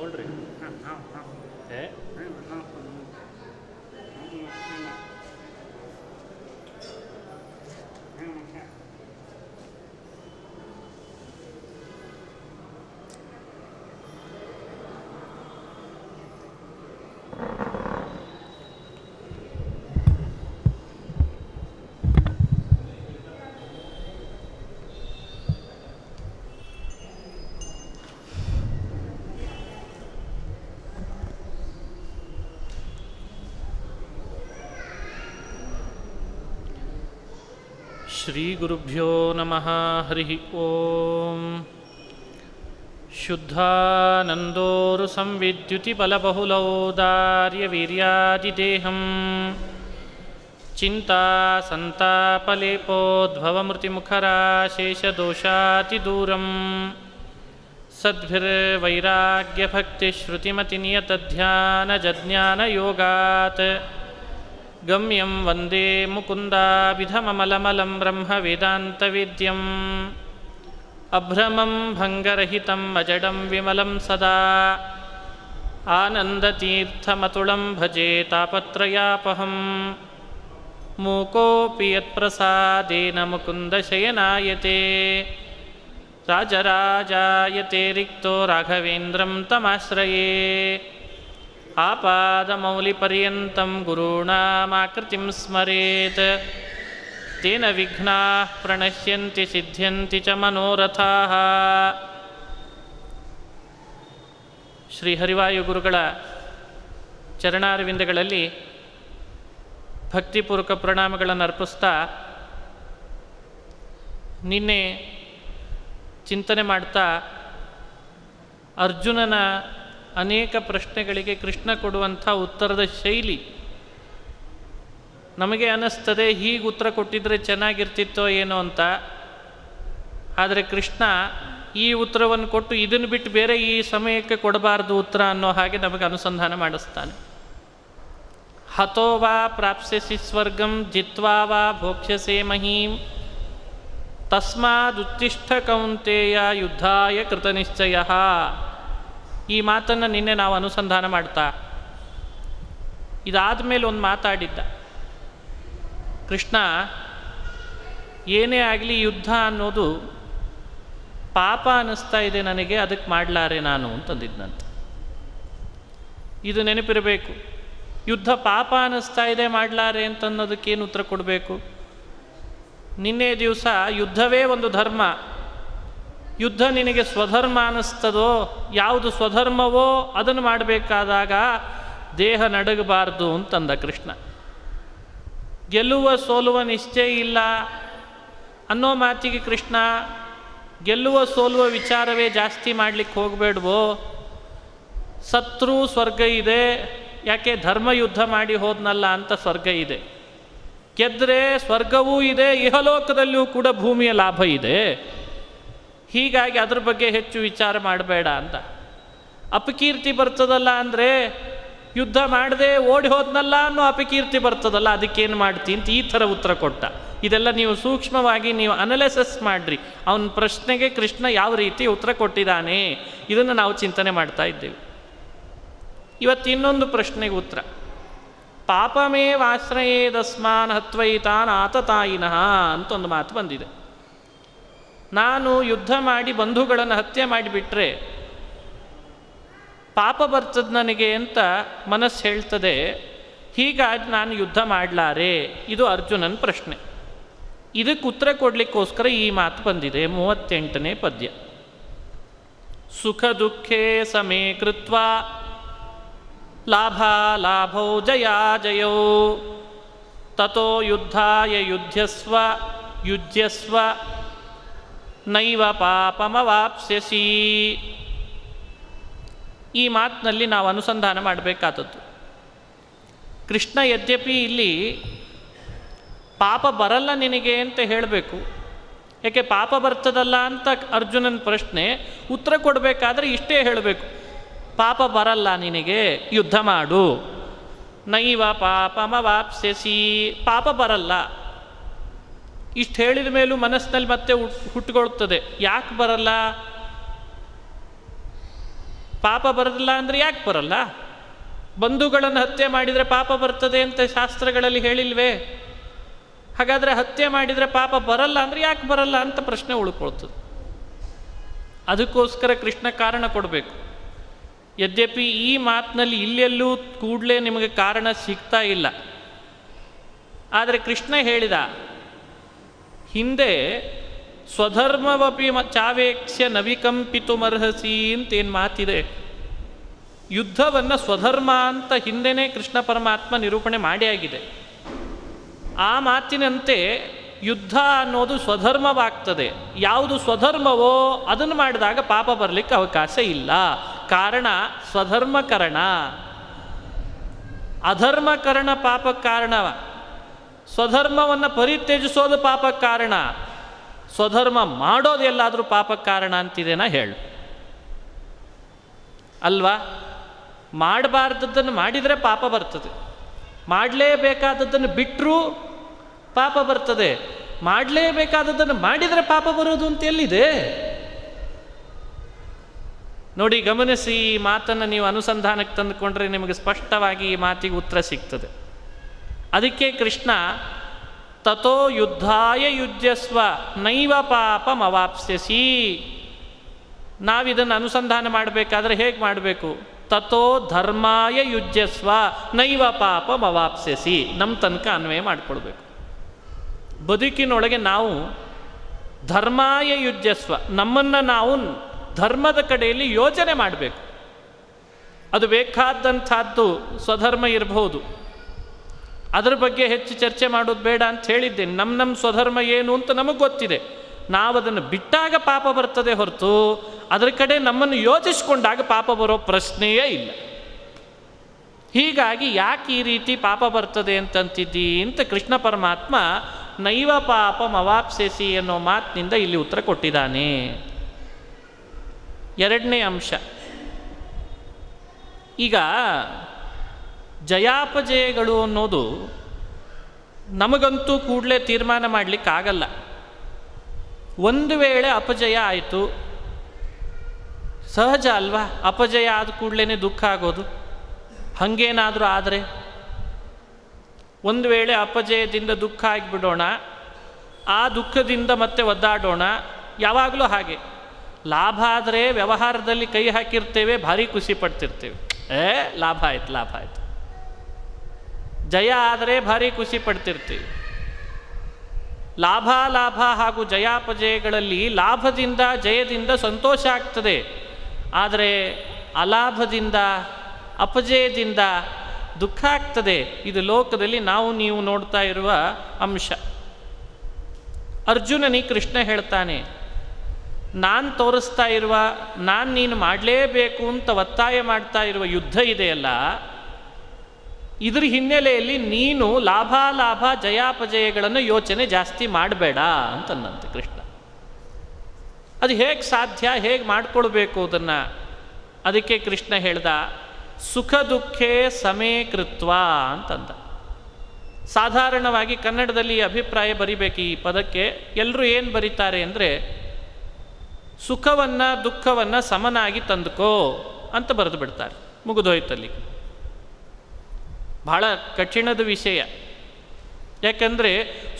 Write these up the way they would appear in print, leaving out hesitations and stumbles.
ನೋಡ್ರಿ ಏ ಶ್ರೀಗುರುಭ್ಯೋ ನಮಃ. ಹರಿ ಓಂ. ಶುದ್ಧಾನಂದೋರು ಸಂವಿದ್ಯುತಿಬಲಬಹುಲೌದಾರ್ಯವೀರ್ಯಾದಿದೇಹಂ ಚಿಂತಾ ಸಂತಾಪಲೇಪೋದ್ಭವಮೃತಿಮುಖರಾಶೇಷದೋಷಾತಿದೂರಂ ಸದ್ಭಿರ್ವೈರಾಗ್ಯಭಕ್ತಿಶ್ರುತಿಮತಿನಿಯತಧ್ಯಾನಜಜ್ಞಾನಯೋಗಾತ್ ಗಮ್ಯಂ ವಂದೇ ಮುಕುಂದಾಭಿಧಮಮಲಮಲಂ ಬ್ರಹ್ಮವೇದಾಂತವೇದ್ಯಂ ಅಭ್ರಮಂ ಭಂಗರಹಿತಂ ಅಜಡಂ ವಿಮಲಂ ಸದಾ ಆನಂದತೀರ್ಥಮತುಳಂ ಭಜೆ ತಾಪತ್ರಯಾಪಹಂ ಮೂಕೋಪಿ ಯತ್ಪ್ರಸಾದೇನ ಮುಕುಂದಶಯನಾಯತೆ ರಾಜರಾಜಾಯತೆ ರಿಕ್ತೋ ರಾಘವೇಂದ್ರಂ ತಮಾಶ್ರಯೇ ಆಪಾದಮೌಲಿಪರ್ಯಂತಂ ಗುರುಣಾಮಾಕೃತಿಂ ಸ್ಮರೇತ್ ತೇನ ವಿಘ್ನಾಃ ಪ್ರಣಶ್ಯಂತಿ ಸಿದ್ಧ್ಯಂತಿ ಚ ಮನೋರಥಾಃ. ಶ್ರೀ ಹರಿವಾಯು ಗುರುಗಳ ಚರಣಾರವಿಂದಗಳಲ್ಲಿ ಭಕ್ತಿಪೂರ್ವಕ ಪ್ರಣಾಮಗಳನ್ನು ಅರ್ಪಿಸ್ತಾ, ನಿನ್ನೆ ಚಿಂತನೆ ಮಾಡ್ತಾ ಅರ್ಜುನನ ಅನೇಕ ಪ್ರಶ್ನೆಗಳಿಗೆ ಕೃಷ್ಣ ಕೊಡುವಂಥ ಉತ್ತರದ ಶೈಲಿ ನಮಗೆ ಅನ್ನಿಸ್ತದೆ ಹೀಗೆ ಉತ್ತರ ಕೊಟ್ಟಿದ್ರೆ ಚೆನ್ನಾಗಿರ್ತಿತ್ತೋ ಏನೋ ಅಂತ. ಆದರೆ ಕೃಷ್ಣ ಈ ಉತ್ತರವನ್ನು ಕೊಟ್ಟು ಇದನ್ನು ಬಿಟ್ಟು ಬೇರೆ ಈ ಸಮಯಕ್ಕೆ ಕೊಡಬಾರ್ದು ಉತ್ತರ ಅನ್ನೋ ಹಾಗೆ ನಮಗೆ ಅನುಸಂಧಾನ ಮಾಡಿಸ್ತಾನೆ. ಹತೋ ವಾ ಪ್ರಾಪ್ಸ್ಯಸಿ ಸ್ವರ್ಗಂ ಜಿತ್ವಾ ವಾ ಭೋಕ್ಷ್ಯಸೇ ಮಹೀಂ ತಸ್ಮಾದುತ್ತಿಷ್ಠ ಕೌಂತೆಯ ಯುದ್ಧಾಯ ಕೃತನಿಶ್ಚಯಃ. ಈ ಮಾತನ್ನು ನಿನ್ನೆ ನಾವು ಅನುಸಂಧಾನ ಮಾಡ್ತಾ ಇದಾದ ಮೇಲೆ ಒಂದು ಮಾತಾಡಿದ್ದ ಕೃಷ್ಣ, ಏನೇ ಆಗಲಿ ಯುದ್ಧ ಅನ್ನೋದು ಪಾಪ ಅನ್ನಿಸ್ತಾ ಇದೆ ನನಗೆ, ಅದಕ್ಕೆ ಮಾಡಲಾರೆ ನಾನು ಅಂತಂದಿದ್ದಂತೆ. ಇದು ನೆನಪಿರಬೇಕು. ಯುದ್ಧ ಪಾಪ ಅನ್ನಿಸ್ತಾ ಇದೆ ಮಾಡಲಾರೆ ಅಂತನ್ನೋದಕ್ಕೇನು ಉತ್ತರ ಕೊಡಬೇಕು? ನಿನ್ನೆ ದಿವಸ ಯುದ್ಧವೇ ಒಂದು ಧರ್ಮ, ಯುದ್ಧ ನಿನಗೆ ಸ್ವಧರ್ಮ ಅನ್ನಿಸ್ತದೋ, ಯಾವುದು ಸ್ವಧರ್ಮವೋ ಅದನ್ನು ಮಾಡಬೇಕಾದಾಗ ದೇಹ ನಡಗಬಾರ್ದು ಅಂತಂದ ಕೃಷ್ಣ. ಗೆಲ್ಲುವ ಸೋಲುವ ನಿಶ್ಚಯ ಇಲ್ಲ ಅನ್ನೋ ಮಾತಿಗೆ ಕೃಷ್ಣ ಗೆಲ್ಲುವ ಸೋಲುವ ವಿಚಾರವೇ ಜಾಸ್ತಿ ಮಾಡಲಿಕ್ಕೆ ಹೋಗಬೇಡ್ವೋ, ಸತ್ರು ಸ್ವರ್ಗ ಇದೆ, ಯಾಕೆ ಧರ್ಮ ಯುದ್ಧ ಮಾಡಿ ಹೋದ್ನಲ್ಲ ಅಂತ ಸ್ವರ್ಗ ಇದೆ, ಗೆದ್ದರೆ ಸ್ವರ್ಗವೂ ಇದೆ, ಇಹಲೋಕದಲ್ಲಿಯೂ ಕೂಡ ಭೂಮಿಯ ಲಾಭ ಇದೆ, ಹೀಗಾಗಿ ಅದ್ರ ಬಗ್ಗೆ ಹೆಚ್ಚು ವಿಚಾರ ಮಾಡಬೇಡ ಅಂತ. ಅಪಕೀರ್ತಿ ಬರ್ತದಲ್ಲ ಅಂದರೆ ಯುದ್ಧ ಮಾಡದೆ ಓಡಿ ಹೋದ್ನಲ್ಲ ಅನ್ನೋ ಅಪಕೀರ್ತಿ ಬರ್ತದಲ್ಲ, ಅದಕ್ಕೇನು ಮಾಡ್ತೀನಿ ಅಂತ ಈ ಥರ ಉತ್ತರ ಕೊಟ್ಟ. ಇದೆಲ್ಲ ನೀವು ಸೂಕ್ಷ್ಮವಾಗಿ ನೀವು ಅನಲೈಸಸ್ ಮಾಡಿರಿ, ಅವನ ಪ್ರಶ್ನೆಗೆ ಕೃಷ್ಣ ಯಾವ ರೀತಿ ಉತ್ತರ ಕೊಟ್ಟಿದ್ದಾನೆ ಇದನ್ನು ನಾವು ಚಿಂತನೆ ಮಾಡ್ತಾ ಇದ್ದೇವೆ. ಇವತ್ತು ಇನ್ನೊಂದು ಪ್ರಶ್ನೆಗೆ ಉತ್ತರ. ಪಾಪಮೇವಾಶ್ರಯೇದಸ್ಮಾನ್ ಹತ್ವೈತಾನ್ ಆತತಾಯಿನಃ ಅಂತ ಒಂದು ಮಾತು ಬಂದಿದೆ. ನಾನು ಯುದ್ಧ ಮಾಡಿ ಬಂಧುಗಳನ್ನು ಹತ್ಯೆ ಮಾಡಿಬಿಟ್ರೆ ಪಾಪ ಬರ್ತದೆ ನನಗೆ ಅಂತ ಮನಸ್ಸು ಹೇಳ್ತದೆ, ಹೀಗಾಗಿ ನಾನು ಯುದ್ಧ ಮಾಡಲಾರೆ. ಇದು ಅರ್ಜುನನ ಪ್ರಶ್ನೆ. ಇದಕ್ಕೆ ಉತ್ತರ ಕೊಡಲಿಕ್ಕೋಸ್ಕರ ಈ ಮಾತು ಬಂದಿದೆ. 38ನೇ ಪದ್ಯ. ಸುಖ ದುಃಖೇ ಸಮೇ ಕೃತ್ವಾ ಲಾಭಾಲಾಭೌ ಜಯಾಜಯೌ ತತೋ ಯುದ್ಧಾಯ ಯುಧ್ಯಸ್ವ ಯುಜ್ಯಸ್ವ ನೈವ ಪಾಪಮವಾಪ್ಸ್ಯಸಿ. ಈ ಮಾತಿನಲ್ಲಿ ನಾವು ಅನುಸಂಧಾನ ಮಾಡಬೇಕಾದದ್ದು, ಕೃಷ್ಣ ಯದ್ಯಪಿ ಇಲ್ಲಿ ಪಾಪ ಬರಲ್ಲ ನಿನಗೆ ಅಂತ ಹೇಳಬೇಕು, ಯಾಕೆ ಪಾಪ ಬರ್ತದಲ್ಲ ಅಂತ ಅರ್ಜುನನ ಪ್ರಶ್ನೆ, ಉತ್ತರ ಕೊಡಬೇಕಾದ್ರೆ ಇಷ್ಟೇ ಹೇಳಬೇಕು, ಪಾಪ ಬರಲ್ಲ ನಿನಗೆ, ಯುದ್ಧ ಮಾಡು. ನೈವ ಪಾಪಮವಾಪ್ಸ್ಯಸಿ, ಪಾಪ ಬರಲ್ಲ. ಇಷ್ಟು ಹೇಳಿದ ಮೇಲೂ ಮನಸ್ಸಿನಲ್ಲಿ ಮತ್ತೆ ಹುಟ್ಟುಕೊಳ್ತದೆ, ಯಾಕೆ ಬರಲ್ಲ? ಪಾಪ ಬರೋದಿಲ್ಲ ಅಂದರೆ ಯಾಕೆ ಬರಲ್ಲ? ಬಂಧುಗಳನ್ನು ಹತ್ಯೆ ಮಾಡಿದರೆ ಪಾಪ ಬರ್ತದೆ ಅಂತ ಶಾಸ್ತ್ರಗಳಲ್ಲಿ ಹೇಳಿಲ್ವೇ? ಹಾಗಾದರೆ ಹತ್ಯೆ ಮಾಡಿದರೆ ಪಾಪ ಬರಲ್ಲ ಅಂದರೆ ಯಾಕೆ ಬರಲ್ಲ ಅಂತ ಪ್ರಶ್ನೆ ಉಳ್ಕೊಳ್ತದೆ. ಅದಕ್ಕೋಸ್ಕರ ಕೃಷ್ಣ ಕಾರಣ ಕೊಡಬೇಕು. ಯದ್ಯಪಿ ಈ ಮಾತಿನಲ್ಲಿ ಇಲ್ಲೆಲ್ಲೂ ಕೂಡಲೇ ನಿಮಗೆ ಕಾರಣ ಸಿಗ್ತಾ ಇಲ್ಲ. ಆದರೆ ಕೃಷ್ಣ ಹೇಳಿದ ಹಿಂದೆ ಸ್ವಧರ್ಮವಪಿ ಚಾವೇಕ್ಷ್ಯ ನವಿಕಂಪಿತುಮರ್ಹಸಿ ಅಂತೇನು ಮಾತಿದೆ. ಯುದ್ಧವನ್ನು ಸ್ವಧರ್ಮ ಅಂತ ಹಿಂದೆನೇ ಕೃಷ್ಣ ಪರಮಾತ್ಮ ನಿರೂಪಣೆ ಮಾಡಿ ಆಗಿದೆ. ಆ ಮಾತಿನಂತೆ ಯುದ್ಧ ಅನ್ನೋದು ಸ್ವಧರ್ಮವಾಗ್ತದೆ. ಯಾವುದು ಸ್ವಧರ್ಮವೋ ಅದನ್ನು ಮಾಡಿದಾಗ ಪಾಪ ಬರಲಿಕ್ಕೆ ಅವಕಾಶ ಇಲ್ಲ. ಕಾರಣ ಸ್ವಧರ್ಮಕರಣ. ಅಧರ್ಮಕರಣ ಪಾಪಕ್ಕೆ ಕಾರಣ. ಸ್ವಧರ್ಮವನ್ನು ಪರಿತ್ಯಜಿಸೋದು ಪಾಪಕ್ಕೆ ಕಾರಣ. ಸ್ವಧರ್ಮ ಮಾಡೋದು ಎಲ್ಲಾದರೂ ಪಾಪಕ್ಕೆ ಕಾರಣ ಅಂತಿದೆನಾ ಹೇಳು? ಅಲ್ವಾ? ಮಾಡಬಾರ್ದದ್ದನ್ನು ಮಾಡಿದರೆ ಪಾಪ ಬರ್ತದೆ, ಮಾಡಲೇಬೇಕಾದದ್ದನ್ನು ಬಿಟ್ಟರೂ ಪಾಪ ಬರ್ತದೆ. ಮಾಡಲೇಬೇಕಾದದ್ದನ್ನು ಮಾಡಿದರೆ ಪಾಪ ಬರೋದು ಅಂತ ಎಲ್ಲಿದೆ ನೋಡಿ. ಗಮನಿಸಿ, ಈ ಮಾತನ್ನು ನೀವು ಅನುಸಂಧಾನಕ್ಕೆ ತಂದುಕೊಂಡ್ರೆ ನಿಮಗೆ ಸ್ಪಷ್ಟವಾಗಿ ಈ ಮಾತಿಗೆ ಉತ್ತರ ಸಿಗ್ತದೆ. ಅದಕ್ಕೆ ಕೃಷ್ಣ ತಥೋ ಯುದ್ಧಾಯ ಯುಜ್ಯಸ್ವ ನೈವ ಪಾಪಮವಾಪ್ಸ್ಯಸಿ. ನಾವಿದನ್ನು ಅನುಸಂಧಾನ ಮಾಡಬೇಕಾದ್ರೆ ಹೇಗೆ ಮಾಡಬೇಕು? ತಥೋ ಧರ್ಮಾಯ ಯುಜ್ಯಸ್ವ ನೈವ ಪಾಪಮವಾಪ್ಸ್ಯಸಿ. ನಮ್ಮ ತನಕ ಅನ್ವಯ ಮಾಡಿಕೊಳ್ಬೇಕು. ಬದುಕಿನೊಳಗೆ ನಾವು ಧರ್ಮಾಯ ಯುಜ್ಯಸ್ವ, ನಮ್ಮನ್ನು ನಾವು ಧರ್ಮದ ಕಡೆಯಲ್ಲಿ ಯೋಚನೆ ಮಾಡಬೇಕು. ಅದು ಬೇಕಾದಂಥದ್ದು ಸ್ವಧರ್ಮ ಇರಬಹುದು, ಅದರ ಬಗ್ಗೆ ಹೆಚ್ಚು ಚರ್ಚೆ ಮಾಡೋದು ಬೇಡ ಅಂತ ಹೇಳಿದ್ದೇನೆ. ನಮ್ಮ ಸ್ವಧರ್ಮ ಏನು ಅಂತ ನಮಗೆ ಗೊತ್ತಿದೆ. ನಾವು ಅದನ್ನು ಬಿಟ್ಟಾಗ ಪಾಪ ಬರ್ತದೆ ಹೊರತು ಅದರ ಕಡೆ ನಮ್ಮನ್ನು ಯೋಚಿಸಿಕೊಂಡಾಗ ಪಾಪ ಬರೋ ಪ್ರಶ್ನೆಯೇ ಇಲ್ಲ. ಹೀಗಾಗಿ ಯಾಕೆ ಈ ರೀತಿ ಪಾಪ ಬರ್ತದೆ ಅಂತಂತಿದ್ದಿ ಅಂತ ಕೃಷ್ಣ ಪರಮಾತ್ಮ ನೈವ ಪಾಪಮವಾಪ್ಸ್ಯಸಿ ಅನ್ನೋ ಮಾತಿನಿಂದ ಇಲ್ಲಿ ಉತ್ತರ ಕೊಟ್ಟಿದ್ದಾನೆ. ಎರಡನೇ ಅಂಶ, ಈಗ ಜಯಾಪಜಯಗಳು ಅನ್ನೋದು ನಮಗಂತೂ ಕೂಡಲೇ ತೀರ್ಮಾನ ಮಾಡಲಿಕ್ಕಾಗಲ್ಲ. ಒಂದು ವೇಳೆ ಅಪಜಯ ಆಯಿತು, ಸಹಜ ಅಲ್ವಾ? ಅಪಜಯ ಆದ ಕೂಡಲೇ ದುಃಖ ಆಗೋದು. ಹಾಗೇನಾದರೂ ಆದರೆ ಒಂದು ವೇಳೆ ಅಪಜಯದಿಂದ ದುಃಖ ಆಗಿಬಿಡೋಣ, ಆ ದುಃಖದಿಂದ ಮತ್ತೆ ಒದ್ದಾಡೋಣ. ಯಾವಾಗಲೂ ಹಾಗೆ. ಲಾಭ ಆದರೆ ವ್ಯವಹಾರದಲ್ಲಿ ಕೈ ಹಾಕಿರ್ತೇವೆ, ಭಾರಿ ಖುಷಿ ಪಡ್ತಿರ್ತೇವೆ. ಲಾಭ ಆಯ್ತು ಲಾಭ ಆಯ್ತು. ಜಯ ಆದರೆ ಭಾರಿ ಖುಷಿ ಪಡ್ತಿರ್ತೀವಿ. ಲಾಭ ಲಾಭ ಹಾಗೂ ಜಯಾಪಜಯಗಳಲ್ಲಿ ಲಾಭದಿಂದ ಜಯದಿಂದ ಸಂತೋಷ ಆಗ್ತದೆ. ಆದರೆ ಅಲಾಭದಿಂದ ಅಪಜಯದಿಂದ ದುಃಖ ಆಗ್ತದೆ. ಇದು ಲೋಕದಲ್ಲಿ ನಾವು ನೀವು ನೋಡ್ತಾ ಇರುವ ಅಂಶ. ಅರ್ಜುನನಿಗೆ ಕೃಷ್ಣ ಹೇಳ್ತಾನೆ, ನಾನು ತೋರಿಸ್ತಾ ಇರುವ, ನೀನು ಮಾಡಲೇಬೇಕು ಅಂತ ಒತ್ತಾಯ ಮಾಡ್ತಾ ಇರುವ ಯುದ್ಧ ಇದೆಯಲ್ಲ, ಇದ್ರ ಹಿನ್ನೆಲೆಯಲ್ಲಿ ನೀನು ಲಾಭ ಲಾಭ ಜಯಾಪಜಯಗಳನ್ನು ಯೋಚನೆ ಜಾಸ್ತಿ ಮಾಡಬೇಡ ಅಂತನ್ನಂತೆ ಕೃಷ್ಣ. ಅದು ಹೇಗೆ ಸಾಧ್ಯ, ಹೇಗೆ ಮಾಡಿಕೊಳ್ಬೇಕು ಅದನ್ನು? ಅದಕ್ಕೆ ಕೃಷ್ಣ ಹೇಳ್ದ, ಸುಖ ದುಃಖೇ ಸಮೇ ಕೃತ್ವ ಅಂತಂದ. ಸಾಧಾರಣವಾಗಿ ಕನ್ನಡದಲ್ಲಿ ಅಭಿಪ್ರಾಯ ಬರಿಬೇಕು ಈ ಪದಕ್ಕೆ. ಎಲ್ಲರೂ ಏನು ಬರೀತಾರೆ ಅಂದರೆ, ಸುಖವನ್ನು ದುಃಖವನ್ನು ಸಮನಾಗಿ ತಂದುಕೋ ಅಂತ ಬರೆದು ಬಿಡ್ತಾರೆ. ಮುಗಿದೋಯ್ತಲ್ಲಿ. ಬಹಳ ಕಠಿಣದ ವಿಷಯ. ಯಾಕಂದರೆ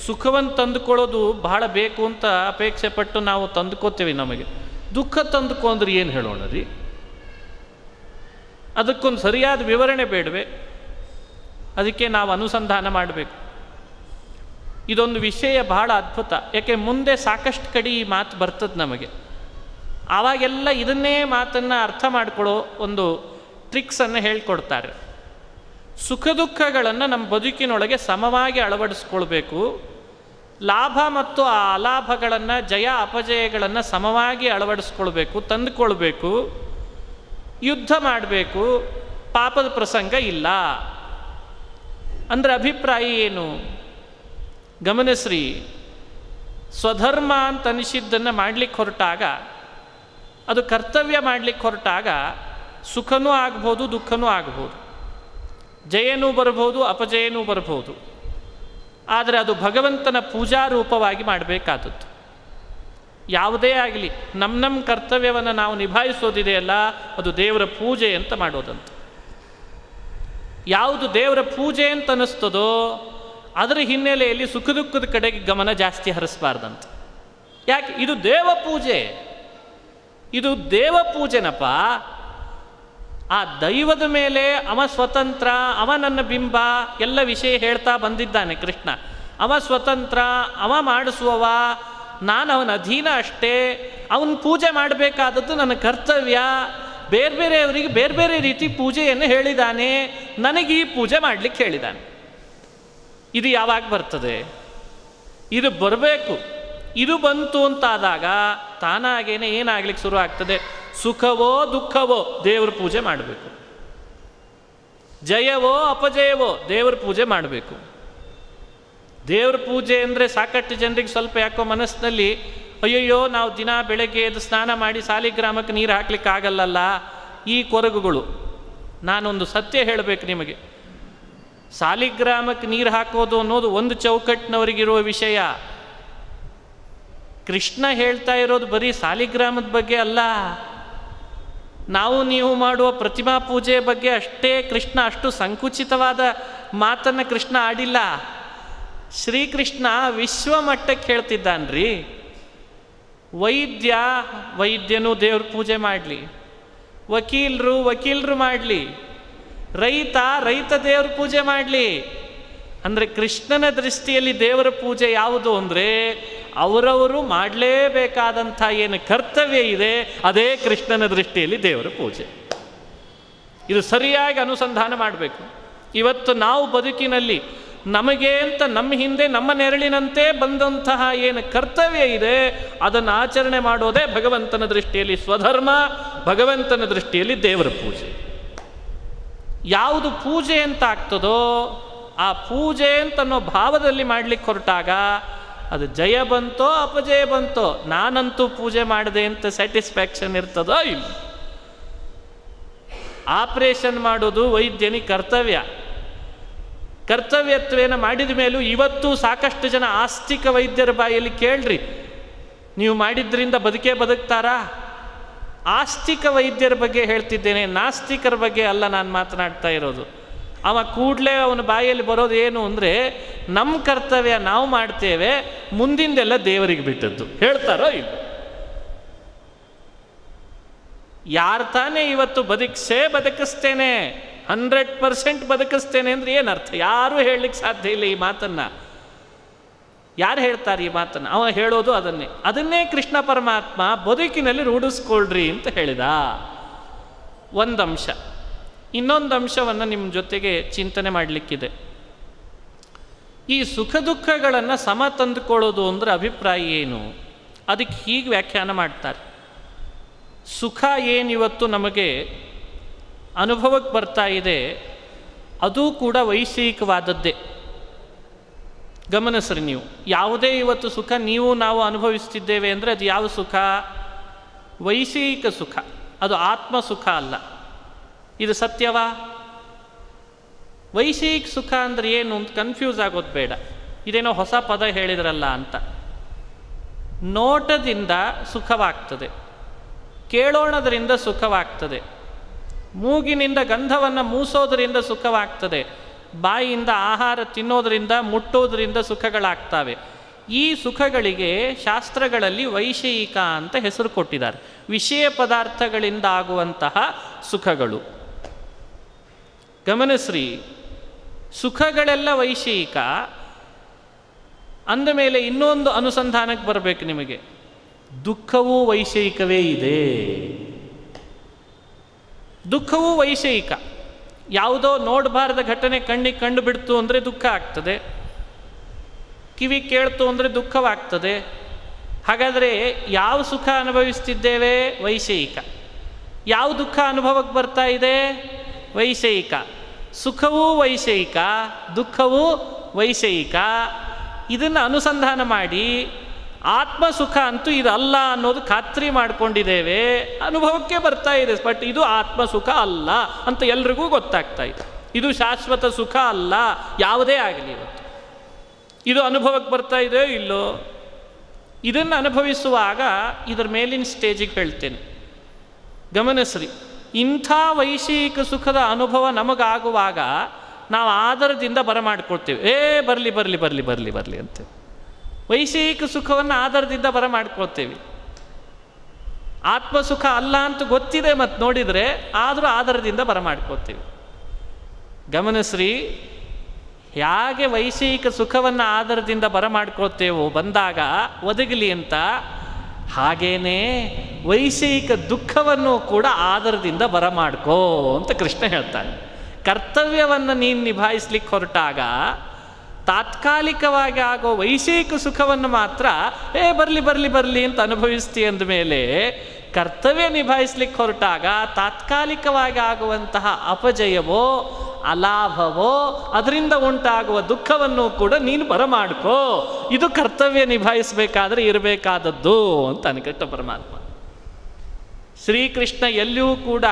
ಸುಖವನ್ನು ತಂದುಕೊಳ್ಳೋದು ಬಹಳ ಬೇಕು ಅಂತ ಅಪೇಕ್ಷೆ ಪಟ್ಟು ನಾವು ತಂದುಕೋತೇವೆ. ನಮಗೆ ದುಃಖ ತಂದುಕೋ ಅಂದ್ರೆ ಏನು ಹೇಳೋಣ ರೀ? ಅದಕ್ಕೊಂದು ಸರಿಯಾದ ವಿವರಣೆ ಬೇಡವೆ? ಅದಕ್ಕೆ ನಾವು ಅನುಸಂಧಾನ ಮಾಡಬೇಕು. ಇದೊಂದು ವಿಷಯ ಬಹಳ ಅದ್ಭುತ. ಯಾಕೆ ಮುಂದೆ ಸಾಕಷ್ಟು ಕಡೆ ಈ ಮಾತು ಬರ್ತದೆ ನಮಗೆ. ಆವಾಗೆಲ್ಲ ಇದನ್ನೇ ಮಾತನ್ನು ಅರ್ಥ ಮಾಡಿಕೊಳ್ಳೋ ಒಂದು ಟ್ರಿಕ್ಸನ್ನು ಹೇಳ್ಕೊಡ್ತಾರೆ. ಸುಖ ದುಃಖಗಳನ್ನು ನಮ್ಮ ಬದುಕಿನೊಳಗೆ ಸಮವಾಗಿ ಅಳವಡಿಸ್ಕೊಳ್ಬೇಕು. ಲಾಭ ಮತ್ತು ಆ ಅಲಾಭಗಳನ್ನು, ಜಯ ಅಪಜಯಗಳನ್ನು ಸಮವಾಗಿ ಅಳವಡಿಸ್ಕೊಳ್ಬೇಕು, ತಂದುಕೊಳ್ಬೇಕು. ಯುದ್ಧ ಮಾಡಬೇಕು, ಪಾಪದ ಪ್ರಸಂಗ ಇಲ್ಲ. ಅಂದರೆ ಅಭಿಪ್ರಾಯ ಏನು? ಗಮನಿಸ್ರಿ, ಸ್ವಧರ್ಮ ಅಂತ ಅನಿಸಿದ್ದನ್ನು ಮಾಡಲಿಕ್ಕೆ ಹೊರಟಾಗ, ಅದು ಕರ್ತವ್ಯ ಮಾಡಲಿಕ್ಕೆ ಹೊರಟಾಗ ಸುಖನೂ ಆಗ್ಬೋದು, ದುಃಖನೂ ಆಗ್ಬೋದು, ಜಯನೂ ಬರ್ಬೋದು, ಅಪಜಯನೂ ಬರ್ಬೋದು. ಆದರೆ ಅದು ಭಗವಂತನ ಪೂಜಾ ರೂಪವಾಗಿ ಮಾಡಬೇಕಾದದ್ದು. ಯಾವುದೇ ಆಗಲಿ ನಮ್ಮ ಕರ್ತವ್ಯವನ್ನು ನಾವು ನಿಭಾಯಿಸೋದಿದೆಯಲ್ಲ, ಅದು ದೇವರ ಪೂಜೆ ಅಂತ ಮಾಡೋದಂತ. ಯಾವುದು ದೇವರ ಪೂಜೆ ಅಂತ ಅನ್ನಿಸ್ತದೋ ಅದರ ಹಿನ್ನೆಲೆಯಲ್ಲಿ ಸುಖ ದುಃಖದ ಕಡೆಗೆ ಗಮನ ಜಾಸ್ತಿ ಹರಿಸಬಾರ್ದಂತ. ಯಾಕೆ? ಇದು ದೇವ ಪೂಜೆ, ಇದು ದೇವ ಪೂಜೆನಪ್ಪ. ಆ ದೈವದ ಮೇಲೆ ಅವ ಸ್ವತಂತ್ರ, ಅವ ನನ್ನ ಬಿಂಬ, ಎಲ್ಲ ವಿಷಯ ಹೇಳ್ತಾ ಬಂದಿದ್ದಾನೆ ಕೃಷ್ಣ. ಅವ ಸ್ವತಂತ್ರ, ಅವ ಮಾಡಿಸುವವ, ನಾನು ಅವನ ಅಧೀನ ಅಷ್ಟೇ. ಅವನ ಪೂಜೆ ಮಾಡಬೇಕಾದದ್ದು ನನ್ನ ಕರ್ತವ್ಯ. ಬೇರೆ ಬೇರೆಯವರಿಗೆ ಬೇರೆ ಬೇರೆ ರೀತಿ ಪೂಜೆಯನ್ನು ಹೇಳಿದ್ದಾನೆ, ನನಗೆ ಈ ಪೂಜೆ ಮಾಡಲಿಕ್ಕೆ ಹೇಳಿದ್ದಾನೆ. ಇದು ಯಾವಾಗ ಬರ್ತದೆ? ಇದು ಬರಬೇಕು. ಇದು ಬಂತು ಅಂತಾದಾಗ ತಾನಾಗೇನೆ ಏನಾಗ್ಲಿಕ್ಕೆ ಶುರು ಆಗ್ತದೆ? ಸುಖವೋ ದುಃಖವೋ ದೇವ್ರ ಪೂಜೆ ಮಾಡಬೇಕು, ಜಯವೋ ಅಪಜಯವೋ ದೇವ್ರ ಪೂಜೆ ಮಾಡಬೇಕು. ದೇವ್ರ ಪೂಜೆ ಅಂದರೆ ಸಾಕಷ್ಟು ಜನರಿಗೆ ಸ್ವಲ್ಪ ಯಾಕೋ ಮನಸ್ಸಿನಲ್ಲಿ ಅಯ್ಯಯ್ಯೋ ನಾವು ದಿನ ಬೆಳಗ್ಗೆ ಎದ್ದು ಸ್ನಾನ ಮಾಡಿ ಸಾಲಿಗ್ರಾಮಕ್ಕೆ ನೀರು ಹಾಕ್ಲಿಕ್ಕೆ ಆಗಲ್ಲಲ್ಲ, ಈ ಕೊರಗುಗಳು. ನಾನೊಂದು ಸತ್ಯ ಹೇಳಬೇಕು ನಿಮಗೆ. ಸಾಲಿಗ್ರಾಮಕ್ಕೆ ನೀರು ಹಾಕೋದು ಅನ್ನೋದು ಒಂದು ಚೌಕಟ್ಟಿನವರಿಗಿರುವ ವಿಷಯ. ಕೃಷ್ಣ ಹೇಳ್ತಾ ಇರೋದು ಬರೀ ಸಾಲಿಗ್ರಾಮದ ಬಗ್ಗೆ ಅಲ್ಲ, ನಾವು ನೀವು ಮಾಡುವ ಪ್ರತಿಮಾ ಪೂಜೆಯ ಬಗ್ಗೆ ಅಷ್ಟೇ. ಕೃಷ್ಣ ಅಷ್ಟು ಸಂಕುಚಿತವಾದ ಮಾತನ್ನು ಕೃಷ್ಣ ಆಡಿಲ್ಲ. ಶ್ರೀಕೃಷ್ಣ ವಿಶ್ವಮಟ್ಟಕ್ಕೆ ಹೇಳ್ತಿದ್ದಾನ್ರಿ. ವೈದ್ಯನು ದೇವ್ರ ಪೂಜೆ ಮಾಡಲಿ, ವಕೀಲರು ಮಾಡಲಿ, ರೈತ ದೇವ್ರ ಪೂಜೆ ಮಾಡಲಿ. ಅಂದರೆ ಕೃಷ್ಣನ ದೃಷ್ಟಿಯಲ್ಲಿ ದೇವರ ಪೂಜೆ ಯಾವುದು ಅಂದರೆ ಅವರವರು ಮಾಡಲೇಬೇಕಾದಂಥ ಏನು ಕರ್ತವ್ಯ ಇದೆ ಅದೇ ಕೃಷ್ಣನ ದೃಷ್ಟಿಯಲ್ಲಿ ದೇವರ ಪೂಜೆ. ಇದು ಸರಿಯಾಗಿ ಅನುಸಂಧಾನ ಮಾಡಬೇಕು. ಇವತ್ತು ನಾವು ಬದುಕಿನಲ್ಲಿ ನಮಗೆ ಅಂತ ನಮ್ಮ ಹಿಂದೆ ನಮ್ಮ ನೆರಳಿನಂತೆ ಬಂದಂತಹ ಏನು ಕರ್ತವ್ಯ ಇದೆ ಅದನ್ನು ಆಚರಣೆ ಮಾಡೋದೇ ಭಗವಂತನ ದೃಷ್ಟಿಯಲ್ಲಿ ಸ್ವಧರ್ಮ, ಭಗವಂತನ ದೃಷ್ಟಿಯಲ್ಲಿ ದೇವರ ಪೂಜೆ. ಯಾವುದು ಪೂಜೆ ಅಂತ ಆಗ್ತದೋ ಆ ಪೂಜೆ ಅಂತನ್ನೋ ಭಾವದಲ್ಲಿ ಮಾಡಲಿಕ್ಕೆ ಹೊರಟಾಗ ಅದು ಜಯ ಬಂತೋ ಅಪಜಯ ಬಂತೋ ನಾನಂತೂ ಪೂಜೆ ಮಾಡಿದೆ ಅಂತ ಸ್ಯಾಟಿಸ್ಫ್ಯಾಕ್ಷನ್ ಇರ್ತದೋ ಇಲ್ಲ. ಆಪರೇಷನ್ ಮಾಡೋದು ವೈದ್ಯನಿಗೆ ಕರ್ತವ್ಯತ್ವೇನ ಮಾಡಿದ ಮೇಲೂ ಇವತ್ತು ಸಾಕಷ್ಟು ಜನ ಆಸ್ತಿಕ ವೈದ್ಯರ ಬಾಯಲ್ಲಿ ಕೇಳ್ರಿ, ನೀವು ಮಾಡಿದ್ರಿಂದ ಬದುಕ್ತಾರಾ? ಆಸ್ತಿಕ ವೈದ್ಯರ ಬಗ್ಗೆ ಹೇಳ್ತಿದ್ದೇನೆ, ನಾಸ್ತಿಕರ ಬಗ್ಗೆ ಅಲ್ಲ ನಾನು ಮಾತನಾಡ್ತಾ ಇರೋದು. ಅವ ಕೂಡಲೇ ಅವನ ಬಾಯಲ್ಲಿ ಬರೋದು ಏನು ಅಂದರೆ ನಮ್ಮ ಕರ್ತವ್ಯ ನಾವು ಮಾಡ್ತೇವೆ, ಮುಂದಿಂದೆಲ್ಲ ದೇವರಿಗೆ ಬಿಟ್ಟದ್ದು. ಹೇಳ್ತಾರೋ ಇಲ್ಲ? ಯಾರು ತಾನೇ ಇವತ್ತು ಬದುಕಿಸ್ತೇನೆ 100% ಬದುಕಿಸ್ತೇನೆ ಅಂದರೆ ಏನರ್ಥ? ಯಾರೂ ಹೇಳಲಿಕ್ಕೆ ಸಾಧ್ಯ ಇಲ್ಲ ಈ ಮಾತನ್ನು. ಯಾರು ಹೇಳ್ತಾರೆ ಈ ಮಾತನ್ನು? ಅವ ಹೇಳೋದು ಅದನ್ನೇ ಕೃಷ್ಣ ಪರಮಾತ್ಮ ಬದುಕಿನಲ್ಲಿ ರೂಢಿಸ್ಕೊಳ್ರಿ ಅಂತ ಹೇಳಿದ. ಒಂದು ಅಂಶ. ಇನ್ನೊಂದು ಅಂಶವನ್ನು ನಿಮ್ಮ ಜೊತೆಗೆ ಚಿಂತನೆ ಮಾಡಲಿಕ್ಕಿದೆ. ಈ ಸುಖ ದುಃಖಗಳನ್ನು ಸಮ ತಂದುಕೊಳ್ಳೋದು ಅಂದರೆ ಅಭಿಪ್ರಾಯ ಏನು? ಅದಕ್ಕೆ ಹೀಗೆ ವ್ಯಾಖ್ಯಾನ ಮಾಡ್ತಾರೆ. ಸುಖ ಏನಿವತ್ತು ನಮಗೆ ಅನುಭವಕ್ಕೆ ಬರ್ತಾ ಇದೆ ಅದು ಕೂಡ ವೈಷಯಿಕವಾದದ್ದೇ. ಗಮನಿಸ್ರಿ ನೀವು, ಯಾವುದೇ ಇವತ್ತು ಸುಖ ನಾವು ಅನುಭವಿಸ್ತಿದ್ದೇವೆ ಅಂದರೆ ಅದು ಯಾವ ಸುಖ? ವೈಷಯಿಕ ಸುಖ, ಅದು ಆತ್ಮ ಸುಖ ಅಲ್ಲ. ಇದು ಸತ್ಯವಾ? ವೈಷಯಿಕ ಸುಖ ಅಂದರೆ ಏನು ಅಂತ ಕನ್ಫ್ಯೂಸ್ ಆಗೋದು ಬೇಡ. ಇದೇನೋ ಹೊಸ ಪದ ಹೇಳಿದ್ರಲ್ಲ ಅಂತ. ನೋಟದಿಂದ ಸುಖವಾಗ್ತದೆ, ಕೇಳೋಣದರಿಂದ ಸುಖವಾಗ್ತದೆ, ಮೂಗಿನಿಂದ ಗಂಧವನ್ನು ಮೂಸೋದರಿಂದ ಸುಖವಾಗ್ತದೆ, ಬಾಯಿಯಿಂದ ಆಹಾರ ತಿನ್ನೋದರಿಂದ ಮುಟ್ಟೋದರಿಂದ ಸುಖಗಳಾಗ್ತವೆ. ಈ ಸುಖಗಳಿಗೆ ಶಾಸ್ತ್ರಗಳಲ್ಲಿ ವೈಷಯಿಕ ಅಂತ ಹೆಸರು ಕೊಟ್ಟಿದ್ದಾರೆ. ವಿಷಯ ಪದಾರ್ಥಗಳಿಂದ ಆಗುವಂತಹ ಸುಖಗಳು. ಗಮನಿಸ್ರಿ, ಸುಖಗಳೆಲ್ಲ ವೈಷಯಿಕ ಅಂದಮೇಲೆ ಇನ್ನೊಂದು ಅನುಸಂಧಾನಕ್ಕೆ ಬರಬೇಕು ನಿಮಗೆ. ದುಃಖವೂ ವೈಷಯಿಕವೇ ಇದೆ. ದುಃಖವೂ ವೈಷಯಿಕ. ಯಾವುದೋ ನೋಡಬಾರದ ಘಟನೆ ಕಣ್ಣಿಗೆ ಕಂಡು ಬಿಡ್ತು ಅಂದರೆ ದುಃಖ ಆಗ್ತದೆ, ಕಿವಿ ಕೇಳ್ತು ಅಂದರೆ ದುಃಖವಾಗ್ತದೆ. ಹಾಗಾದರೆ ಯಾವ ಸುಖ ಅನುಭವಿಸ್ತಿದ್ದೇವೆ? ವೈಷಯಿಕ. ಯಾವ ದುಃಖ ಅನುಭವಕ್ಕೆ ಬರ್ತಾ ಇದೆ? ವೈಷಯಿಕ. ಸುಖವೂ ವೈಷಯಿಕ, ದುಃಖವೂ ವೈಷಯಿಕ. ಇದನ್ನು ಅನುಸಂಧಾನ ಮಾಡಿ ಆತ್ಮ ಸುಖ ಅಂತೂ ಇದಲ್ಲ ಅನ್ನೋದು ಖಾತ್ರಿ ಮಾಡಿಕೊಂಡಿದ್ದೇವೆ, ಅನುಭವಕ್ಕೆ ಬರ್ತಾ ಇದೆ. ಬಟ್ ಇದು ಆತ್ಮ ಸುಖ ಅಲ್ಲ ಅಂತ ಎಲ್ರಿಗೂ ಗೊತ್ತಾಗ್ತಾ ಇದೆ. ಇದು ಶಾಶ್ವತ ಸುಖ ಅಲ್ಲ, ಯಾವುದೇ ಆಗಲಿ ಇವತ್ತು. ಇದು ಅನುಭವಕ್ಕೆ ಬರ್ತಾ ಇದೆಯೋ ಇಲ್ಲೋ? ಇದನ್ನು ಅನುಭವಿಸುವಾಗ ಇದರ ಮೇಲಿನ ಸ್ಟೇಜಿಗೆ ಹೇಳ್ತೇನೆ, ಗಮನಿಸ್ರಿ. ಇಂಥ ವೈಷಯಿಕ ಸುಖದ ಅನುಭವ ನಮಗಾಗುವಾಗ ನಾವು ಆದರದಿಂದ ಬರಮಾಡ್ಕೊಳ್ತೇವೆ. ಬರಲಿ ಬರಲಿ ಬರಲಿ ಬರಲಿ ಬರಲಿ ಅಂತ ವೈಷಯಿಕ ಸುಖವನ್ನು ಆದರದಿಂದ ಬರಮಾಡ್ಕೊಳ್ತೇವೆ. ಆತ್ಮಸುಖ ಅಲ್ಲ ಅಂತ ಗೊತ್ತಿದೆ ಮತ್ತು ನೋಡಿದರೆ ಆದರೂ ಆದರದಿಂದ ಬರಮಾಡ್ಕೊಳ್ತೇವೆ. ಗಮನಿಸ್ರಿ, ಹೇಗೆ ವೈಷಯಿಕ ಸುಖವನ್ನು ಆದರದಿಂದ ಬರಮಾಡ್ಕೊಳ್ತೇವೋ ಬಂದಾಗ ಒದಗಲಿ ಅಂತ, ಹಾಗೇನೇ ವೈಷಯಿಕ ದುಃಖವನ್ನು ಕೂಡ ಆದರದಿಂದ ಬರಮಾಡ್ಕೋ ಅಂತ ಕೃಷ್ಣ ಹೇಳ್ತಾನೆ. ಕರ್ತವ್ಯವನ್ನು ನೀನು ನಿಭಾಯಿಸ್ಲಿಕ್ಕೆ ಹೊರಟಾಗ ತಾತ್ಕಾಲಿಕವಾಗಿ ಆಗೋ ವೈಷಯಿಕ ಸುಖವನ್ನು ಮಾತ್ರ ಬರಲಿ ಬರಲಿ ಬರಲಿ ಅಂತ ಅನುಭವಿಸ್ತೀಯ ಅಂದಮೇಲೆ, ಕರ್ತವ್ಯ ನಿಭಾಯಿಸ್ಲಿಕ್ಕೆ ಹೊರಟಾಗ ತಾತ್ಕಾಲಿಕವಾಗಿ ಆಗುವಂತಹ ಅಪಜಯವೋ ಅಲಾಭವೋ ಅದರಿಂದ ಉಂಟಾಗುವ ದುಃಖವನ್ನು ಕೂಡ ನೀನು ಬರಮಾಡ್ಕೋ. ಇದು ಕರ್ತವ್ಯ ನಿಭಾಯಿಸಬೇಕಾದ್ರೆ ಇರಬೇಕಾದದ್ದು ಅಂತ ಕೃಷ್ಣ ಪರಮಾತ್ಮ. ಶ್ರೀಕೃಷ್ಣ ಎಲ್ಲಿಯೂ ಕೂಡ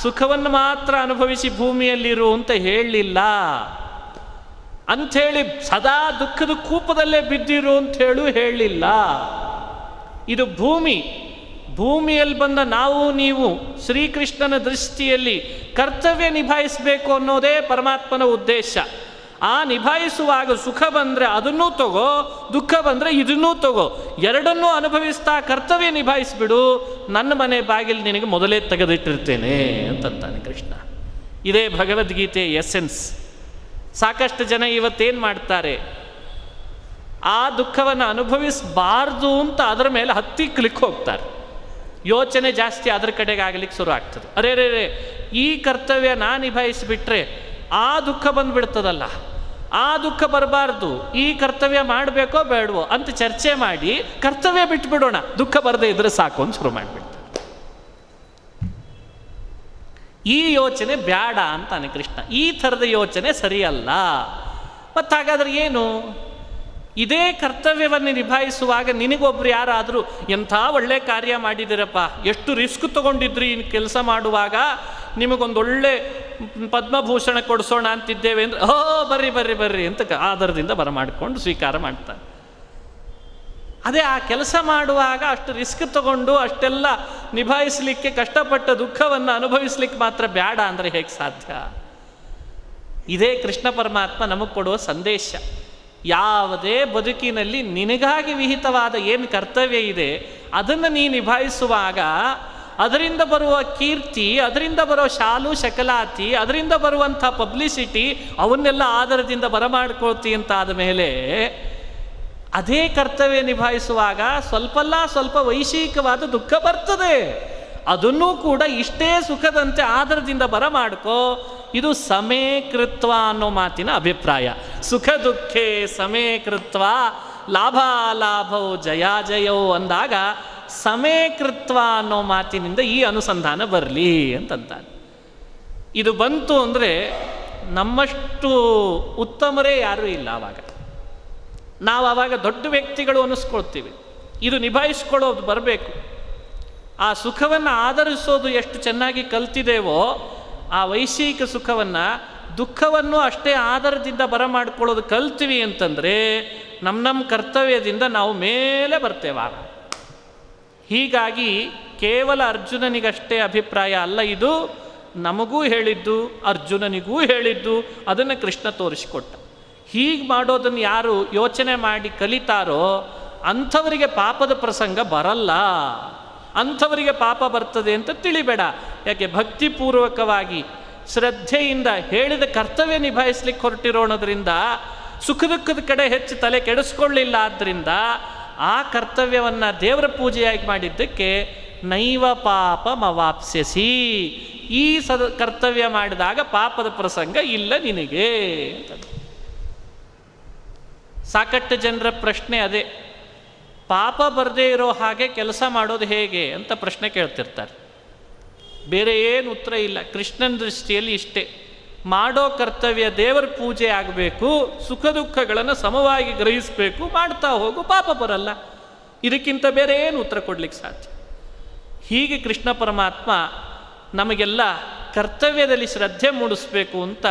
ಸುಖವನ್ನು ಮಾತ್ರ ಅನುಭವಿಸಿ ಭೂಮಿಯಲ್ಲಿರು ಅಂತ ಹೇಳಲಿಲ್ಲ. ಅಂಥೇಳಿ ಸದಾ ದುಃಖದ ಕೂಪದಲ್ಲೇ ಬಿದ್ದಿರು ಅಂತ ಹೇಳಲಿಲ್ಲ. ಇದು ಭೂಮಿಯಲ್ಲಿ ಬಂದ ನಾವು ನೀವು ಶ್ರೀಕೃಷ್ಣನ ದೃಷ್ಟಿಯಲ್ಲಿ ಕರ್ತವ್ಯ ನಿಭಾಯಿಸಬೇಕು ಅನ್ನೋದೇ ಪರಮಾತ್ಮನ ಉದ್ದೇಶ. ಆ ನಿಭಾಯಿಸುವಾಗ ಸುಖ ಬಂದರೆ ಅದನ್ನೂ ತಗೋ, ದುಃಖ ಬಂದರೆ ಇದನ್ನೂ ತಗೋ, ಎರಡನ್ನೂ ಅನುಭವಿಸ್ತಾ ಕರ್ತವ್ಯ ನಿಭಾಯಿಸಿಬಿಡು, ನನ್ನ ಮನೆ ಬಾಗಿಲು ನಿನಗೆ ಮೊದಲೇ ತೆಗೆದಿಟ್ಟಿರ್ತೇನೆ ಅಂತಂತಾನೆ ಕೃಷ್ಣ. ಇದೇ ಭಗವದ್ಗೀತೆ ಎಸೆನ್ಸ್. ಸಾಕಷ್ಟು ಜನ ಇವತ್ತೇನು ಮಾಡ್ತಾರೆ, ಆ ದುಃಖವನ್ನು ಅನುಭವಿಸಬಾರ್ದು ಅಂತ ಅದರ ಮೇಲೆ ಹತ್ತಿಕ್ಲಿಕ್ಕೆ ಹೋಗ್ತಾರೆ. ಯೋಚನೆ ಜಾಸ್ತಿ ಅದರ ಕಡೆಗೆ ಆಗಲಿಕ್ಕೆ ಶುರು ಆಗ್ತದೆ. ಅರೇ ಈ ಕರ್ತವ್ಯ ನಾನು ನಿಭಾಯಿಸಿಬಿಟ್ರೆ ಆ ದುಃಖ ಬಂದುಬಿಡ್ತದಲ್ಲ, ಆ ದುಃಖ ಬರಬಾರ್ದು, ಈ ಕರ್ತವ್ಯ ಮಾಡಬೇಕೋ ಬೇಡವೋ ಅಂತ ಚರ್ಚೆ ಮಾಡಿ ಕರ್ತವ್ಯ ಬಿಟ್ಬಿಡೋಣ, ದುಃಖ ಬರದೇ ಇದ್ರೆ ಸಾಕು ಅಂತ ಶುರು ಮಾಡಿಬಿಡ್ತಾರೆ. ಈ ಯೋಚನೆ ಬೇಡ ಅಂತಾನೆ ಕೃಷ್ಣ. ಈ ಥರದ ಯೋಚನೆ ಸರಿಯಲ್ಲ. ಮತ್ತು ಹಾಗಾದ್ರೆ ಏನು? ಇದೇ ಕರ್ತವ್ಯವನ್ನು ನಿಭಾಯಿಸುವಾಗ ನಿನಗೊಬ್ರು ಯಾರಾದರೂ ಎಂಥ ಒಳ್ಳೆ ಕಾರ್ಯ ಮಾಡಿದ್ದೀರಪ್ಪ, ಎಷ್ಟು ರಿಸ್ಕ್ ತೊಗೊಂಡಿದ್ರಿ ಇನ್ನು ಕೆಲಸ ಮಾಡುವಾಗ, ನಿಮಗೊಂದೊಳ್ಳೆ ಪದ್ಮಭೂಷಣ ಕೊಡಿಸೋಣ ಅಂತಿದ್ದೇವೆ ಅಂದರೆ ಬರ್ರಿ ಬರ್ರಿ ಬರ್ರಿ ಅಂತ ಆಧಾರದಿಂದ ಬರಮಾಡಿಕೊಂಡು ಸ್ವೀಕಾರ ಮಾಡ್ತಾರೆ. ಅದೇ ಆ ಕೆಲಸ ಮಾಡುವಾಗ ಅಷ್ಟು ರಿಸ್ಕ್ ತಗೊಂಡು ಅಷ್ಟೆಲ್ಲ ನಿಭಾಯಿಸಲಿಕ್ಕೆ ಕಷ್ಟಪಟ್ಟ ದುಃಖವನ್ನು ಅನುಭವಿಸ್ಲಿಕ್ಕೆ ಮಾತ್ರ ಬೇಡ ಅಂದರೆ ಹೇಗೆ ಸಾಧ್ಯ? ಇದೇ ಕೃಷ್ಣ ಪರಮಾತ್ಮ ನಮಗೆ ಕೊಡುವ ಸಂದೇಶ. ಯಾವುದೇ ಬದುಕಿನಲ್ಲಿ ನಿನಗಾಗಿ ವಿಹಿತವಾದ ಏನು ಕರ್ತವ್ಯ ಇದೆ ಅದನ್ನು ನೀ ನಿಭಾಯಿಸುವಾಗ ಅದರಿಂದ ಬರುವ ಕೀರ್ತಿ, ಅದರಿಂದ ಬರೋ ಶಾಲು ಶಕಲಾತಿ, ಅದರಿಂದ ಬರುವಂಥ ಪಬ್ಲಿಸಿಟಿ ಅವನ್ನೆಲ್ಲ ಆಧಾರದಿಂದ ಬರಮಾಡ್ಕೊಳ್ತಿ ಅಂತ ಆದಮೇಲೆ ಅದೇ ಕರ್ತವ್ಯ ನಿಭಾಯಿಸುವಾಗ ಸ್ವಲ್ಪ ವೈಷಯಿಕವಾದ ದುಃಖ ಬರ್ತದೆ. ಅದನ್ನೂ ಕೂಡ ಇಷ್ಟೇ ಸುಖದಂತೆ ಆಧಾರದಿಂದ ಬರಮಾಡ್ಕೋ. ಇದು ಸಮೀಕೃತ್ವ ಅನ್ನೋ ಮಾತಿನ ಅಭಿಪ್ರಾಯ. ಸುಖ ದುಃಖೇ ಸಮೀಕೃತ್ವ ಲಾಭಾಲಾಭವು ಜಯಾಜಯವು ಅಂದಾಗ ಸಮೀಕೃತ್ವ ಅನ್ನೋ ಮಾತಿನಿಂದ ಈ ಅನುಸಂಧಾನ ಬರಲಿ ಅಂತಂತಾನೆ. ಇದು ಬಂತು ಅಂದರೆ ನಮ್ಮಷ್ಟು ಉತ್ತಮರೇ ಯಾರೂ ಇಲ್ಲ. ನಾವು ಆವಾಗ ದೊಡ್ಡ ವ್ಯಕ್ತಿಗಳು ಅನ್ನಿಸ್ಕೊಳ್ತೀವಿ. ಇದು ನಿಭಾಯಿಸ್ಕೊಳ್ಳೋದು ಬರಬೇಕು. ಆ ಸುಖವನ್ನು ಆಧರಿಸೋದು ಎಷ್ಟು ಚೆನ್ನಾಗಿ ಕಲ್ತಿದ್ದೇವೋ ಆ ವೈಷಯಿಕ ಸುಖವನ್ನು ದುಃಖವನ್ನು ಅಷ್ಟೇ ಆಧಾರದಿಂದ ಬರಮಾಡ್ಕೊಳ್ಳೋದು ಕಲ್ತೀವಿ ಅಂತಂದರೆ ನಮ್ಮ ಕರ್ತವ್ಯದಿಂದ ನಾವು ಮೇಲೆ ಬರ್ತೇವೆ. ಹೀಗಾಗಿ ಕೇವಲ ಅರ್ಜುನನಿಗಷ್ಟೇ ಅಭಿಪ್ರಾಯ ಅಲ್ಲ, ಇದು ನಮಗೂ ಹೇಳಿದ್ದು ಅರ್ಜುನನಿಗೂ ಹೇಳಿದ್ದು. ಅದನ್ನು ಕೃಷ್ಣ ತೋರಿಸಿಕೊಟ್ಟ. ಹೀಗೆ ಮಾಡೋದನ್ನು ಯಾರು ಯೋಚನೆ ಮಾಡಿ ಕಲಿತಾರೋ ಅಂಥವರಿಗೆ ಪಾಪದ ಪ್ರಸಂಗ ಬರಲ್ಲ. ಅಂಥವರಿಗೆ ಪಾಪ ಬರ್ತದೆ ಅಂತ ತಿಳಿಬೇಡ. ಯಾಕೆ? ಭಕ್ತಿಪೂರ್ವಕವಾಗಿ ಶ್ರದ್ಧೆಯಿಂದ ಹೇಳಿದ ಕರ್ತವ್ಯ ನಿಭಾಯಿಸ್ಲಿಕ್ಕೆ ಹೊರಟಿರೋಣದ್ರಿಂದ ಸುಖ ದುಃಖದ ಕಡೆ ಹೆಚ್ಚು ತಲೆ ಕೆಡಿಸ್ಕೊಳ್ಳಿಲ್ಲ. ಆದ್ದರಿಂದ ಆ ಕರ್ತವ್ಯವನ್ನು ದೇವರ ಪೂಜೆಯಾಗಿ ಮಾಡಿದ್ದಕ್ಕೆ ನೈವ ಪಾಪಮವಾಪ್ಸ್ಯಸಿ, ಈ ಕರ್ತವ್ಯ ಮಾಡಿದಾಗ ಪಾಪದ ಪ್ರಸಂಗ ಇಲ್ಲ ನಿನಗೆ. ಸಾಕಷ್ಟು ಜನರ ಪ್ರಶ್ನೆ ಅದೇ, ಪಾಪ ಬರದೇ ಇರೋ ಹಾಗೆ ಕೆಲಸ ಮಾಡೋದು ಹೇಗೆ ಅಂತ ಪ್ರಶ್ನೆ ಕೇಳ್ತಿರ್ತಾರೆ. ಬೇರೆ ಏನು ಉತ್ತರ ಇಲ್ಲ. ಕೃಷ್ಣನ ದೃಷ್ಟಿಯಲ್ಲಿ ಇಷ್ಟೇ, ಮಾಡೋ ಕರ್ತವ್ಯ ದೇವರ ಪೂಜೆ ಆಗಬೇಕು, ಸುಖ ದುಃಖಗಳನ್ನು ಸಮವಾಗಿ ಗ್ರಹಿಸಬೇಕು, ಮಾಡ್ತಾ ಹೋಗು, ಪಾಪ ಬರಲ್ಲ. ಇದಕ್ಕಿಂತ ಬೇರೆ ಏನು ಉತ್ತರ ಕೊಡ್ಲಿಕ್ಕೆ ಸಾಧ್ಯ? ಹೀಗೆ ಕೃಷ್ಣ ಪರಮಾತ್ಮ ನಮಗೆಲ್ಲ ಕರ್ತವ್ಯದಲ್ಲಿ ಶ್ರದ್ಧೆ ಮೂಡಿಸ್ಬೇಕು ಅಂತ,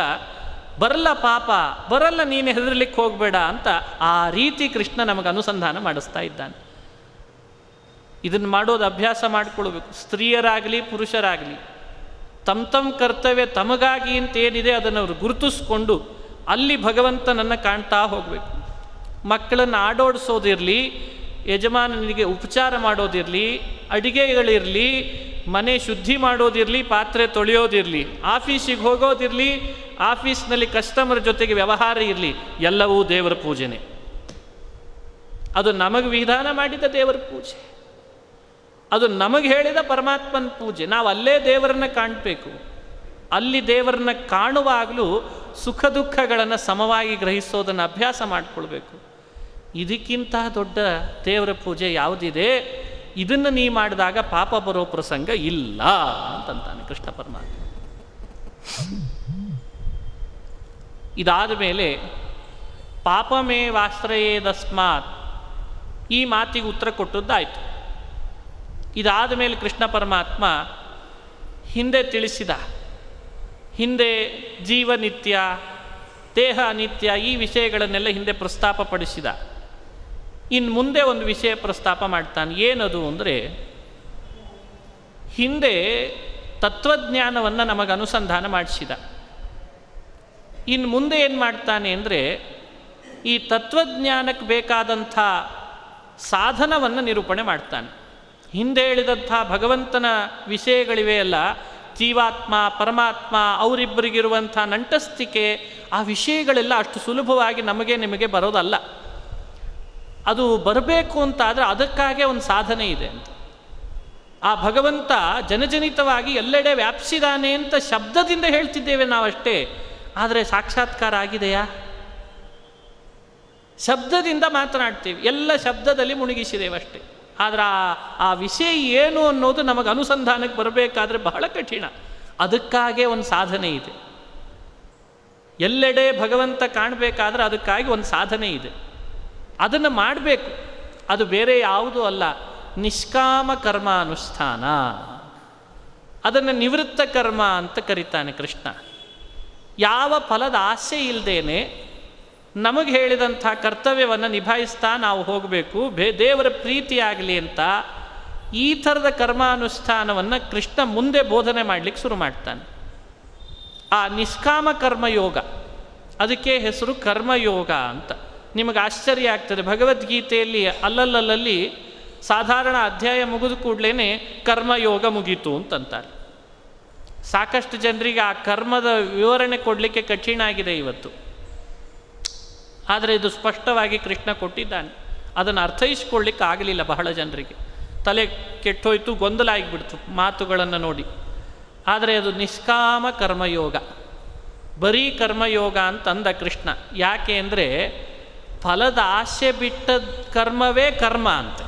ಬರಲ್ಲ ಪಾಪ ಬರಲ್ಲ, ನೀನು ಹೆದರ್ಲಿಕ್ಕೆ ಹೋಗಬೇಡ ಅಂತ ಆ ರೀತಿ ಕೃಷ್ಣ ನಮಗೆ ಅನುಸಂಧಾನ ಮಾಡಿಸ್ತಾ ಇದ್ದಾನೆ. ಇದನ್ನು ಮಾಡೋದು ಅಭ್ಯಾಸ ಮಾಡಿಕೊಳ್ಬೇಕು. ಸ್ತ್ರೀಯರಾಗಲಿ ಪುರುಷರಾಗಲಿ ತಮ್ಮ ಕರ್ತವ್ಯ ತಮಗಾಗಿ ಅಂತೇನಿದೆ ಅದನ್ನು ಅವರು ಗುರುತಿಸ್ಕೊಂಡು ಅಲ್ಲಿ ಭಗವಂತನನ್ನು ಕಾಣ್ತಾ ಹೋಗಬೇಕು. ಮಕ್ಕಳನ್ನು ಆಡೋಡಿಸೋದಿರಲಿ, ಯಜಮಾನನಿಗೆ ಉಪಚಾರ ಮಾಡೋದಿರಲಿ, ಅಡಿಗೆಗಳಿರಲಿ, ಮನೆ ಶುದ್ಧಿ ಮಾಡೋದಿರಲಿ, ಪಾತ್ರೆ ತೊಳೆಯೋದಿರಲಿ, ಆಫೀಸಿಗೆ ಹೋಗೋದಿರಲಿ, ಆಫೀಸ್ನಲ್ಲಿ ಕಸ್ಟಮರ್ ಜೊತೆಗೆ ವ್ಯವಹಾರ ಇರಲಿ, ಎಲ್ಲವೂ ದೇವರ ಪೂಜೆನೇ. ಅದು ನಮಗೆ ವಿಧಾನ ಮಾಡಿದ ದೇವರ ಪೂಜೆ, ಅದು ನಮಗೆ ಹೇಳಿದ ಪರಮಾತ್ಮನ ಪೂಜೆ. ನಾವು ಅಲ್ಲೇ ದೇವರನ್ನು ಕಾಣಬೇಕು. ಅಲ್ಲಿ ದೇವರನ್ನ ಕಾಣುವಾಗಲೂ ಸುಖ ದುಃಖಗಳನ್ನು ಸಮವಾಗಿ ಗ್ರಹಿಸೋದನ್ನು ಅಭ್ಯಾಸ ಮಾಡಿಕೊಳ್ಬೇಕು. ಇದಕ್ಕಿಂತ ದೊಡ್ಡ ದೇವರ ಪೂಜೆ ಯಾವುದಿದೆ? ಇದನ್ನು ನೀ ಮಾಡಿದಾಗ ಪಾಪ ಬರೋ ಪ್ರಸಂಗ ಇಲ್ಲ ಅಂತಂತಾನೆ ಕೃಷ್ಣ ಪರಮಾತ್ಮ. ಇದಾದ ಮೇಲೆ ಪಾಪಮೇವಾಶ್ರಯೇದಸ್ಮಾತ್ ಈ ಮಾತಿಗೆ ಉತ್ತರ ಕೊಟ್ಟದ್ದಾಯಿತು. ಇದಾದ ಮೇಲೆ ಕೃಷ್ಣ ಪರಮಾತ್ಮ ಹಿಂದೆ ತಿಳಿಸಿದ, ಹಿಂದೆ ಜೀವನಿತ್ಯ, ದೇಹ ಅನಿತ್ಯ ಈ ವಿಷಯಗಳನ್ನೆಲ್ಲ ಹಿಂದೆ ಪ್ರಸ್ತಾಪಪಡಿಸಿದ. ಇನ್ನು ಮುಂದೆ ಒಂದು ವಿಷಯ ಪ್ರಸ್ತಾಪ ಮಾಡ್ತಾನೆ. ಏನದು ಅಂದರೆ, ಹಿಂದೆ ತತ್ವಜ್ಞಾನವನ್ನು ನಮಗೆ ಅನುಸಂಧಾನ ಮಾಡಿಸಿದ. ಇನ್ನು ಮುಂದೆ ಏನು ಮಾಡ್ತಾನೆ ಅಂದರೆ, ಈ ತತ್ವಜ್ಞಾನಕ್ಕೆ ಬೇಕಾದಂಥ ಸಾಧನವನ್ನು ನಿರೂಪಣೆ ಮಾಡ್ತಾನೆ. ಹಿಂದೆ ಹೇಳಿದಂಥ ಭಗವಂತನ ವಿಷಯಗಳಿವೆ ಅಲ್ಲ, ಜೀವಾತ್ಮ ಪರಮಾತ್ಮ ಅವರಿಬ್ಬರಿಗಿರುವಂಥ ನಂಟಸ್ತಿಕೆ, ಆ ವಿಷಯಗಳೆಲ್ಲ ಅಷ್ಟು ಸುಲಭವಾಗಿ ನಮಗೆ ನಿಮಗೆ ಬರೋದಲ್ಲ. ಅದು ಬರಬೇಕು ಅಂತಾದರೆ ಅದಕ್ಕಾಗೇ ಒಂದು ಸಾಧನೆ ಇದೆ ಅಂತ. ಆ ಭಗವಂತ ಜನಜನಿತವಾಗಿ ಎಲ್ಲೆಡೆ ವ್ಯಾಪಿಸಿದಾನೆ ಅಂತ ಶಬ್ದದಿಂದ ಹೇಳ್ತಿದ್ದೇವೆ ನಾವಷ್ಟೇ, ಆದರೆ ಸಾಕ್ಷಾತ್ಕಾರ ಆಗಿದೆಯಾ? ಶಬ್ದದಿಂದ ಮಾತನಾಡ್ತೀವಿ, ಎಲ್ಲ ಶಬ್ದದಲ್ಲಿ ಮುಳುಗಿಸಿದ್ದೇವಷ್ಟೇ. ಆದರೆ ಆ ವಿಷಯ ಏನು ಅನ್ನೋದು ನಮಗೆ ಅನುಸಂಧಾನಕ್ಕೆ ಬರಬೇಕಾದ್ರೆ ಬಹಳ ಕಠಿಣ. ಅದಕ್ಕಾಗೇ ಒಂದು ಸಾಧನೆ ಇದೆ. ಎಲ್ಲೆಡೆ ಭಗವಂತ ಕಾಣಬೇಕಾದ್ರೆ ಅದಕ್ಕಾಗಿ ಒಂದು ಸಾಧನೆ ಇದೆ. ಅದನ್ನು ಮಾಡಬೇಕು. ಅದು ಬೇರೆ ಯಾವುದೂ ಅಲ್ಲ, ನಿಷ್ಕಾಮ ಕರ್ಮಾನುಷ್ಠಾನ. ಅದನ್ನು ನಿವೃತ್ತ ಕರ್ಮ ಅಂತ ಕರೀತಾನೆ ಕೃಷ್ಣ. ಯಾವ ಫಲದ ಆಸೆ ಇಲ್ಲದೇನೆ ನಮಗೆ ಹೇಳಿದಂಥ ಕರ್ತವ್ಯವನ್ನು ನಿಭಾಯಿಸ್ತಾ ನಾವು ಹೋಗಬೇಕು, ದೇವರ ಪ್ರೀತಿಯಾಗಲಿ ಅಂತ ಈ ಥರದ ಕರ್ಮಾನುಷ್ಠಾನವನ್ನು ಕೃಷ್ಣ ಮುಂದೆ ಬೋಧನೆ ಮಾಡಲಿಕ್ಕೆ ಶುರು ಮಾಡ್ತಾನೆ. ಆ ನಿಷ್ಕಾಮ ಕರ್ಮಯೋಗ, ಅದಕ್ಕೆ ಹೆಸರು ಕರ್ಮಯೋಗ ಅಂತ. ನಿಮಗೆ ಆಶ್ಚರ್ಯ ಆಗ್ತದೆ, ಭಗವದ್ಗೀತೆಯಲ್ಲಿ ಅಲ್ಲಲ್ಲಿ ಸಾಧಾರಣ ಅಧ್ಯಾಯ ಮುಗಿದ ಕೂಡಲೇ ಕರ್ಮಯೋಗ ಮುಗೀತು ಅಂತಂತಾರೆ. ಸಾಕಷ್ಟು ಜನರಿಗೆ ಆ ಕರ್ಮದ ವಿವರಣೆ ಕೊಡಲಿಕ್ಕೆ ಕಠಿಣ ಆಗಿದೆ ಇವತ್ತು. ಆದರೆ ಇದು ಸ್ಪಷ್ಟವಾಗಿ ಕೃಷ್ಣ ಕೊಟ್ಟಿದ್ದಾನೆ. ಅದನ್ನು ಅರ್ಥೈಸ್ಕೊಳ್ಳಿಕ್ಕೆ ಆಗಲಿಲ್ಲ ಬಹಳ ಜನರಿಗೆ. ತಲೆ ಕೆಟ್ಟೋಯ್ತು, ಗೊಂದಲ ಆಗಿಬಿಡ್ತು ಮಾತುಗಳನ್ನು ನೋಡಿ. ಆದರೆ ಅದು ನಿಷ್ಕಾಮ ಕರ್ಮಯೋಗ, ಬರೀ ಕರ್ಮಯೋಗ ಅಂತಂದ ಕೃಷ್ಣ. ಯಾಕೆ ಅಂದರೆ ಫಲದ ಆಸೆ ಬಿಟ್ಟ ಕರ್ಮವೇ ಕರ್ಮ ಅಂತೆ.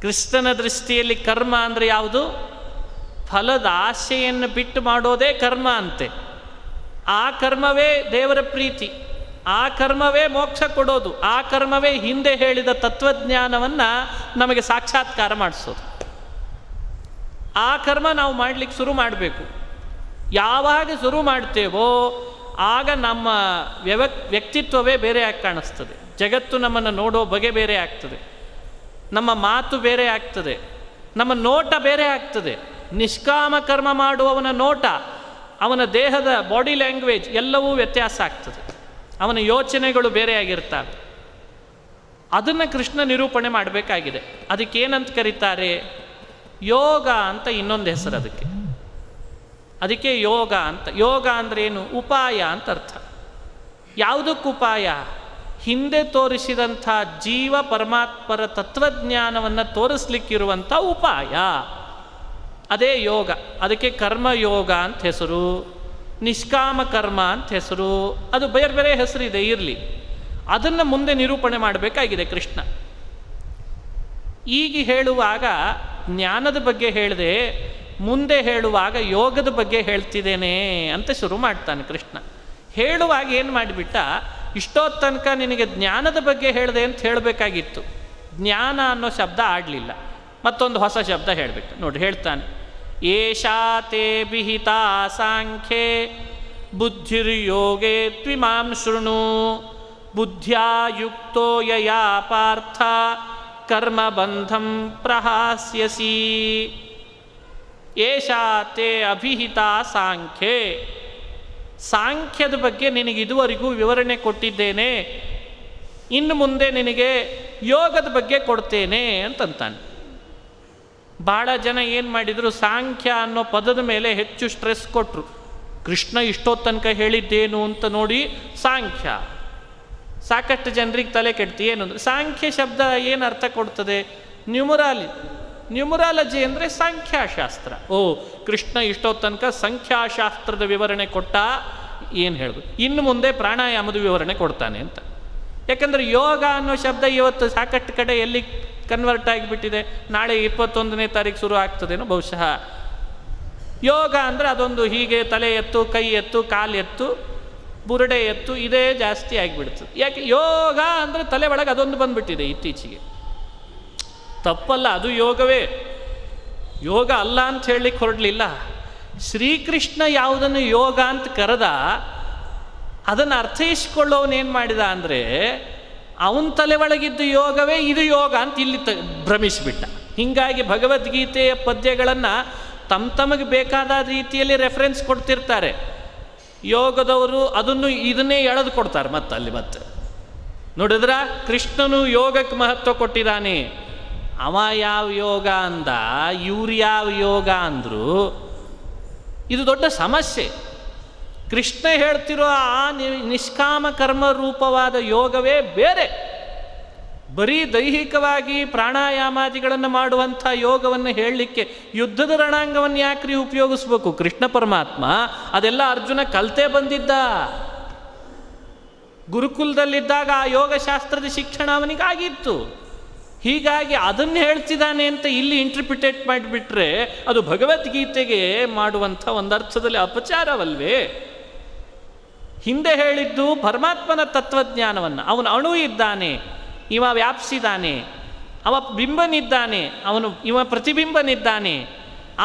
ಕೃಷ್ಣನ ದೃಷ್ಟಿಯಲ್ಲಿ ಕರ್ಮ ಅಂದರೆ ಯಾವುದು? ಫಲದ ಆಸೆಯನ್ನು ಬಿಟ್ಟು ಮಾಡೋದೇ ಕರ್ಮ ಅಂತೆ. ಆ ಕರ್ಮವೇ ದೇವರ ಪ್ರೀತಿ, ಆ ಕರ್ಮವೇ ಮೋಕ್ಷ ಕೊಡೋದು, ಆ ಕರ್ಮವೇ ಹಿಂದೆ ಹೇಳಿದ ತತ್ವಜ್ಞಾನವನ್ನು ನಮಗೆ ಸಾಕ್ಷಾತ್ಕಾರ ಮಾಡಿಸೋದು. ಆ ಕರ್ಮ ನಾವು ಮಾಡಲಿಕ್ಕೆ ಶುರು ಮಾಡಬೇಕು. ಯಾವಾಗ ಶುರು ಮಾಡ್ತೇವೋ ಆಗ ನಮ್ಮ ವ್ಯಕ್ತಿತ್ವವೇ ಬೇರೆಯಾಗಿ ಕಾಣಿಸ್ತದೆ. ಜಗತ್ತು ನಮ್ಮನ್ನು ನೋಡೋ ಬಗೆ ಬೇರೆ ಆಗ್ತದೆ, ನಮ್ಮ ಮಾತು ಬೇರೆ ಆಗ್ತದೆ, ನಮ್ಮ ನೋಟ ಬೇರೆ ಆಗ್ತದೆ. ನಿಷ್ಕಾಮ ಕರ್ಮ ಮಾಡುವವನ ನೋಟ, ಅವನ ದೇಹದ ಬಾಡಿ ಲ್ಯಾಂಗ್ವೇಜ್ ಎಲ್ಲವೂ ವ್ಯತ್ಯಾಸ ಆಗ್ತದೆ. ಅವನ ಯೋಚನೆಗಳು ಬೇರೆಯಾಗಿರ್ತವೆ. ಅದನ್ನು ಕೃಷ್ಣ ನಿರೂಪಣೆ ಮಾಡಬೇಕಾಗಿದೆ. ಅದಕ್ಕೇನಂತ ಕರೀತಾರೆ? ಯೋಗ ಅಂತ ಇನ್ನೊಂದು ಹೆಸರು ಅದಕ್ಕೆ ಯೋಗ ಅಂತ. ಯೋಗ ಅಂದರೆ ಏನು? ಉಪಾಯ ಅಂತ ಅರ್ಥ. ಯಾವುದಕ್ಕೆ ಉಪಾಯ? ಹಿಂದೆ ತೋರಿಸಿದಂಥ ಜೀವ ಪರಮಾತ್ಮರ ತತ್ವಜ್ಞಾನವನ್ನು ತೋರಿಸ್ಲಿಕ್ಕಿರುವಂಥ ಉಪಾಯ, ಅದೇ ಯೋಗ. ಅದಕ್ಕೆ ಕರ್ಮಯೋಗ ಅಂತ ಹೆಸರು, ನಿಷ್ಕಾಮ ಕರ್ಮ ಅಂತ ಹೆಸರು. ಅದು ಬೇರೆ ಬೇರೆ ಹೆಸರಿದೆ, ಇರಲಿ. ಅದನ್ನು ಮುಂದೆ ನಿರೂಪಣೆ ಮಾಡಬೇಕಾಗಿದೆ ಕೃಷ್ಣ. ಈಗ ಹೇಳುವಾಗ ಜ್ಞಾನದ ಬಗ್ಗೆ ಹೇಳಿದೆ, ಮುಂದೆ ಹೇಳುವಾಗ ಯೋಗದ ಬಗ್ಗೆ ಹೇಳ್ತಿದ್ದೇನೆ ಅಂತ ಶುರು ಮಾಡ್ತಾನೆ ಕೃಷ್ಣ. ಹೇಳುವಾಗ ಏನು ಮಾಡಿಬಿಟ್ಟ, ಇಷ್ಟೊತ್ತು ತನಕ ನಿನಗೆ ಜ್ಞಾನದ ಬಗ್ಗೆ ಹೇಳಿದೆ ಅಂತ ಹೇಳಬೇಕಾಗಿತ್ತು. ಜ್ಞಾನ ಅನ್ನೋ ಶಬ್ದ ಆಡಲಿಲ್ಲ, ಮತ್ತೊಂದು ಹೊಸ ಶಬ್ದ ಹೇಳಬೇಕು. ನೋಡಿ ಹೇಳ್ತಾನೆ, ಏಷಾ ತೇ ವಿಹಿತಾ ಸಾಂಖ್ಯೆ ಬುದ್ಧಿರ್ಯೋಗೇ ತ್ವಿಮಾಂ ಶೃಣು ಬುದ್ಧ್ಯಾ ಯುಕ್ತೋ ಯಯಾ ಪಾರ್ಥ ಕರ್ಮಬಂಧಂ ಪ್ರಹಾಸ್ಯಸಿ ಏಷಾ ತೇ ಅಭಿಹಿತಾ ಸಾಂಖ್ಯೆ. ಸಾಂಖ್ಯದ ಬಗ್ಗೆ ನಿನಗೆ ಇದುವರೆಗೂ ವಿವರಣೆ ಕೊಟ್ಟಿದ್ದೇನೆ, ಇನ್ನು ಮುಂದೆ ನಿನಗೆ ಯೋಗದ ಬಗ್ಗೆ ಕೊಡ್ತೇನೆ ಅಂತಂತಾನೆ. ಭಾಳ ಜನ ಏನು ಮಾಡಿದರು, ಸಾಂಖ್ಯ ಅನ್ನೋ ಪದದ ಮೇಲೆ ಹೆಚ್ಚು ಸ್ಟ್ರೆಸ್ ಕೊಟ್ಟರು. ಕೃಷ್ಣ ಇಷ್ಟೊತ್ತು ತನಕ ಹೇಳಿದ್ದೇನು ಅಂತ ನೋಡಿ ಸಾಂಖ್ಯ. ಸಾಕಷ್ಟು ಜನರಿಗೆ ತಲೆ ಕೆಡ್ತಿ. ಏನು ಅಂದರೆ ಸಾಂಖ್ಯ ಶಬ್ದ ಏನು ಅರ್ಥ ಕೊಡ್ತದೆ? ನ್ಯೂಮರಾಲಜಿ ಅಂದರೆ ಸಂಖ್ಯಾಶಾಸ್ತ್ರ. ಓ, ಕೃಷ್ಣ ಇಷ್ಟೊತ್ತು ತನಕ ಸಂಖ್ಯಾಶಾಸ್ತ್ರದ ವಿವರಣೆ ಕೊಟ್ಟ, ಏನು ಹೇಳಬೇಕು, ಇನ್ನು ಮುಂದೆ ಪ್ರಾಣಾಯಾಮದ ವಿವರಣೆ ಕೊಡ್ತಾನೆ ಅಂತ. ಯಾಕಂದರೆ ಯೋಗ ಅನ್ನೋ ಶಬ್ದ ಇವತ್ತು ಸಾಕಷ್ಟು ಕಡೆ ಎಲ್ಲಿ ಕನ್ವರ್ಟ್ ಆಗಿಬಿಟ್ಟಿದೆ. ನಾಳೆ 21ನೇ ತಾರೀಕು ಶುರು ಆಗ್ತದೇನೋ ಬಹುಶಃ. ಯೋಗ ಅಂದರೆ ಅದೊಂದು ಹೀಗೆ ತಲೆ ಎತ್ತು, ಕೈ ಎತ್ತು, ಕಾಲು ಎತ್ತು, ಬುರುಡೆ ಎತ್ತು, ಇದೇ ಜಾಸ್ತಿ ಆಗಿಬಿಡ್ತದೆ. ಯಾಕೆ ಯೋಗ ಅಂದರೆ ತಲೆ ಒಳಗೆ ಅದೊಂದು ಬಂದುಬಿಟ್ಟಿದೆ ಇತ್ತೀಚೆಗೆ. ತಪ್ಪಲ್ಲ, ಅದು ಯೋಗವೇ. ಯೋಗ ಅಲ್ಲ ಅಂತ ಹೇಳಲಿಕ್ಕೆ ಹೊರಡಲಿಲ್ಲ. ಶ್ರೀಕೃಷ್ಣ ಯಾವುದನ್ನು ಯೋಗ ಅಂತ ಕರೆದ, ಅದನ್ನು ಅರ್ಥೈಸ್ಕೊಳ್ಳೋನೇನು ಮಾಡಿದ ಅಂದರೆ ಅವನ ತಲೆ ಒಳಗಿದ್ದ ಯೋಗವೇ ಇದು ಯೋಗ ಅಂತ ಇಲ್ಲಿ ಭ್ರಮಿಸಿಬಿಟ್ಟ. ಹೀಗಾಗಿ ಭಗವದ್ಗೀತೆಯ ಪದ್ಯಗಳನ್ನು ತಮಗೆ ಬೇಕಾದ ರೀತಿಯಲ್ಲಿ ರೆಫರೆನ್ಸ್ ಕೊಡ್ತಿರ್ತಾರೆ. ಯೋಗದವರು ಇದನ್ನೇ ಎಳೆದು ಕೊಡ್ತಾರೆ ಮತ್ತೆ ನೋಡಿದ್ರ, ಕೃಷ್ಣನು ಯೋಗಕ್ಕೆ ಮಹತ್ವ ಕೊಟ್ಟಿದ್ದಾನೆ. ಅವ ಯಾವ ಯೋಗ ಅಂದ, ಇವ್ರು ಯಾವ ಯೋಗ ಅಂದರು. ಇದು ದೊಡ್ಡ ಸಮಸ್ಯೆ. ಕೃಷ್ಣ ಹೇಳ್ತಿರೋ ಆ ನಿಷ್ಕಾಮ ಕರ್ಮ ರೂಪವಾದ ಯೋಗವೇ ಬೇರೆ. ಬರೀ ದೈಹಿಕವಾಗಿ ಪ್ರಾಣಾಯಾಮಾದಿಗಳನ್ನು ಮಾಡುವಂಥ ಯೋಗವನ್ನು ಹೇಳಲಿಕ್ಕೆ ಯುದ್ಧದ ರಣಾಂಗವನ್ನು ಯಾಕ್ರಿ ಉಪಯೋಗಿಸ್ಬೇಕು? ಕೃಷ್ಣ ಪರಮಾತ್ಮ ಅದೆಲ್ಲ ಅರ್ಜುನ ಕಲ್ತೇ ಬಂದಿದ್ದ. ಗುರುಕುಲದಲ್ಲಿದ್ದಾಗ ಆ ಯೋಗಶಾಸ್ತ್ರದ ಶಿಕ್ಷಣ ಅವನಿಗಾಗಿತ್ತು. ಹೀಗಾಗಿ ಅದನ್ನು ಹೇಳ್ತಿದ್ದಾನೆ ಅಂತ ಇಲ್ಲಿ ಇಂಟರ್ಪ್ರಿಟೇಟ್ ಮಾಡಿಬಿಟ್ರೆ ಅದು ಭಗವದ್ಗೀತೆಗೆ ಮಾಡುವಂಥ ಒಂದು ಅರ್ಥದಲ್ಲಿ ಅಪಚಾರವಲ್ವೇ? ಹಿಂದೆ ಹೇಳಿದ್ದು ಪರಮಾತ್ಮನ ತತ್ವಜ್ಞಾನವನ್ನು. ಅವನು ಅಣು ಇದ್ದಾನೆ, ಇವ ವ್ಯಾಪಿಸಿದ್ದಾನೆ, ಅವ ಬಿಂಬನಿದ್ದಾನೆ, ಇವ ಪ್ರತಿಬಿಂಬನಿದ್ದಾನೆ,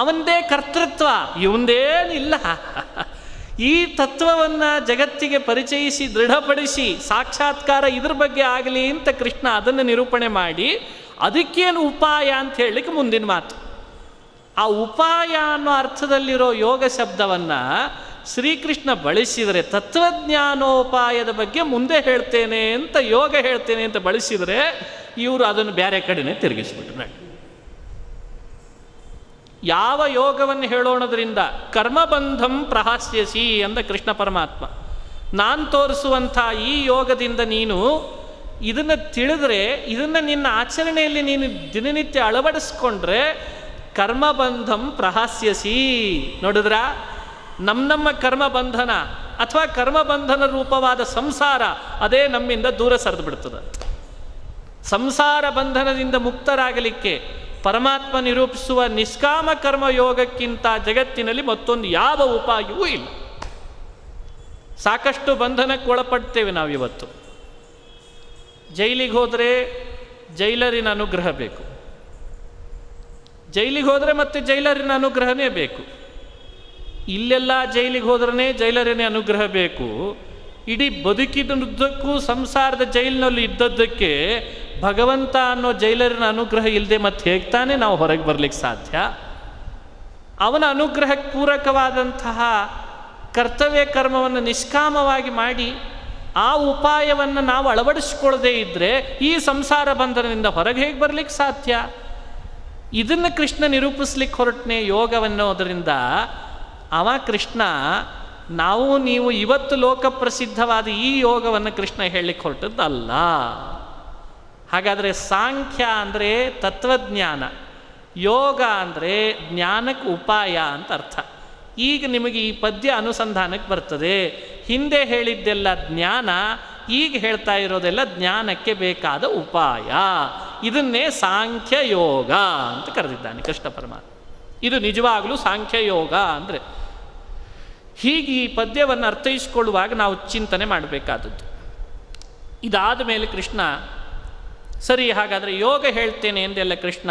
ಅವನದೇ ಕರ್ತೃತ್ವ, ಇವಂದೇನಿಲ್ಲ. ಈ ತತ್ವವನ್ನು ಜಗತ್ತಿಗೆ ಪರಿಚಯಿಸಿ ದೃಢಪಡಿಸಿ ಸಾಕ್ಷಾತ್ಕಾರ ಇದ್ರ ಬಗ್ಗೆ ಆಗಲಿ ಅಂತ ಕೃಷ್ಣ ಅದನ್ನು ನಿರೂಪಣೆ ಮಾಡಿ ಅದಕ್ಕೇನು ಉಪಾಯ ಅಂತ ಹೇಳಲಿಕ್ಕೆ ಮುಂದಿನ ಮಾತು. ಆ ಉಪಾಯ ಅನ್ನೋ ಅರ್ಥದಲ್ಲಿರೋ ಯೋಗ ಶಬ್ದವನ್ನು ಶ್ರೀಕೃಷ್ಣ ಬಳಸಿದರೆ, ತತ್ವಜ್ಞಾನೋಪಾಯದ ಬಗ್ಗೆ ಮುಂದೆ ಹೇಳ್ತೇನೆ ಅಂತ, ಯೋಗ ಹೇಳ್ತೇನೆ ಅಂತ ಬಳಸಿದರೆ ಇವರು ಅದನ್ನು ಬೇರೆ ಕಡೆನೇ ತಿರುಗಿಸ್ಬಿಟ್ರು. ಯಾವ ಯೋಗವನ್ನು ಹೇಳೋಣದ್ರಿಂದ ಕರ್ಮಬಂಧಂ ಪ್ರಹಾಸ್ಯಸಿ ಅಂದ ಕೃಷ್ಣ ಪರಮಾತ್ಮ. ನಾನು ತೋರಿಸುವಂಥ ಈ ಯೋಗದಿಂದ ನೀನು ಇದನ್ನು ತಿಳಿದ್ರೆ, ಇದನ್ನು ನಿನ್ನ ಆಚರಣೆಯಲ್ಲಿ ನೀನು ದಿನನಿತ್ಯ ಅಳವಡಿಸ್ಕೊಂಡ್ರೆ ಕರ್ಮಬಂಧಂ ಪ್ರಹಾಸ್ಯಸಿ. ನೋಡಿದ್ರ, ನಮ್ಮ ಕರ್ಮಬಂಧನ ಅಥವಾ ಕರ್ಮಬಂಧನ ರೂಪವಾದ ಸಂಸಾರ ಅದೇ ನಮ್ಮಿಂದ ದೂರ ಸರಿದು ಬಿಡ್ತದೆ. ಸಂಸಾರ ಬಂಧನದಿಂದ ಮುಕ್ತರಾಗಲಿಕ್ಕೆ ಪರಮಾತ್ಮ ನಿರೂಪಿಸುವ ನಿಷ್ಕಾಮ ಕರ್ಮ ಯೋಗಕ್ಕಿಂತ ಜಗತ್ತಿನಲ್ಲಿ ಮತ್ತೊಂದು ಯಾವ ಉಪಾಯವೂ ಇಲ್ಲ. ಸಾಕಷ್ಟು ಬಂಧನಕ್ಕೆ ಒಳಪಡ್ತೇವೆ ನಾವಿವತ್ತು. ಜೈಲಿಗೆ ಹೋದರೆ ಜೈಲರಿನ ಅನುಗ್ರಹ ಬೇಕು, ಜೈಲಿಗೆ ಹೋದರೆ ಮತ್ತೆ ಜೈಲರಿನ ಅನುಗ್ರಹನೇ ಬೇಕು. ಇಲ್ಲೆಲ್ಲ ಜೈಲಿಗೆ ಹೋದ್ರೇ ಜೈಲರಿನ ಅನುಗ್ರಹ ಬೇಕು. ಇಡೀ ಬದುಕಿನುದ್ದಕ್ಕೂ ಸಂಸಾರದ ಜೈಲಿನಲ್ಲಿ ಇದ್ದದ್ದಕ್ಕೆ ಭಗವಂತ ಅನ್ನೋ ಜೈಲರಿನ ಅನುಗ್ರಹ ಇಲ್ಲದೆ ಮತ್ತೆ ಹೇಗೆ ತಾನೇ ನಾವು ಹೊರಗೆ ಬರಲಿಕ್ಕೆ ಸಾಧ್ಯ? ಅವನ ಅನುಗ್ರಹಕ್ಕೆ ಪೂರಕವಾದಂತಹ ಕರ್ತವ್ಯ ಕರ್ಮವನ್ನು ನಿಷ್ಕಾಮವಾಗಿ ಮಾಡಿ ಆ ಉಪಾಯವನ್ನು ನಾವು ಅಳವಡಿಸ್ಕೊಳ್ಳದೇ ಇದ್ದರೆ ಈ ಸಂಸಾರ ಬಂಧನದಿಂದ ಹೊರಗೆ ಹೇಗೆ ಬರಲಿಕ್ಕೆ ಸಾಧ್ಯ? ಇದನ್ನು ಕೃಷ್ಣ ನಿರೂಪಿಸ್ಲಿಕ್ಕೆ ಹೊರಟನೆ ಯೋಗವನ್ನೋದರಿಂದ. ಅವ ಕೃಷ್ಣ ನಾವು ನೀವು ಇವತ್ತು ಲೋಕಪ್ರಸಿದ್ಧವಾದ ಈ ಯೋಗವನ್ನು ಕೃಷ್ಣ ಹೇಳಲಿಕ್ಕೆ ಹೊರಟದ್ದಲ್ಲ. ಹಾಗಾದರೆ ಸಾಂಖ್ಯ ಅಂದರೆ ತತ್ವಜ್ಞಾನ, ಯೋಗ ಅಂದರೆ ಜ್ಞಾನಕ್ಕೆ ಉಪಾಯ ಅಂತ ಅರ್ಥ. ಈಗ ನಿಮಗೆ ಈ ಪದ್ಯ ಅನುಸಂಧಾನಕ್ಕೆ ಬರ್ತದೆ. ಹಿಂದೆ ಹೇಳಿದ್ದೆಲ್ಲ ಜ್ಞಾನ, ಈಗ ಹೇಳ್ತಾ ಇರೋದೆಲ್ಲ ಜ್ಞಾನಕ್ಕೆ ಬೇಕಾದ ಉಪಾಯ. ಇದನ್ನೇ ಸಾಂಖ್ಯ ಯೋಗ ಅಂತ ಕರೆದಿದ್ದಾನೆ ಕೃಷ್ಣ ಪರಮಾತ್ಮ. ಇದು ನಿಜವಾಗಲೂ ಸಾಂಖ್ಯ ಯೋಗ ಅಂದರೆ. ಹೀಗೆ ಈ ಪದ್ಯವನ್ನು ಅರ್ಥೈಸಿಕೊಳ್ಳುವಾಗ ನಾವು ಚಿಂತನೆ ಮಾಡಬೇಕಾದದ್ದು. ಇದಾದ ಮೇಲೆ ಕೃಷ್ಣ ಸರಿ ಹಾಗಾದರೆ ಯೋಗ ಹೇಳ್ತೇನೆ ಎಂದೆಲ್ಲ ಕೃಷ್ಣ,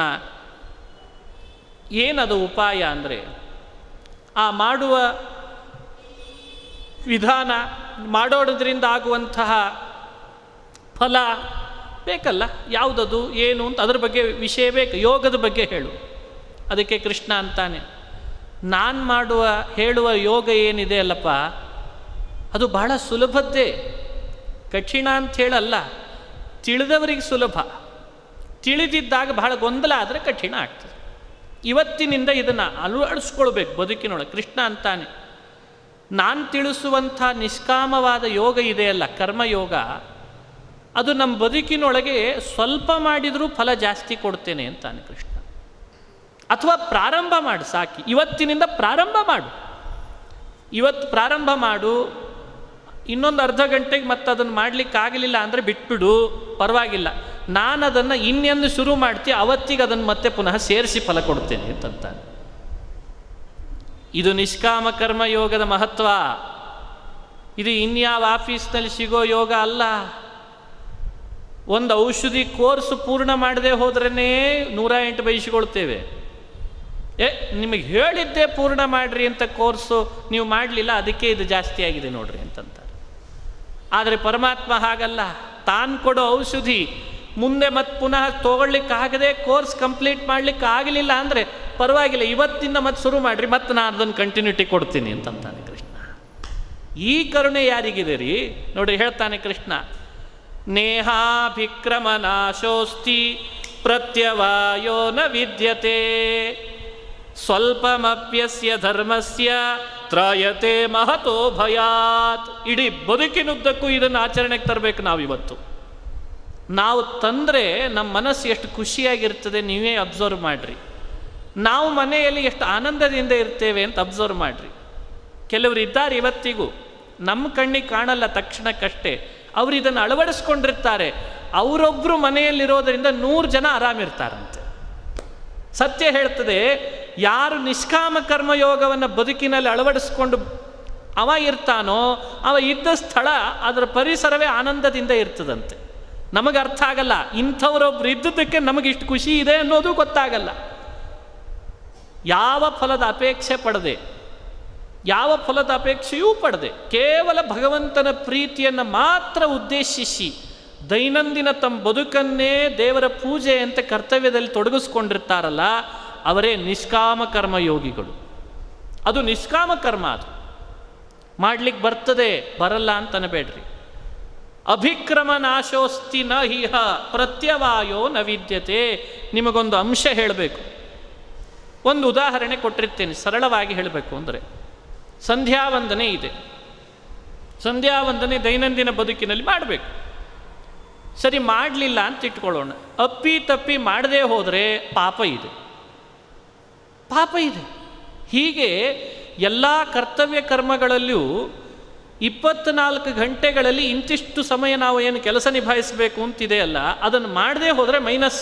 ಏನದು ಉಪಾಯ ಅಂದರೆ ಆ ಮಾಡುವ ವಿಧಾನ, ಮಾಡೋದ್ರಿಂದ ಆಗುವಂತಹ ಫಲ ಬೇಕಲ್ಲ, ಯಾವುದದು ಏನು ಅಂತ ಅದ್ರ ಬಗ್ಗೆ ವಿಷಯ ಬೇಕು, ಯೋಗದ ಬಗ್ಗೆ ಹೇಳು. ಅದಕ್ಕೆ ಕೃಷ್ಣ ಅಂತಾನೆ, ನಾನು ಹೇಳುವ ಯೋಗ ಏನಿದೆ ಅಲ್ಲಪ್ಪ, ಅದು ಬಹಳ ಸುಲಭದ್ದೇ, ಕಠಿಣ ಅಂತ ಹೇಳಲ್ಲ. ತಿಳಿದವರಿಗೆ ಸುಲಭ, ತಿಳಿದಿದ್ದಾಗ ಬಹಳ ಗೊಂದಲ ಆದರೆ ಕಠಿಣ ಆಗ್ತದೆ. ಇವತ್ತಿನಿಂದ ಇದನ್ನು ಅಳವಡಿಸ್ಕೊಳ್ಬೇಕು ಬದುಕಿನೊಳಗೆ. ಕೃಷ್ಣ ಅಂತಾನೆ, ನಾನು ತಿಳಿಸುವಂಥ ನಿಷ್ಕಾಮವಾದ ಯೋಗ ಇದೆಯಲ್ಲ, ಕರ್ಮಯೋಗ, ಅದು ನಮ್ಮ ಬದುಕಿನೊಳಗೆ ಸ್ವಲ್ಪ ಮಾಡಿದರೂ ಫಲ ಜಾಸ್ತಿ ಕೊಡ್ತೇನೆ ಅಂತಾನೆ ಕೃಷ್ಣ. ಅಥವಾ ಪ್ರಾರಂಭ ಮಾಡು, ಸಾಕಿ, ಇವತ್ತಿನಿಂದ ಪ್ರಾರಂಭ ಮಾಡು. ಇವತ್ತು ಪ್ರಾರಂಭ ಮಾಡು, ಇನ್ನೊಂದು ಅರ್ಧ ಗಂಟೆಗೆ ಮತ್ತೆ ಅದನ್ನು ಮಾಡಲಿಕ್ಕಾಗಲಿಲ್ಲ ಅಂದರೆ ಬಿಟ್ಬಿಡು, ಪರವಾಗಿಲ್ಲ. ನಾನು ಅದನ್ನು ಇನ್ನೆಂದು ಶುರು ಮಾಡ್ತೀವಿ, ಅವತ್ತಿಗೆ ಅದನ್ನು ಮತ್ತೆ ಪುನಃ ಸೇರಿಸಿ ಫಲ ಕೊಡ್ತೇನೆ ಅಂತಂತಾನೆ. ಇದು ನಿಷ್ಕಾಮ ಕರ್ಮಯೋಗದ ಮಹತ್ವ. ಇದು ಇನ್ಯಾವ ಆಫೀಸ್ನಲ್ಲಿ ಸಿಗೋ ಯೋಗ ಅಲ್ಲ. ಒಂದು ಔಷಧಿ ಕೋರ್ಸ್ ಪೂರ್ಣ ಮಾಡದೆ ಹೋದ್ರೇ 108 ಬಯಸಿಕೊಳ್ತೇವೆ. ನಿಮಗೆ ಹೇಳಿದ್ದೆ ಪೂರ್ಣ ಮಾಡಿರಿ ಅಂತ ಕೋರ್ಸು ನೀವು ಮಾಡಲಿಲ್ಲ, ಅದಕ್ಕೆ ಇದು ಜಾಸ್ತಿ ಆಗಿದೆ ನೋಡ್ರಿ ಅಂತಂತಾರೆ. ಆದರೆ ಪರಮಾತ್ಮ ಹಾಗಲ್ಲ. ತಾನು ಕೊಡೋ ಔಷಧಿ ಮುಂದೆ ಮತ್ತೆ ಪುನಃ ತೊಗೊಳ್ಲಿಕ್ಕಾಗದೆ ಕೋರ್ಸ್ ಕಂಪ್ಲೀಟ್ ಮಾಡಲಿಕ್ಕೆ ಆಗಲಿಲ್ಲ ಅಂದರೆ ಪರವಾಗಿಲ್ಲ, ಇವತ್ತಿಂದ ಮತ್ತೆ ಶುರು ಮಾಡಿರಿ, ಮತ್ತೆ ನಾನು ಅದನ್ನು ಕಂಟಿನ್ಯೂಟಿ ಕೊಡ್ತೀನಿ ಅಂತಂತಾನೆ ಕೃಷ್ಣ. ಈ ಕರುಣೆ ಯಾರಿಗಿದೆ ರೀ ನೋಡಿ, ಹೇಳ್ತಾನೆ ಕೃಷ್ಣ, ನೇಹಾಭಿಕ್ರಮನಾಶೋಸ್ತಿ ಪ್ರತ್ಯವಾಯೋ ನ ವಿದ್ಯತೆ ಸ್ವಲ್ಪಮಪ್ಯಸ್ಯ ಧರ್ಮಸ್ಯ ತ್ರಾಯತೆ ಮಹತೋ ಭಯಾತ್. ಇಡೀ ಬದುಕಿನುದ್ದಕ್ಕೂ ಇದನ್ನು ಆಚರಣೆಗೆ ತರಬೇಕು ನಾವಿವತ್ತು. ನಾವು ತಂದರೆ ನಮ್ಮ ಮನಸ್ಸು ಎಷ್ಟು ಖುಷಿಯಾಗಿರ್ತದೆ ನೀವೇ ಅಬ್ಸರ್ವ್ ಮಾಡಿರಿ. ನಾವು ಮನೆಯಲ್ಲಿ ಎಷ್ಟು ಆನಂದದಿಂದ ಇರ್ತೇವೆ ಅಂತ ಅಬ್ಸರ್ವ್ ಮಾಡಿರಿ. ಕೆಲವರು ಇದ್ದಾರೆ ಇವತ್ತಿಗೂ, ನಮ್ಮ ಕಣ್ಣಿಗೆ ಕಾಣಲ್ಲ ತಕ್ಷಣಕ್ಕಷ್ಟೇ, ಅವರು ಇದನ್ನು ಅಳವಡಿಸ್ಕೊಂಡಿರ್ತಾರೆ. ಅವರೊಬ್ಬರು ಮನೆಯಲ್ಲಿರೋದರಿಂದ 100 ಜನ ಆರಾಮಿರ್ತಾರಂತೆ. ಸತ್ಯ ಹೇಳ್ತದೆ, ಯಾರು ನಿಷ್ಕಾಮ ಕರ್ಮಯೋಗವನ್ನು ಬದುಕಿನಲ್ಲಿ ಅಳವಡಿಸ್ಕೊಂಡು ಅವ ಇರ್ತಾನೋ, ಅವ ಇದ್ದ ಸ್ಥಳ, ಅದರ ಪರಿಸರವೇ ಆನಂದದಿಂದ ಇರ್ತದಂತೆ. ನಮಗೆ ಅರ್ಥ ಆಗಲ್ಲ, ಇಂಥವರೊಬ್ರು ಇದ್ದದ್ದಕ್ಕೆ ನಮಗಿಷ್ಟು ಖುಷಿ ಇದೆ ಅನ್ನೋದು ಗೊತ್ತಾಗಲ್ಲ. ಯಾವ ಫಲದ ಅಪೇಕ್ಷೆ ಪಡದೆ, ಯಾವ ಫಲದ ಅಪೇಕ್ಷೆಯೂ ಪಡದೆ, ಕೇವಲ ಭಗವಂತನ ಪ್ರೀತಿಯನ್ನು ಮಾತ್ರ ಉದ್ದೇಶಿಸಿ ದೈನಂದಿನ ತಮ್ಮ ಬದುಕನ್ನೇ ದೇವರ ಪೂಜೆ ಅಂತ ಕರ್ತವ್ಯದಲ್ಲಿ ತೊಡಗಿಸ್ಕೊಂಡಿರ್ತಾರಲ್ಲ, ಅವರೇ ನಿಷ್ಕಾಮ ಕರ್ಮಯೋಗಿಗಳು. ಅದು ನಿಷ್ಕಾಮ ಕರ್ಮ, ಅದು ಮಾಡ್ಲಿಕ್ಕೆ ಬರ್ತದೆ, ಬರಲ್ಲ ಅಂತನಬೇಡ್ರಿ. ಅಭಿಕ್ರಮ ನಾಶೋಸ್ತಿ ನ ಹಿಹ ಪ್ರತ್ಯವಾಯೋ ನ ವಿದ್ಯತೆ. ನಿಮಗೊಂದು ಅಂಶ ಹೇಳಬೇಕು, ಒಂದು ಉದಾಹರಣೆ ಕೊಟ್ಟಿರ್ತೇನೆ. ಸರಳವಾಗಿ ಹೇಳಬೇಕು ಅಂದರೆ, ಸಂಧ್ಯಾವಂದನೆ ಇದೆ. ಸಂಧ್ಯಾವಂದನೆ ದೈನಂದಿನ ಬದುಕಿನಲ್ಲಿ ಮಾಡಬೇಕು. ಸರಿ, ಮಾಡಲಿಲ್ಲ ಅಂತ ಇಟ್ಕೊಳ್ಳೋಣ. ಅಪ್ಪಿ ತಪ್ಪಿ ಮಾಡದೇ ಹೋದರೆ ಪಾಪ ಇದೆ, ಪಾಪ ಇದೆ. ಹೀಗೆ ಎಲ್ಲ ಕರ್ತವ್ಯ ಕರ್ಮಗಳಲ್ಲಿಯೂ 24 ಗಂಟೆಗಳಲ್ಲಿ ಇಂತಿಷ್ಟು ಸಮಯ ನಾವು ಏನು ಕೆಲಸ ನಿಭಾಯಿಸಬೇಕು ಅಂತಿದೆಯಲ್ಲ, ಅದನ್ನು ಮಾಡದೇ ಹೋದರೆ ಮೈನಸ್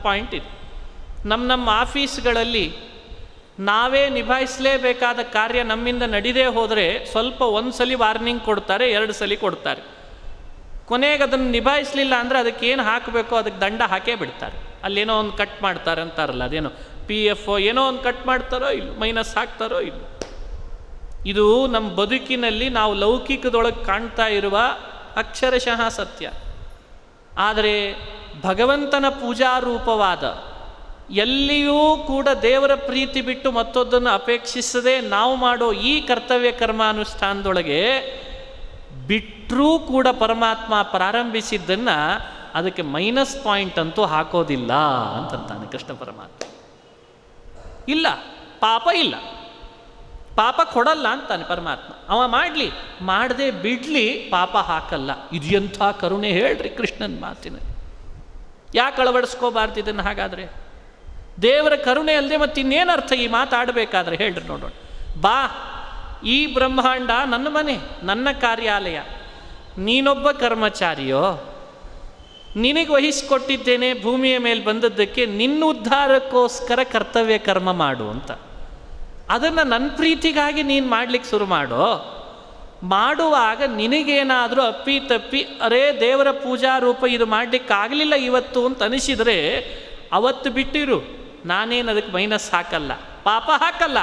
ಪಾಯಿಂಟ್ ಇದೆ. ನಮ್ಮ ಆಫೀಸ್ಗಳಲ್ಲಿ ನಾವೇ ನಿಭಾಯಿಸಲೇಬೇಕಾದ ಕಾರ್ಯ ನಮ್ಮಿಂದ ನಡೀದೇ ಹೋದರೆ ಸ್ವಲ್ಪ 1 ಸಲ ವಾರ್ನಿಂಗ್ ಕೊಡ್ತಾರೆ, 2 ಸಲ ಕೊಡ್ತಾರೆ. ಕೊನೆಗೆ ಅದನ್ನು ನಿಭಾಯಿಸಲಿಲ್ಲ ಅಂದರೆ ಅದಕ್ಕೆ ಏನು ಹಾಕಬೇಕೋ ಅದಕ್ಕೆ ದಂಡ ಹಾಕೇ ಬಿಡ್ತಾರೆ. ಅಲ್ಲೇನೋ ಒಂದು ಕಟ್ ಮಾಡ್ತಾರೆ ಅಂತಾರಲ್ಲ, ಅದೇನೋ PF ಏನೋ ಒಂದು ಕಟ್ ಮಾಡ್ತಾರೋ ಇಲ್ಲ, ಮೈನಸ್ ಹಾಕ್ತಾರೋ ಇಲ್ಲ. ಇದು ನಮ್ಮ ಬದುಕಿನಲ್ಲಿ ನಾವು ಲೌಕಿಕದೊಳಗೆ ಕಾಣ್ತಾ ಇರುವ ಅಕ್ಷರಶಃ ಸತ್ಯ. ಆದರೆ ಭಗವಂತನ ಪೂಜಾರೂಪವಾದ, ಎಲ್ಲಿಯೂ ಕೂಡ ದೇವರ ಪ್ರೀತಿ ಬಿಟ್ಟು ಮತ್ತೊಂದನ್ನು ಅಪೇಕ್ಷಿಸದೆ ನಾವು ಮಾಡೋ ಈ ಕರ್ತವ್ಯ ಕರ್ಮಾನುಷ್ಠಾನದೊಳಗೆ ಬಿಟ್ಟರೂ ಕೂಡ ಪರಮಾತ್ಮ ಪ್ರಾರಂಭಿಸಿದ್ದನ್ನು ಅದಕ್ಕೆ ಮೈನಸ್ ಪಾಯಿಂಟ್ ಅಂತೂ ಹಾಕೋದಿಲ್ಲ ಅಂತಂತಾನೆ ಕೃಷ್ಣ ಪರಮಾತ್ಮ. ಇಲ್ಲ, ಪಾಪ ಇಲ್ಲ, ಪಾಪ ಕೊಡಲ್ಲ ಅಂತಾನೆ ಪರಮಾತ್ಮ. ಅವ ಮಾಡಲಿ, ಮಾಡದೆ ಬಿಡಲಿ, ಪಾಪ ಹಾಕಲ್ಲ. ಇದು ಎಂಥ ಕರುಣೆ ಹೇಳ್ರಿ ಕೃಷ್ಣನ ಮಾತಿನಲ್ಲಿ. ಯಾಕೆ ಅಳವಡಿಸ್ಕೋಬಾರ್ದು ಇದನ್ನು? ಹಾಗಾದರೆ ದೇವರ ಕರುಣೆ ಅಲ್ಲದೆ ಮತ್ತಿನ್ನೇನು ಅರ್ಥ ಈ ಮಾತಾಡಬೇಕಾದ್ರೆ ಹೇಳ್ರಿ ನೋಡೋಣ. ಬಾ, ಈ ಬ್ರಹ್ಮಾಂಡ ನನ್ನ ಮನೆ, ನನ್ನ ಕಾರ್ಯಾಲಯ, ನೀನೊಬ್ಬ ಕರ್ಮಚಾರಿಯೋ, ನಿನಗೆ ವಹಿಸಿಕೊಟ್ಟಿದ್ದೇನೆ ಭೂಮಿಯ ಮೇಲೆ ಬಂದದ್ದಕ್ಕೆ, ನಿನ್ನ ಉದ್ಧಾರಕ್ಕೋಸ್ಕರ ಕರ್ತವ್ಯ ಕರ್ಮ ಮಾಡು ಅಂತ. ಅದನ್ನು ನನ್ನ ಪ್ರೀತಿಗಾಗಿ ನೀನು ಮಾಡಲಿಕ್ಕೆ ಶುರು ಮಾಡೋ. ಮಾಡುವಾಗ ನಿನಗೇನಾದರೂ ಅಪ್ಪಿ ತಪ್ಪಿ ಅರೇ ದೇವರ ಪೂಜಾ ರೂಪ ಇದು ಮಾಡಲಿಕ್ಕಾಗಲಿಲ್ಲ ಇವತ್ತು ಅಂತ ಅನಿಸಿದರೆ ಅವತ್ತು ಬಿಟ್ಟಿರು, ನಾನೇನು ಅದಕ್ಕೆ ಮೈನಸ್ ಹಾಕಲ್ಲ, ಪಾಪ ಹಾಕಲ್ಲ.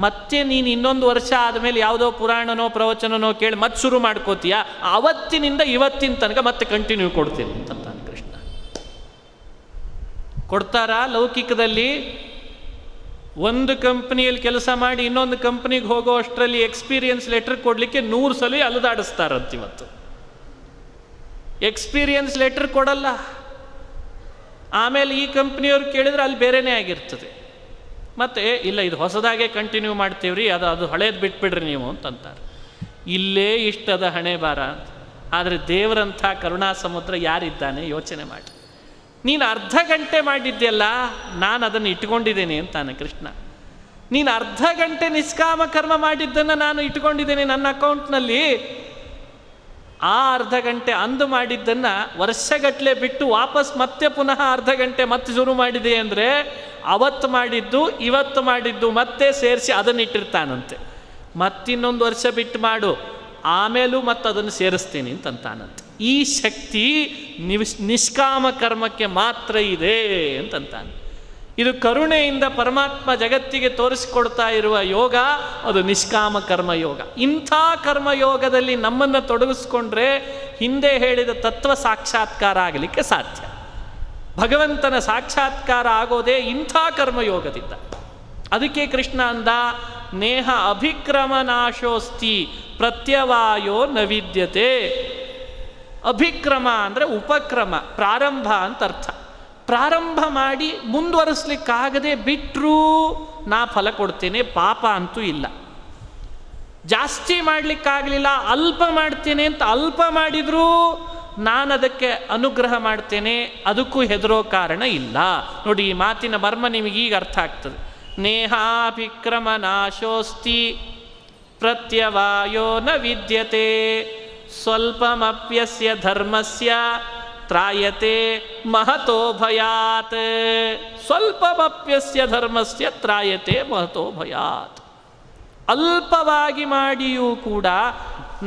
ಮತ್ತೆ ನೀನು ಇನ್ನೊಂದು ವರ್ಷ ಆದಮೇಲೆ ಯಾವುದೋ ಪುರಾಣನೋ ಪ್ರವಚನನೋ ಕೇಳಿ ಮತ್ತೆ ಶುರು ಮಾಡ್ಕೋತೀಯ, ಅವತ್ತಿನಿಂದ ಇವತ್ತಿನ ತನಕ ಮತ್ತೆ ಕಂಟಿನ್ಯೂ ಕೊಡ್ತೀನಿ ಅಂತ ಕೊಡ್ತಾರಾ? ಲೌಕಿಕದಲ್ಲಿ ಒಂದು ಕಂಪ್ನಿಯಲ್ಲಿ ಕೆಲಸ ಮಾಡಿ ಇನ್ನೊಂದು ಕಂಪ್ನಿಗೆ ಹೋಗೋ ಅಷ್ಟರಲ್ಲಿ ಎಕ್ಸ್ಪೀರಿಯನ್ಸ್ ಲೆಟರ್ ಕೊಡಲಿಕ್ಕೆ 100 ಸಲ ಅಲೆದಾಡಿಸ್ತಾರಂತ. ಇವತ್ತು ಎಕ್ಸ್ಪೀರಿಯನ್ಸ್ ಲೆಟರ್ ಕೊಡಲ್ಲ. ಆಮೇಲೆ ಈ ಕಂಪ್ನಿಯವ್ರು ಕೇಳಿದ್ರೆ ಅಲ್ಲಿ ಬೇರೆನೇ ಆಗಿರ್ತದೆ. ಮತ್ತು ಇಲ್ಲ, ಇದು ಹೊಸದಾಗೆ ಕಂಟಿನ್ಯೂ ಮಾಡ್ತೀವ್ರಿ, ಅದು ಹಳೇದು ಬಿಟ್ಬಿಡ್ರಿ ನೀವು ಅಂತಂತಾರೆ. ಇಲ್ಲೇ ಇಷ್ಟದ ಹಣೆ ಬಾರ ಅಂತ. ಆದರೆ ದೇವರಂಥ ಕರುಣಾ ಸಮುದ್ರ ಯಾರಿದ್ದಾನೆ ಯೋಚನೆ ಮಾಡಿ. ನೀನು ಅರ್ಧ ಗಂಟೆ ಮಾಡಿದ್ಯಲ್ಲ, ನಾನು ಅದನ್ನು ಇಟ್ಕೊಂಡಿದ್ದೇನೆ ಅಂತಾನೆ ಕೃಷ್ಣ. ನೀನು ಅರ್ಧ ಗಂಟೆ ನಿಷ್ಕಾಮ ಕರ್ಮ ಮಾಡಿದ್ದನ್ನು ನಾನು ಇಟ್ಕೊಂಡಿದ್ದೇನೆ ನನ್ನ ಅಕೌಂಟ್ನಲ್ಲಿ. ಆ ಅರ್ಧ ಗಂಟೆ ಅಂದು ಮಾಡಿದ್ದನ್ನು ವರ್ಷಗಟ್ಟಲೆ ಬಿಟ್ಟು ವಾಪಸ್ ಮತ್ತೆ ಪುನಃ ಅರ್ಧ ಗಂಟೆ ಮತ್ತೆ ಶುರು ಮಾಡಿದೆ ಅಂದರೆ ಅವತ್ತು ಮಾಡಿದ್ದು ಇವತ್ತು ಮಾಡಿದ್ದು ಮತ್ತೆ ಸೇರಿಸಿ ಅದನ್ನು ಇಟ್ಟಿರ್ತಾನಂತೆ. ಮತ್ತಿನ್ನೊಂದು ವರ್ಷ ಬಿಟ್ಟು ಮಾಡು, ಆಮೇಲೂ ಮತ್ತೆ ಅದನ್ನು ಸೇರಿಸ್ತೀನಿ ಅಂತಂತಾನಂತೆ. ಈ ಶಕ್ತಿ ನಿಷ್ಕಾಮ ಕರ್ಮಕ್ಕೆ ಮಾತ್ರ ಇದೆ ಅಂತಂತಾನೆ. ಇದು ಕರುಣೆಯಿಂದ ಪರಮಾತ್ಮ ಜಗತ್ತಿಗೆ ತೋರಿಸಿಕೊಡ್ತಾ ಇರುವ ಯೋಗ, ಅದು ನಿಷ್ಕಾಮ ಕರ್ಮಯೋಗ. ಇಂಥ ಕರ್ಮಯೋಗದಲ್ಲಿ ನಮ್ಮನ್ನು ತೊಡಗಿಸ್ಕೊಂಡ್ರೆ ಹಿಂದೆ ಹೇಳಿದ ತತ್ವ ಸಾಕ್ಷಾತ್ಕಾರ ಆಗಲಿಕ್ಕೆ ಸಾಧ್ಯ. ಭಗವಂತನ ಸಾಕ್ಷಾತ್ಕಾರ ಆಗೋದೇ ಇಂಥ ಕರ್ಮಯೋಗದಿಂದ. ಅದಕ್ಕೆ ಕೃಷ್ಣ ಅಂದ, ನೇಹ ಅಭಿಕ್ರಮ ನಾಶೋಸ್ತಿ ಪ್ರತ್ಯವಾಯೋ ನ ವಿದ್ಯತೆ. ಅಭಿಕ್ರಮ ಅಂದರೆ ಉಪಕ್ರಮ, ಪ್ರಾರಂಭ ಅಂತ ಅರ್ಥ. ಪ್ರಾರಂಭ ಮಾಡಿ ಮುಂದುವರಿಸ್ಲಿಕ್ಕಾಗದೆ ಬಿಟ್ಟರೂ ನಾ ಫಲ ಕೊಡ್ತೇನೆ, ಪಾಪ ಅಂತೂ ಇಲ್ಲ. ಜಾಸ್ತಿ ಮಾಡಲಿಕ್ಕಾಗಲಿಲ್ಲ, ಅಲ್ಪ ಮಾಡ್ತೇನೆ ಅಂತ ಅಲ್ಪ ಮಾಡಿದರೂ ನಾನು ಅದಕ್ಕೆ ಅನುಗ್ರಹ ಮಾಡ್ತೇನೆ, ಅದಕ್ಕೂ ಹೆದರೋ ಕಾರಣ ಇಲ್ಲ. ನೋಡಿ, ಈ ಮಾತಿನ ಮರ್ಮ ನಿಮಗೀಗ ಅರ್ಥ ಆಗ್ತದೆ. ನೇಹಾಭಿಕ್ರಮ ನಾಶೋಸ್ತಿ ಪ್ರತ್ಯವಾಯೋ ನ ವಿದ್ಯತೆ ಸ್ವಲ್ಪಮಪ್ಯಸ್ಯ ಧರ್ಮಸ್ಯ ತ್ರಾಯತೆ ಮಹತೋ ಭಯಾತ್. ಸ್ವಲ್ಪಮಪ್ಯಸ್ಯ ಧರ್ಮಸ್ಯ ತ್ರಾಯತೆ ಮಹತೋ ಭಯಾತ್. ಅಲ್ಪವಾಗಿ ಮಾಡಿಯೂ ಕೂಡ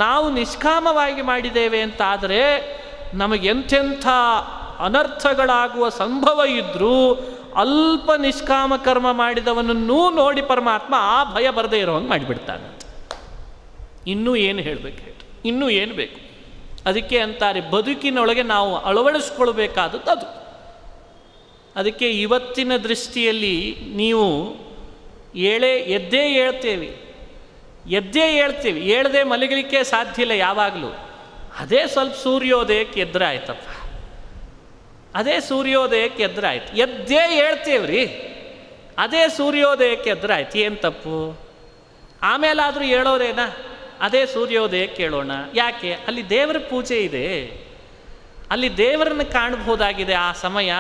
ನಾವು ನಿಷ್ಕಾಮವಾಗಿ ಮಾಡಿದ್ದೇವೆ ಅಂತಾದರೆ ನಮಗೆಂಥೆಂಥ ಅನರ್ಥಗಳಾಗುವ ಸಂಭವ ಇದ್ದರೂ ಅಲ್ಪ ನಿಷ್ಕಾಮ ಕರ್ಮ ಮಾಡಿದವನನ್ನೂ ನೋಡಿ ಪರಮಾತ್ಮ ಆ ಭಯ ಬರದೇ ಇರೋ ಹಂಗೆ ಮಾಡಿಬಿಡ್ತಾನೆ. ಇನ್ನೂ ಏನು ಹೇಳಬೇಕು ಹೇಳಿ, ಇನ್ನೂ ಏನು ಬೇಕು? ಅದಕ್ಕೆ ಅಂತಾರೆ, ಬದುಕಿನೊಳಗೆ ನಾವು ಅಳವಡಿಸ್ಕೊಳ್ಬೇಕಾದದ್ದು ಅದು. ಅದಕ್ಕೆ ಇವತ್ತಿನ ದೃಷ್ಟಿಯಲ್ಲಿ ನೀವು ಎದ್ದೇ ಹೇಳ್ತೇವೆ, ಹೇಳದೆ ಮಲಗಲಿಕ್ಕೆ ಸಾಧ್ಯ ಇಲ್ಲ ಯಾವಾಗಲೂ. ಅದೇ ಸ್ವಲ್ಪ ಸೂರ್ಯೋದಯಕ್ಕೆ ಎದುರಾಯ್ತಪ್ಪ, ಅದೇ ಸೂರ್ಯೋದಯಕ್ಕೆ ಎದುರಾಯ್ತು, ಎದ್ದೇ ಹೇಳ್ತೇವ್ರಿ, ಅದೇ ಸೂರ್ಯೋದಯಕ್ಕೆ ಎದುರಾಯ್ತು, ಏನು ತಪ್ಪು? ಆಮೇಲಾದರೂ ಹೇಳೋರೇನಾ? ಅದೇ ಸೂರ್ಯೋದಯಕ್ಕೆ ಕೇಳೋಣ. ಯಾಕೆ? ಅಲ್ಲಿ ದೇವರ ಪೂಜೆ ಇದೆ, ಅಲ್ಲಿ ದೇವರನ್ನು ಕಾಣಬಹುದಾಗಿದೆ. ಆ ಸಮಯ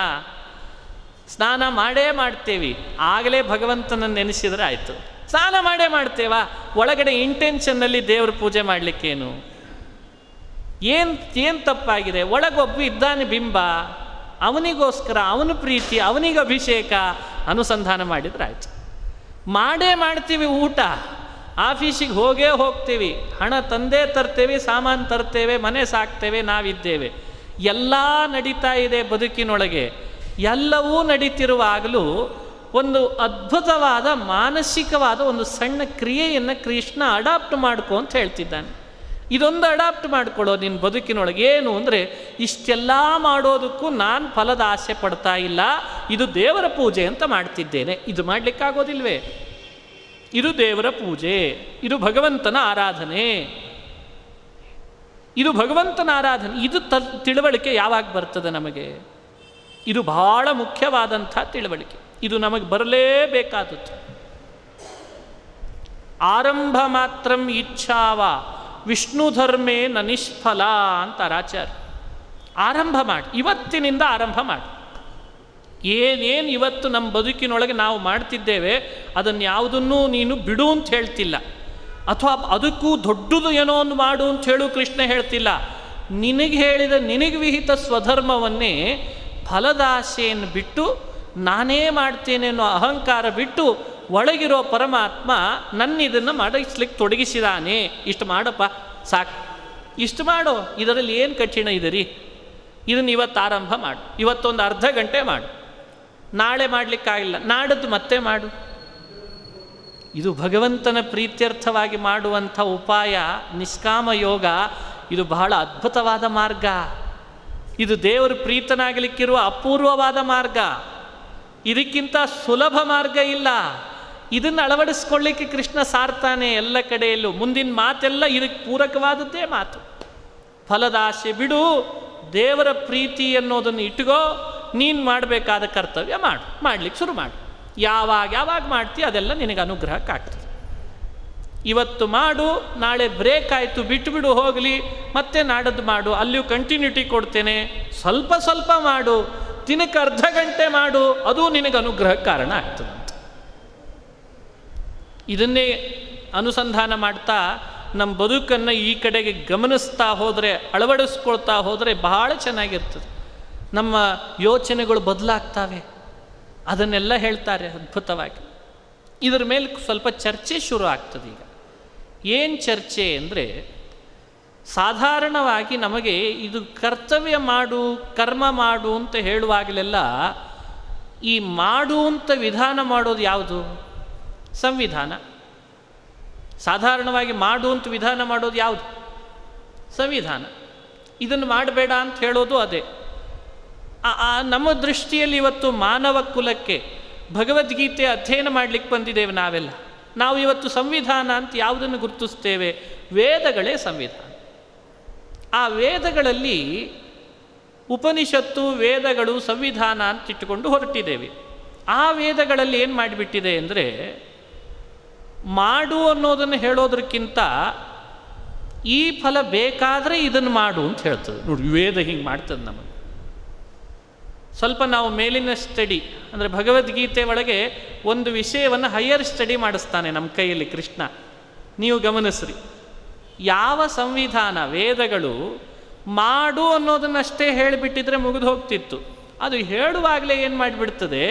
ಸ್ನಾನ ಮಾಡೇ ಮಾಡ್ತೇವೆ, ಆಗಲೇ ಭಗವಂತನನ್ನು ನೆನೆಸಿದ್ರೆ ಆಯಿತು. ಸ್ನಾನ ಮಾಡೇ ಮಾಡ್ತೇವಾ? ಒಳಗಡೆ ಇಂಟೆನ್ಷನ್ನಲ್ಲಿ ದೇವ್ರ ಪೂಜೆ ಮಾಡಲಿಕ್ಕೇನು? ಏನು ತಪ್ಪಾಗಿದೆ? ಒಳಗೊಬ್ಬ ಇದ್ದಾನೆ ಬಿಂಬ, ಅವನಿಗೋಸ್ಕರ, ಅವನ ಪ್ರೀತಿ, ಅವನಿಗೆ ಅಭಿಷೇಕ ಅನುಸಂಧಾನ ಮಾಡಿದ್ರೆ ಆಯಿತು. ಮಾಡೇ ಮಾಡ್ತೀವಿ ಊಟ, ಆಫೀಸಿಗೆ ಹೋಗ್ತೀವಿ, ಹಣ ತಂದೇ ತರ್ತೇವೆ, ಸಾಮಾನು ತರ್ತೇವೆ, ಮನೆ ಸಾಕ್ತೇವೆ, ನಾವಿದ್ದೇವೆ. ಎಲ್ಲ ನಡೀತಾ ಇದೆ ಬದುಕಿನೊಳಗೆ. ಎಲ್ಲವೂ ನಡೀತಿರುವಾಗಲೂ ಒಂದು ಅದ್ಭುತವಾದ ಮಾನಸಿಕವಾದ ಒಂದು ಸಣ್ಣ ಕ್ರಿಯೆಯನ್ನು ಕೃಷ್ಣ ಅಡಾಪ್ಟ್ ಮಾಡ್ಕೊ ಅಂತ ಹೇಳ್ತಿದ್ದಾನೆ. ಇದೊಂದು ಅಡಾಪ್ಟ್ ಮಾಡ್ಕೊಳ್ಳೋ ನಿನ್ನ ಬದುಕಿನೊಳಗೆ. ಏನು ಅಂದರೆ, ಇಷ್ಟೆಲ್ಲ ಮಾಡೋದಕ್ಕೂ ನಾನು ಫಲದ ಆಸೆ ಪಡ್ತಾ ಇಲ್ಲ, ಇದು ದೇವರ ಪೂಜೆ ಅಂತ ಮಾಡ್ತಿದ್ದೇನೆ. ಇದು ಮಾಡಲಿಕ್ಕಾಗೋದಿಲ್ವೇ? ಇದು ದೇವರ ಪೂಜೆ, ಇದು ಭಗವಂತನ ಆರಾಧನೆ, ಇದು ಭಗವಂತನ ಆರಾಧನೆ. ಇದು ತಿಳುವಳಿಕೆ ಯಾವಾಗ ಬರ್ತದೆ ನಮಗೆ? ಇದು ಬಹಳ ಮುಖ್ಯವಾದಂಥ ತಿಳುವಳಿಕೆ. ಇದು ನಮಗೆ ಬರಲೇಬೇಕಾದದ್ದು. ಆರಂಭ ಮಾತ್ರಂ ಇಚ್ಛಾವ ವಿಷ್ಣು ಧರ್ಮೇ ನ ನಿಷ್ಫಲ ಅಂತಾರೆ ಆಚಾರ್ಯ. ಆರಂಭ ಮಾಡಿ, ಇವತ್ತಿನಿಂದ ಆರಂಭ ಮಾಡಿ. ಏನೇನು ಇವತ್ತು ನಮ್ಮ ಬದುಕಿನೊಳಗೆ ನಾವು ಮಾಡ್ತಿದ್ದೇವೆ ಅದನ್ನು ಯಾವುದನ್ನೂ ನೀನು ಬಿಡು ಅಂತ ಹೇಳ್ತಿಲ್ಲ, ಅಥವಾ ಅದಕ್ಕೂ ದೊಡ್ಡದು ಏನೋ ಒಂದು ಮಾಡು ಅಂತ ಹೇಳು ಕೃಷ್ಣ ಹೇಳ್ತಿಲ್ಲ. ನಿನಗೆ ಹೇಳಿದ ನಿನಗೆ ವಿಹಿತ ಸ್ವಧರ್ಮವನ್ನೇ, ಫಲದಾಸೆಯನ್ನು ಬಿಟ್ಟು, ನಾನೇ ಮಾಡ್ತೇನೆ ಅನ್ನೋ ಅಹಂಕಾರ ಬಿಟ್ಟು, ಒಳಗಿರೋ ಪರಮಾತ್ಮ ನನ್ನಿದನ್ನು ಮಾಡಿಸ್ಲಿಕ್ಕೆ ತೊಡಗಿಸಿದಾನೆ. ಇಷ್ಟು ಮಾಡಪ್ಪ ಸಾಕು, ಇಷ್ಟು ಮಾಡು, ಇದರಲ್ಲಿ ಏನು ಕಠಿಣ ಇದೆ ರೀ? ಇದನ್ನು ಇವತ್ತು ಆರಂಭ ಮಾಡು, ಇವತ್ತೊಂದು ಅರ್ಧ ಗಂಟೆ ಮಾಡು, ನಾಳೆ ಮಾಡಲಿಕ್ಕಾಗಿಲ್ಲ ನಾಡದ್ದು ಮತ್ತೆ ಮಾಡು. ಇದು ಭಗವಂತನ ಪ್ರೀತ್ಯರ್ಥವಾಗಿ ಮಾಡುವಂಥ ಉಪಾಯ, ನಿಷ್ಕಾಮ ಯೋಗ. ಇದು ಬಹಳ ಅದ್ಭುತವಾದ ಮಾರ್ಗ. ಇದು ದೇವರು ಪ್ರೀತನಾಗಲಿಕ್ಕಿರುವ ಅಪೂರ್ವವಾದ ಮಾರ್ಗ. ಇದಕ್ಕಿಂತ ಸುಲಭ ಮಾರ್ಗ ಇಲ್ಲ. ಇದನ್ನು ಅಳವಡಿಸ್ಕೊಳ್ಳಿಕ್ಕೆ ಕೃಷ್ಣ ಸಾರ್ತಾನೆ ಎಲ್ಲ ಕಡೆಯಲ್ಲೂ. ಮುಂದಿನ ಮಾತೆಲ್ಲ ಇದಕ್ಕೆ ಪೂರಕವಾದದ್ದೇ ಮಾತು. ಫಲದಾಸೆ ಬಿಡು, ದೇವರ ಪ್ರೀತಿ ಅನ್ನೋದನ್ನು ಇಟ್ಕೋ, ನೀನು ಮಾಡಬೇಕಾದ ಕರ್ತವ್ಯ ಮಾಡಲಿಕ್ಕೆ ಶುರು ಮಾಡು. ಯಾವಾಗ ಮಾಡ್ತೀಯ ಅದೆಲ್ಲ ನಿನಗೆ ಅನುಗ್ರಹಕ್ಕಾಗ್ತದೆ. ಇವತ್ತು ಮಾಡು, ನಾಳೆ ಬ್ರೇಕ್ ಆಯಿತು ಬಿಟ್ಟುಬಿಡು ಹೋಗಲಿ, ಮತ್ತೆ ನಾಡದ್ದು ಮಾಡು, ಅಲ್ಲಿಯೂ ಕಂಟಿನ್ಯೂಟಿ ಕೊಡ್ತೇನೆ. ಸ್ವಲ್ಪ ಮಾಡು, ದಿನಕ್ಕೆ ಅರ್ಧ ಗಂಟೆ ಮಾಡು, ಅದು ನಿನಗೆ ಅನುಗ್ರಹಕ್ಕೆ ಕಾರಣ ಆಗ್ತದಂತ. ಇದನ್ನೇ ಅನುಸಂಧಾನ ಮಾಡ್ತಾ ನಮ್ಮ ಬದುಕನ್ನು ಈ ಕಡೆಗೆ ಗಮನಿಸ್ತಾ ಹೋದರೆ, ಅಳವಡಿಸ್ಕೊಳ್ತಾ ಹೋದರೆ ಬಹಳ ಚೆನ್ನಾಗಿರ್ತದೆ. ನಮ್ಮ ಯೋಚನೆಗಳು ಬದಲಾಗ್ತವೆ. ಅದನ್ನೆಲ್ಲ ಹೇಳ್ತಾರೆ ಅದ್ಭುತವಾಗಿ. ಇದರ ಮೇಲೆ ಸ್ವಲ್ಪ ಚರ್ಚೆ ಶುರು ಆಗ್ತದೆ. ಈಗ ಏನು ಚರ್ಚೆ ಅಂದರೆ, ಸಾಧಾರಣವಾಗಿ ನಮಗೆ ಇದು ಕರ್ತವ್ಯ ಮಾಡು, ಕರ್ಮ ಮಾಡು ಅಂತ ಹೇಳುವಾಗಲೆಲ್ಲ ಈ ಮಾಡು ಅಂತ ವಿಧಾನ ಮಾಡೋದು ಯಾವುದು? ಸಂವಿಧಾನ. ಸಾಧಾರಣವಾಗಿ ಮಾಡು ಅಂತ ವಿಧಾನ ಮಾಡೋದು ಯಾವುದು? ಸಂವಿಧಾನ. ಇದನ್ನು ಮಾಡಬೇಡ ಅಂತ ಹೇಳೋದು ಅದೇ. ನಮ್ಮ ದೃಷ್ಟಿಯಲ್ಲಿ ಇವತ್ತು ಮಾನವ ಕುಲಕ್ಕೆ ಭಗವದ್ಗೀತೆ ಅಧ್ಯಯನ ಮಾಡಲಿಕ್ಕೆ ಬಂದಿದ್ದೇವೆ ನಾವೆಲ್ಲ. ನಾವು ಇವತ್ತು ಸಂವಿಧಾನ ಅಂತ ಯಾವುದನ್ನು ಗುರುತಿಸ್ತೇವೆ? ವೇದಗಳೇ ಸಂವಿಧಾನ. ಆ ವೇದಗಳಲ್ಲಿ ಉಪನಿಷತ್ತು, ವೇದಗಳು ಸಂವಿಧಾನ ಅಂತ ಇಟ್ಟುಕೊಂಡು ಹೊರಟಿದ್ದೇವೆ. ಆ ವೇದಗಳಲ್ಲಿ ಏನು ಮಾಡಿಬಿಟ್ಟಿದೆ ಅಂದರೆ, ಮಾಡು ಅನ್ನೋದನ್ನು ಹೇಳೋದಕ್ಕಿಂತ ಈ ಫಲ ಬೇಕಾದರೆ ಇದನ್ನು ಮಾಡು ಅಂತ ಹೇಳ್ತದೆ. ನೋಡಿ, ವೇದ ಹಿಂಗೆ ಮಾಡ್ತದೆ ನಮಗೆ. ಸ್ವಲ್ಪ ನಾವು ಮೇಲಿನ ಸ್ಟಡಿ ಅಂದರೆ ಭಗವದ್ಗೀತೆ ಒಳಗೆ ಒಂದು ವಿಷಯವನ್ನು ಹೈಯರ್ ಸ್ಟಡಿ ಮಾಡಿಸ್ತಾನೆ ನಮ್ಮ ಕೈಯಲ್ಲಿ ಕೃಷ್ಣ. ನೀವು ಗಮನಿಸ್ರಿ, ಯಾವ ಸಂವಿಧಾನ ವೇದಗಳು ಮಾಡು ಅನ್ನೋದನ್ನಷ್ಟೇ ಹೇಳಿಬಿಟ್ಟಿದ್ರೆ ಮುಗಿದು ಹೋಗ್ತಿತ್ತು. ಅದು ಹೇಳುವಾಗಲೇ ಏನು ಮಾಡಿಬಿಡ್ತದೆ,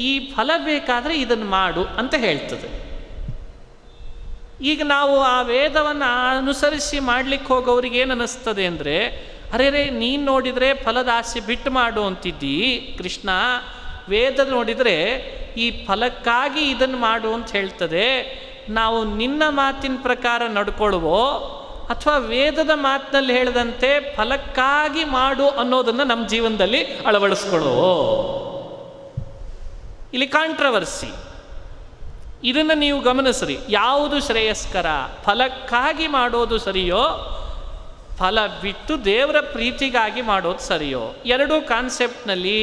ಈ ಫಲ ಬೇಕಾದರೆ ಇದನ್ನು ಮಾಡು ಅಂತ ಹೇಳ್ತದೆ. ಈಗ ನಾವು ಆ ವೇದವನ್ನು ಅನುಸರಿಸಿ ಮಾಡಲಿಕ್ಕೆ ಹೋಗೋರಿಗೆ ಏನು ಅನ್ನಿಸ್ತದೆ ಅಂದರೆ, ಅರೆ ನೀನು ನೋಡಿದರೆ ಫಲದ ಆಸೆ ಬಿಟ್ಟು ಮಾಡು ಅಂತಿದ್ದಿ ಕೃಷ್ಣ, ವೇದ ನೋಡಿದರೆ ಈ ಫಲಕ್ಕಾಗಿ ಇದನ್ನು ಮಾಡು ಅಂತ ಹೇಳ್ತದೆ. ನಾವು ನಿನ್ನ ಮಾತಿನ ಪ್ರಕಾರ ನಡ್ಕೊಳ್ಳುವೋ ಅಥವಾ ವೇದದ ಮಾತಿನಲ್ಲಿ ಹೇಳಿದಂತೆ ಫಲಕ್ಕಾಗಿ ಮಾಡು ಅನ್ನೋದನ್ನು ನಮ್ಮ ಜೀವನದಲ್ಲಿ ಅಳವಡಿಸ್ಕೊಳ್ಳುವೋ? ಇಲ್ಲಿ ಕಾಂಟ್ರವರ್ಸಿ. ಇದನ್ನು ನೀವು ಗಮನಿಸ್ರಿ. ಯಾವುದು ಶ್ರೇಯಸ್ಕರ? ಫಲಕ್ಕಾಗಿ ಮಾಡೋದು ಸರಿಯೋ, ಫಲ ಬಿಟ್ಟು ದೇವರ ಪ್ರೀತಿಗಾಗಿ ಮಾಡೋದು ಸರಿಯೋ? ಎರಡೂ ಕಾನ್ಸೆಪ್ಟ್ನಲ್ಲಿ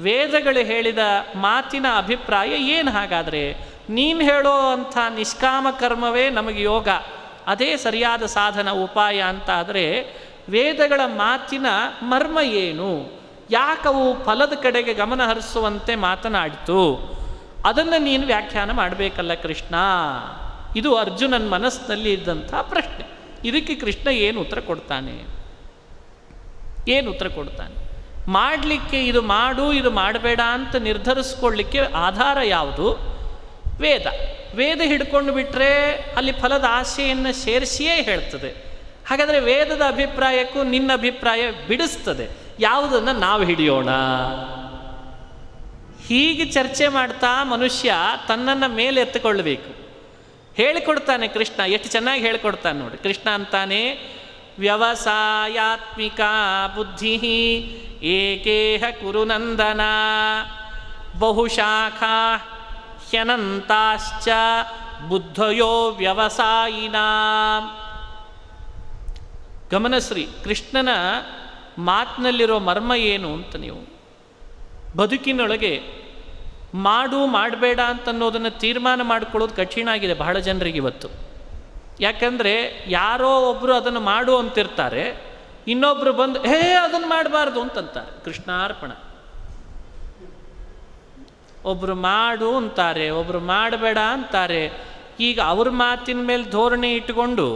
ವೇದಗಳು ಹೇಳಿದ ಮಾತಿನ ಅಭಿಪ್ರಾಯ ಏನು? ಹಾಗಾದರೆ ನೀನು ಹೇಳೋ ಅಂಥ ನಿಷ್ಕಾಮ ಕರ್ಮವೇ ನಮಗೆ ಯೋಗ, ಅದೇ ಸರಿಯಾದ ಸಾಧನ ಉಪಾಯ ಅಂತ ಆದರೆ, ವೇದಗಳ ಮಾತಿನ ಮರ್ಮ ಏನು? ಯಾಕವು ಫಲದ ಕಡೆಗೆ ಗಮನ ಹರಿಸುವಂತೆ ಮಾತನಾಡಿತು? ಅದನ್ನು ನೀನು ವ್ಯಾಖ್ಯಾನ ಮಾಡಬೇಕಲ್ಲ ಕೃಷ್ಣ. ಇದು ಅರ್ಜುನನ ಮನಸ್ಸಿನಲ್ಲಿ ಇದ್ದಂಥ ಪ್ರಶ್ನೆ. ಇದಕ್ಕೆ ಕೃಷ್ಣ ಏನು ಉತ್ತರ ಕೊಡ್ತಾನೆ? ಮಾಡಲಿಕ್ಕೆ ಇದು ಮಾಡು, ಇದು ಮಾಡಬೇಡ ಅಂತ ನಿರ್ಧರಿಸ್ಕೊಳ್ಳಿಕ್ಕೆ ಆಧಾರ ಯಾವುದು? ವೇದ ಹಿಡ್ಕೊಂಡು ಬಿಟ್ಟರೆ ಅಲ್ಲಿ ಫಲದ ಆಸೆಯನ್ನು ಸೇರಿಸಿಯೇ ಹೇಳ್ತದೆ. ಹಾಗಾದರೆ ವೇದದ ಅಭಿಪ್ರಾಯಕ್ಕೂ ನಿನ್ನ ಅಭಿಪ್ರಾಯ ಬಿಡಿಸ್ತದೆ. ಯಾವುದನ್ನು ನಾವು ಹಿಡಿಯೋಣ? ಹೀಗೆ ಚರ್ಚೆ ಮಾಡ್ತಾ ಮನುಷ್ಯ ತನ್ನನ್ನು ಮೇಲೆ ಎತ್ತಿಕೊಳ್ಳಬೇಕು. ಹೇಳಿಕೊಡ್ತಾನೆ ಕೃಷ್ಣ, ಎಷ್ಟು ಚೆನ್ನಾಗಿ ಹೇಳಿಕೊಡ್ತಾನೆ ನೋಡಿ. ಕೃಷ್ಣ ಅಂತಾನೆ, ವ್ಯವಸಾಯಾತ್ಮಿಕ ಬುದ್ಧಿ ಏಕೇಹ ಕುರುನಂದನ ಬಹುಶಾಖಾ ಹ್ಯನಂತಾಶ್ಚ ಬುದ್ಧಯೋ ವ್ಯವಸಾಯಿನಾ. ಗಮನಶ್ರೀ, ಕೃಷ್ಣನ ಮಾತಿನಲ್ಲಿರೋ ಮರ್ಮ ಏನು ಅಂತ ನೀವು ಬದುಕಿನೊಳಗೆ ಮಾಡು ಮಾಡಬೇಡ ಅಂತನ್ನೋದನ್ನು ತೀರ್ಮಾನ ಮಾಡಿಕೊಳ್ಳೋದು ಕಠಿಣ ಆಗಿದೆ ಬಹಳ ಜನರಿಗೆ ಇವತ್ತು. ಯಾಕಂದರೆ ಯಾರೋ ಒಬ್ಬರು ಅದನ್ನು ಮಾಡು ಅಂತಿರ್ತಾರೆ, ಇನ್ನೊಬ್ಬರು ಬಂದು ಅದನ್ನು ಮಾಡಬಾರ್ದು ಅಂತಂತಾರೆ. ಕೃಷ್ಣಾರ್ಪಣ. ಒಬ್ಬರು ಮಾಡು ಅಂತಾರೆ, ಒಬ್ಬರು ಮಾಡಬೇಡ ಅಂತಾರೆ. ಈಗ ಅವ್ರ ಮಾತಿನ ಮೇಲೆ ಧೋರಣೆ ಇಟ್ಕೊಂಡು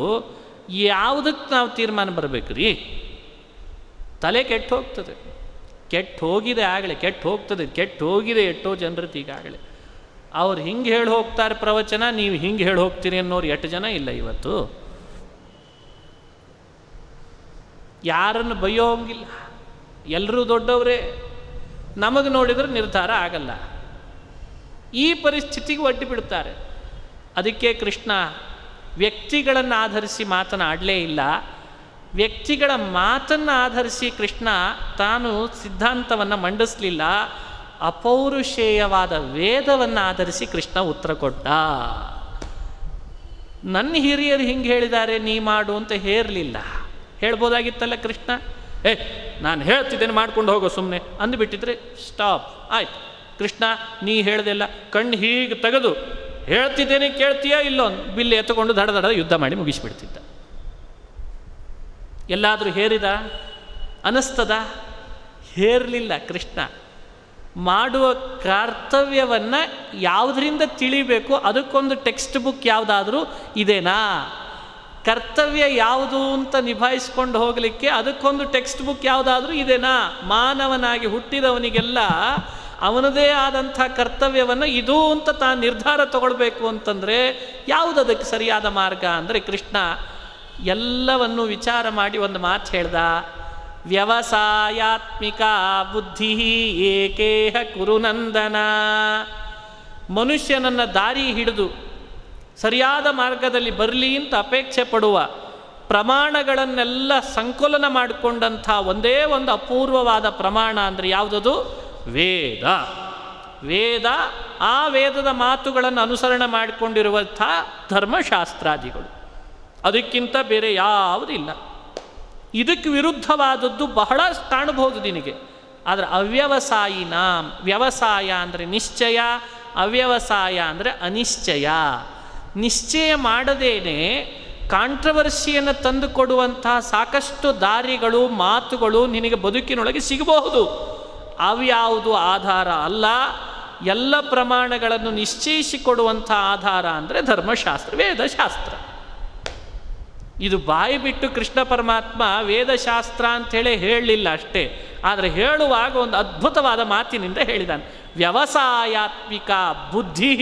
ಯಾವುದಕ್ಕೆ ನಾವು ತೀರ್ಮಾನ ಬರಬೇಕು ರೀ? ತಲೆ ಕೆಟ್ಟು ಹೋಗ್ತದೆ. ಕೆಟ್ಟು ಹೋಗಿದೆ ಎಷ್ಟೋ ಜನರದ್ದು ಈಗಾಗಲೇ. ಅವ್ರು ಹಿಂಗೆ ಹೇಳಿ ಹೋಗ್ತಾರೆ ಪ್ರವಚನ, ನೀವು ಹಿಂಗೆ ಹೇಳಿ ಹೋಗ್ತೀರಿ ಅನ್ನೋರು ಎಷ್ಟು ಜನ ಇಲ್ಲ ಇವತ್ತು. ಯಾರನ್ನು ಬೈಯೋಂಗಿಲ್ಲ, ಎಲ್ಲರೂ ದೊಡ್ಡವರೇ. ನಮಗೆ ನೋಡಿದ್ರೆ ನಿರ್ಧಾರ ಆಗಲ್ಲ. ಈ ಪರಿಸ್ಥಿತಿಗೆ ಒಡ್ಡಿ ಬಿಡ್ತಾರೆ. ಅದಕ್ಕೆ ಕೃಷ್ಣ ವ್ಯಕ್ತಿಗಳನ್ನು ಆಧರಿಸಿ ಮಾತನಾಡಲೇ ಇಲ್ಲ. ವ್ಯಕ್ತಿಗಳ ಮಾತನ್ನು ಆಧರಿಸಿ ಕೃಷ್ಣ ತಾನು ಸಿದ್ಧಾಂತವನ್ನು ಮಂಡಿಸಲಿಲ್ಲ. ಅಪೌರುಷೇಯವಾದ ವೇದವನ್ನು ಆಧರಿಸಿ ಕೃಷ್ಣ ಉತ್ತರ ಕೊಟ್ಟ. ನನ್ನ ಹಿರಿಯರು ಹಿಂಗೆ ಹೇಳಿದ್ದಾರೆ ನೀ ಮಾಡು ಅಂತ ಹೇರಲಿಲ್ಲ. ಹೇಳ್ಬೋದಾಗಿತ್ತಲ್ಲ ಕೃಷ್ಣ, ನಾನು ಹೇಳ್ತಿದ್ದೇನೆ ಮಾಡ್ಕೊಂಡು ಹೋಗೋ ಸುಮ್ಮನೆ ಅಂದುಬಿಟ್ಟಿದ್ರೆ ಸ್ಟಾಪ್ ಆಯ್ತು. ಕೃಷ್ಣ ನೀ ಹೇಳ್ದೆಲ್ಲ ಕಣ್ಣು ಹೀಗೆ ತೆಗೆದು ಹೇಳ್ತಿದ್ದೇನೆ ಕೇಳ್ತೀಯಾ ಇಲ್ಲೋ ಬಿಲ್ಲು ಎತ್ತುಕೊಂಡು ದಡ ಯುದ್ಧ ಮಾಡಿ ಮುಗಿಸ್ಬಿಡ್ತಿದ್ದ. ಎಲ್ಲಾದರೂ ಹೇರಿದ ಅನ್ನಿಸ್ತದ? ಹೇರಲಿಲ್ಲ. ಕೃಷ್ಣ ಮಾಡುವ ಕರ್ತವ್ಯವನ್ನು ಯಾವುದರಿಂದ ತಿಳಿಬೇಕು, ಅದಕ್ಕೊಂದು ಟೆಕ್ಸ್ಟ್ ಬುಕ್ ಯಾವುದಾದ್ರೂ ಇದೆನಾ? ಕರ್ತವ್ಯ ಯಾವುದು ಅಂತ ನಿಭಾಯಿಸ್ಕೊಂಡು ಹೋಗಲಿಕ್ಕೆ ಅದಕ್ಕೊಂದು ಟೆಕ್ಸ್ಟ್ ಬುಕ್ ಯಾವುದಾದ್ರೂ ಇದೆನಾ? ಮಾನವನಾಗಿ ಹುಟ್ಟಿದವನಿಗೆಲ್ಲ ಅವನದೇ ಆದಂಥ ಕರ್ತವ್ಯವನ್ನು ಇದು ಅಂತ ತಾನು ನಿರ್ಧಾರ ತಗೊಳ್ಬೇಕು ಅಂತಂದರೆ ಯಾವುದಕ್ಕೆ ಸರಿಯಾದ ಮಾರ್ಗ ಅಂದರೆ ಕೃಷ್ಣ ಎಲ್ಲವನ್ನು ವಿಚಾರ ಮಾಡಿ ಒಂದು ಮಾತು ಹೇಳ್ದ. ವ್ಯವಸಾಯಾತ್ಮಿಕ ಬುದ್ಧಿ ಏಕೇಹ ಕುರುನಂದನ. ಮನುಷ್ಯನನ್ನು ದಾರಿ ಹಿಡಿದು ಸರಿಯಾದ ಮಾರ್ಗದಲ್ಲಿ ಬರಲಿ ಅಂತ ಅಪೇಕ್ಷೆ ಪಡುವ ಪ್ರಮಾಣಗಳನ್ನೆಲ್ಲ ಸಂಕಲನ ಮಾಡಿಕೊಂಡಂಥ ಒಂದೇ ಒಂದು ಅಪೂರ್ವವಾದ ಪ್ರಮಾಣ ಅಂದರೆ ಯಾವುದದು? ವೇದ. ವೇದ, ಆ ವೇದದ ಮಾತುಗಳನ್ನು ಅನುಸರಣೆ ಮಾಡಿಕೊಂಡಿರುವಂಥ ಧರ್ಮಶಾಸ್ತ್ರಾದಿಗಳು, ಅದಕ್ಕಿಂತ ಬೇರೆ ಯಾವುದಿಲ್ಲ. ಇದಕ್ಕೆ ವಿರುದ್ಧವಾದದ್ದು ಬಹಳ ಕಾಣಬಹುದು ನಿನಗೆ. ಆದರೆ ಅವ್ಯವಸಾಯಿನ, ವ್ಯವಸಾಯ ಅಂದರೆ ನಿಶ್ಚಯ, ಅವ್ಯವಸಾಯ ಅಂದರೆ ಅನಿಶ್ಚಯ. ನಿಶ್ಚಯ ಮಾಡದೇನೆ ಕಾಂಟ್ರವರ್ಸಿಯನ್ನು ತಂದು ಕೊಡುವಂಥ ಸಾಕಷ್ಟು ದಾರಿಗಳು ಮಾತುಗಳು ನಿನಗೆ ಬದುಕಿನೊಳಗೆ ಸಿಗಬಹುದು. ಅವ್ಯಾವುದು ಆಧಾರ ಅಲ್ಲ. ಎಲ್ಲ ಪ್ರಮಾಣಗಳನ್ನು ನಿಶ್ಚಯಿಸಿಕೊಡುವಂಥ ಆಧಾರ ಅಂದರೆ ಧರ್ಮಶಾಸ್ತ್ರ, ವೇದಶಾಸ್ತ್ರ. ಇದು ಬಾಯಿ ಬಿಟ್ಟು ಕೃಷ್ಣ ಪರಮಾತ್ಮ ವೇದಶಾಸ್ತ್ರ ಅಂಥೇಳಿ ಹೇಳಲಿಲ್ಲ ಅಷ್ಟೇ, ಆದರೆ ಹೇಳುವಾಗ ಒಂದು ಅದ್ಭುತವಾದ ಮಾತಿನಿಂದ ಹೇಳಿದಾನೆ. ವ್ಯವಸಾಯಾತ್ಮಿಕ ಬುದ್ಧಿ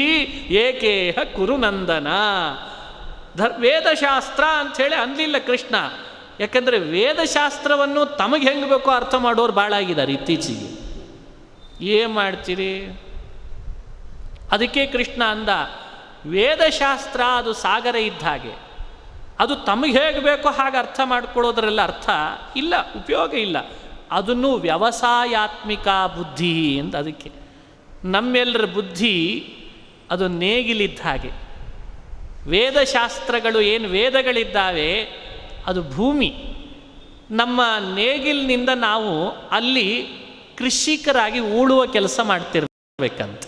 ಏಕೇಹ ಕುರುನಂದನ. ವೇದಶಾಸ್ತ್ರ ಅಂಥೇಳಿ ಅನ್ನಲಿಲ್ಲ ಕೃಷ್ಣ. ಯಾಕಂದರೆ ವೇದಶಾಸ್ತ್ರವನ್ನು ತಮಗೆ ಹೆಂಗೆ ಬೇಕೋ ಅರ್ಥ ಮಾಡೋರು ಭಾಳ ಆಗಿದ್ದಾರೆ ಇತ್ತೀಚೆಗೆ. ಏನು ಮಾಡ್ತೀರಿ? ಅದಕ್ಕೆ ಕೃಷ್ಣ ಅಂದ, ವೇದಶಾಸ್ತ್ರ ಅದು ಸಾಗರ ಇದ್ದ ಹಾಗೆ, ಅದು ತಮಗೆ ಹೇಗೆ ಬೇಕೋ ಹಾಗೆ ಅರ್ಥ ಮಾಡ್ಕೊಳ್ಳೋದ್ರೆಲ್ಲ ಅರ್ಥ ಇಲ್ಲ, ಉಪಯೋಗ ಇಲ್ಲ. ಅದನ್ನು ವ್ಯವಸಾಯಾತ್ಮಿಕ ಬುದ್ಧಿ ಅಂತ. ಅದಕ್ಕೆ ನಮ್ಮೆಲ್ಲರ ಬುದ್ಧಿ ಅದು ನೇಗಿಲಿದ್ದ ಹಾಗೆ. ವೇದಶಾಸ್ತ್ರಗಳು ಏನು ವೇದಗಳಿದ್ದಾವೆ ಅದು ಭೂಮಿ. ನಮ್ಮ ನೇಗಿಲಿನಿಂದ ನಾವು ಅಲ್ಲಿ ಕೃಷಿಕರಾಗಿ ಉಳುವ ಕೆಲಸ ಮಾಡ್ತಿರ್ಬೇಕಂತ.